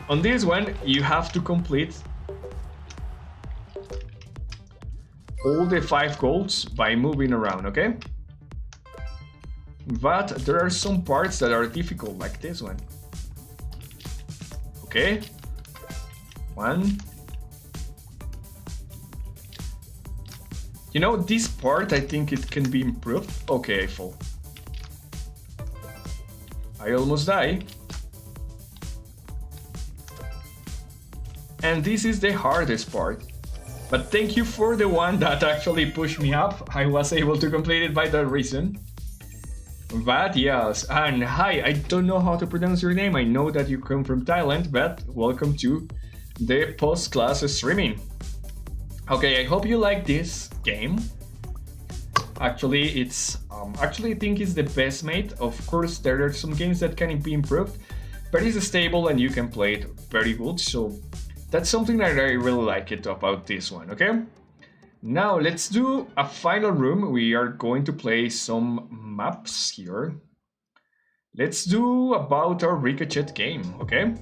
Speaker 1: On this one, you have to complete all the 5 goals by moving around, okay? But there are some parts that are difficult, like this one. Okay. 1. You know, this part, I think it can be improved. Okay, I fall. I almost die. And this is the hardest part. But thank you for the one that actually pushed me up. I was able to complete it by that reason. But yes, and hi, I don't know how to pronounce your name. I know that you come from Thailand, but welcome to the post-class streaming. Okay, I hope you like this game. Actually, it's I think it's the best made. Of course, there are some games that can be improved, but it's stable and you can play it very good. So that's something that I really like it about this one. Okay. Now let's do a final room. We are going to play some maps here. Let's do about our Ricochet game, okay?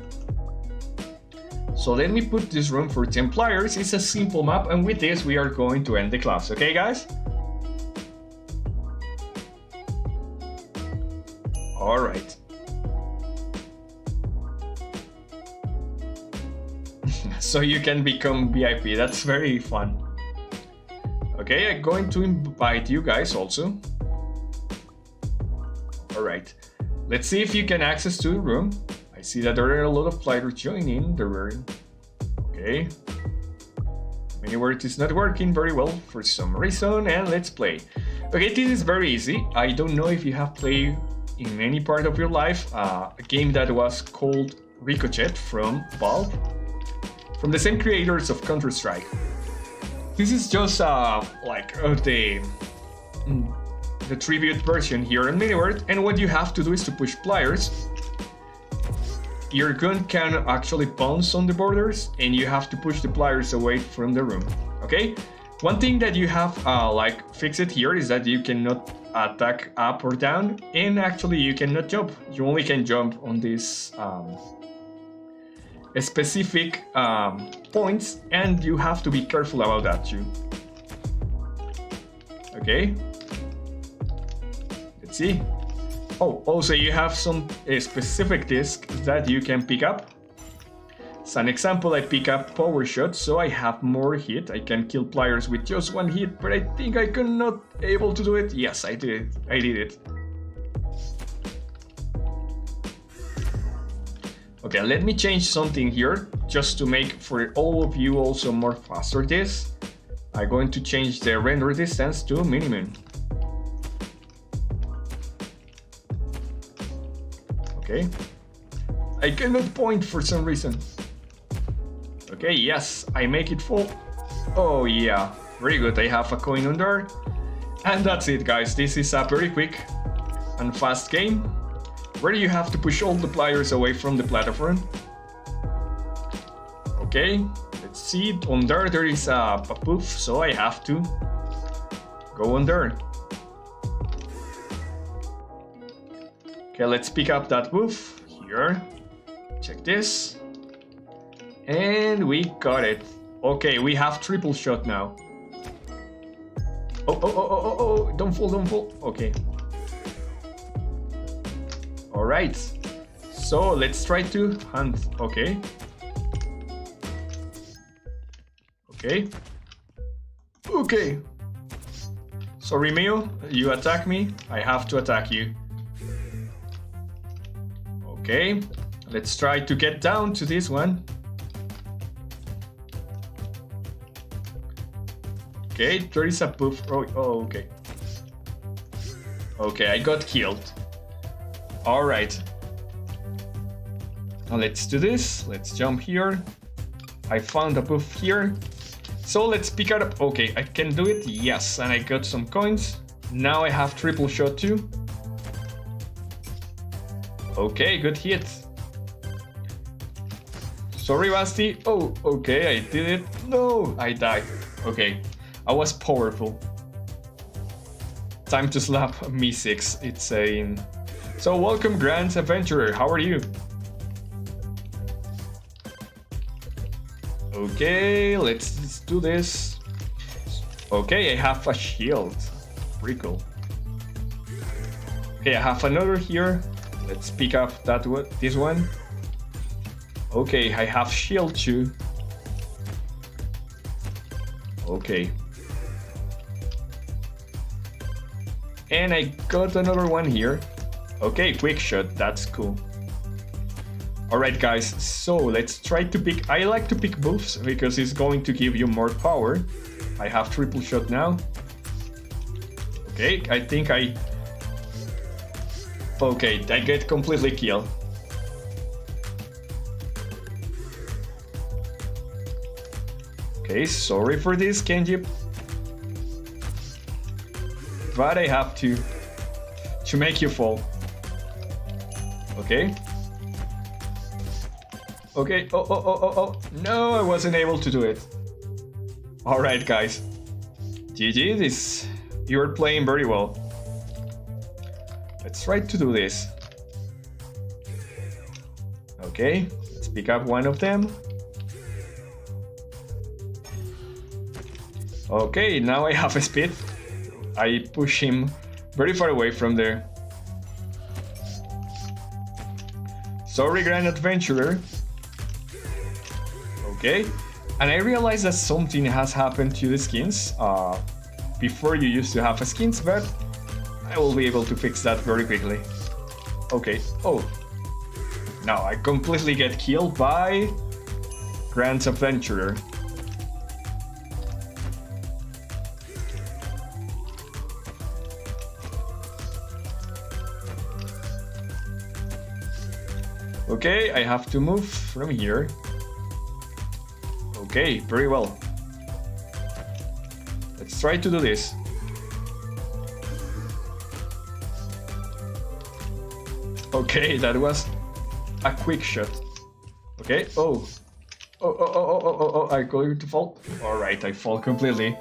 Speaker 1: So let me put this room for 10 players. It's a simple map, and with this we are going to end the class, okay guys? Alright. So you can become VIP, that's very fun. Okay, I'm going to invite you guys also. Alright, let's see if you can access to the room. I see that there are a lot of players joining the room. Okay. MiniWord is not working very well for some reason, and let's play. Okay, this is very easy. I don't know if you have played in any part of your life a game that was called Ricochet from Valve, from the same creators of Counter-Strike. This is just the tribute version here in MiniWord, and what you have to do is to push players. Your gun can actually bounce on the borders, and you have to push the players away from the room. Okay? One thing that you have fixed here is that you cannot attack up or down, and actually you cannot jump. You only can jump on these specific points, and you have to be careful about that too. Okay? Let's see. Oh, also you have some specific discs that you can pick up. As an example, I pick up power shot, so I have more hit. I can kill players with just one hit, but I think I cannot able to do it. Yes, I did it. I did it. Okay, let me change something here, just to make for all of you also more faster this. I'm going to change the render distance to minimum. Okay. I cannot point for some reason. Okay, yes, I make it full. Oh yeah, very good, I have a coin on there. And that's it guys, this is a very quick and fast game, where you have to push all the players away from the platform. Okay, let's see, on there is a poof, so I have to go on there. Okay, let's pick up that poof here. Check this. And we got it. Okay, we have triple shot now. Oh, don't fall. Okay. Alright. So let's try to hunt. Okay. Okay. Sorry, Mio. You attack me. I have to attack you. Okay. Let's try to get down to this one. Okay, there is a poof. Oh, okay. Okay, I got killed. Alright. Now let's do this. Let's jump here. I found a poof here. So let's pick it up. Okay, I can do it. Yes, and I got some coins. Now I have triple shot too. Okay, good hit. Sorry, Basti. Oh, okay, I did it. No, I died. Okay. I was powerful. Time to slap me 6, it's saying. So welcome Grand Adventurer, how are you? Okay, let's do this. Okay, I have a shield. Pretty cool. Okay, I have another here. Let's pick up that one, this one. Okay, I have shield too. Okay. And I got another one here. Okay, quick shot, that's cool. Alright guys, so let's try to pick... I like to pick buffs because it's going to give you more power. I have triple shot now. Okay, I think I... Okay, I get completely killed. Okay, sorry for this, Kenji. But I have to make you fall. Okay. Okay. Oh. No, I wasn't able to do it. Alright, guys. GG, you're playing very well. Let's try to do this. Okay, let's pick up one of them. Okay, now I have a speed. I push him very far away from there. Sorry, Grand Adventurer. Okay, and I realized that something has happened to the skins. Before you used to have skins, but I will be able to fix that very quickly. Okay, oh. Now I completely get killed by Grand Adventurer. Okay, I have to move from here. Okay, very well. Let's try to do this. Okay, that was a quick shot. Okay, oh, I'm going to fall. Alright, I fall completely.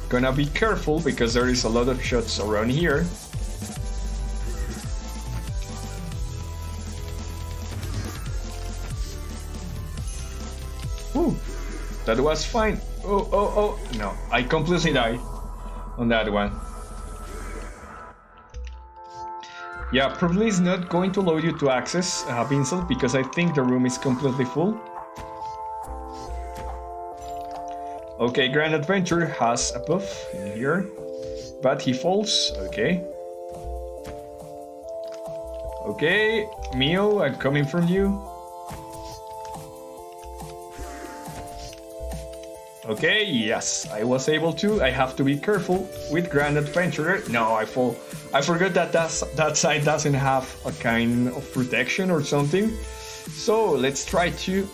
Speaker 1: Gonna be careful because there is a lot of shots around here. Ooh, that was fine. Oh, no, I completely died on that one. Yeah, probably it's not going to allow you to access Vincent because I think the room is completely full. Okay, Grand Adventure has a buff in here, but he falls. Okay. Okay, Mio, I'm coming from you. Okay, yes, I was able to. I have to be careful with Grand Adventurer. No, I fall. I forgot that that side doesn't have a kind of protection or something. So let's try to.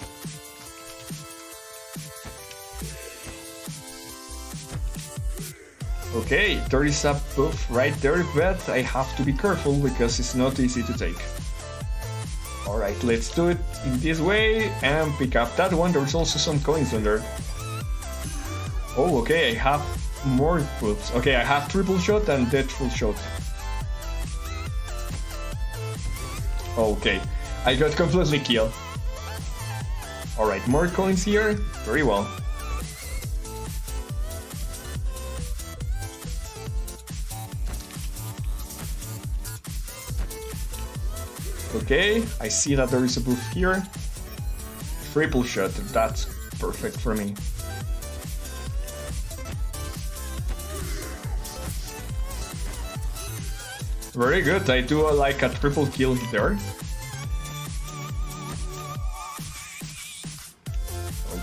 Speaker 1: Okay, there is a buff right there, but I have to be careful because it's not easy to take. Alright, let's do it in this way and pick up that one. There's also some coins on there. Oh, okay, I have more buffs. Okay, I have triple shot and deathful shot. Okay, I got completely killed. Alright, more coins here. Very well. Okay, I see that there is a buff here. Triple shot, that's perfect for me. Very good, I do like a triple kill there.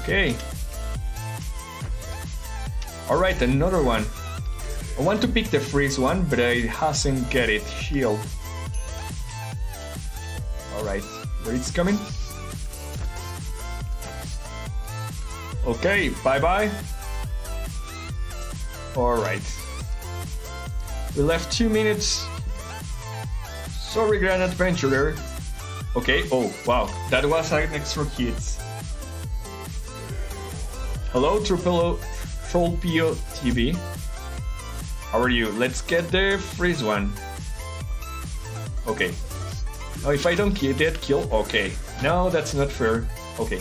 Speaker 1: Okay. Alright, another one. I want to pick the freeze one, but I hasn't get it. Shield. Alright, where it's coming? Okay, bye-bye. Alright. We left 2 minutes. Sorry, Grand Adventurer. Okay, oh, wow, that was an extra hit. Hello, Trollpio TV. How are you? Let's get the freeze one. Okay. Oh, if I don't get kill, okay. No, that's not fair. Okay.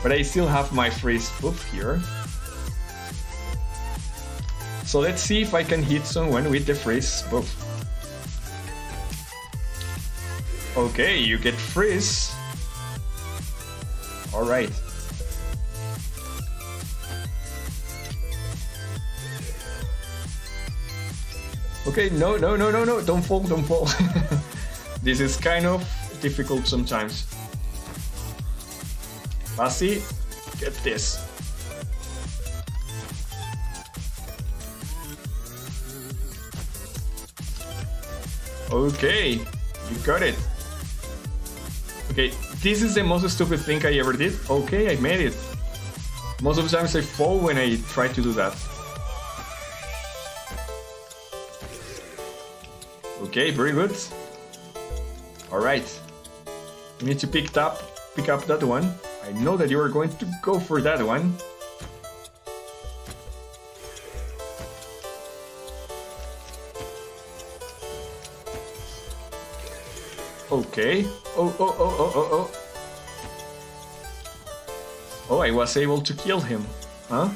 Speaker 1: But I still have my freeze buff here. So let's see if I can hit someone with the freeze buff. Okay, you get freeze. Alright. Okay, no, don't fall. This is kind of difficult sometimes. Basi, get this. Okay, you got it. Okay, this is the most stupid thing I ever did. Okay, I made it. Most of the times I fall when I try to do that. Okay, very good. All right. You need to pick up that one. I know that you are going to go for that one. Okay. Oh. Oh, I was able to kill him. Huh?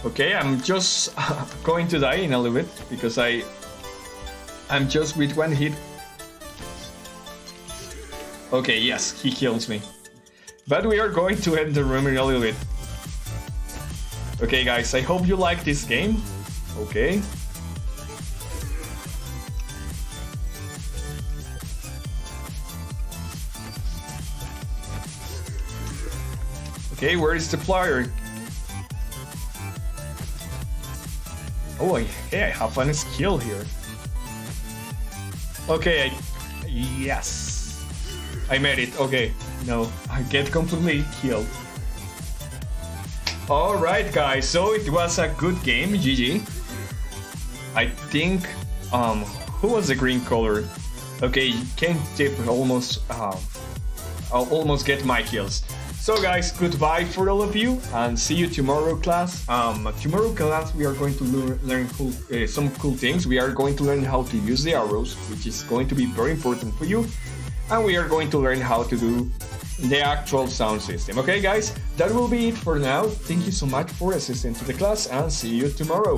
Speaker 1: Okay, I'm just going to die in a little bit because I'm just with one hit. Okay, yes, he kills me. But we are going to end the room in a little bit. Okay, guys, I hope you like this game. Okay. Okay, where is the flyer? Oh, hey, I have a skill here. Okay, yes. I made it, okay. No, I get completely killed. Alright guys, so it was a good game, GG. I think, who was the green color? Okay, Ken Tip almost get my kills. So guys, goodbye for all of you, and see you tomorrow class. Tomorrow class we are going to learn some cool things. We are going to learn how to use the arrows, which is going to be very important for you. And we are going to learn how to do the actual sound system. Okay guys, that will be it for now. Thank you so much for assisting to the class, and see you tomorrow.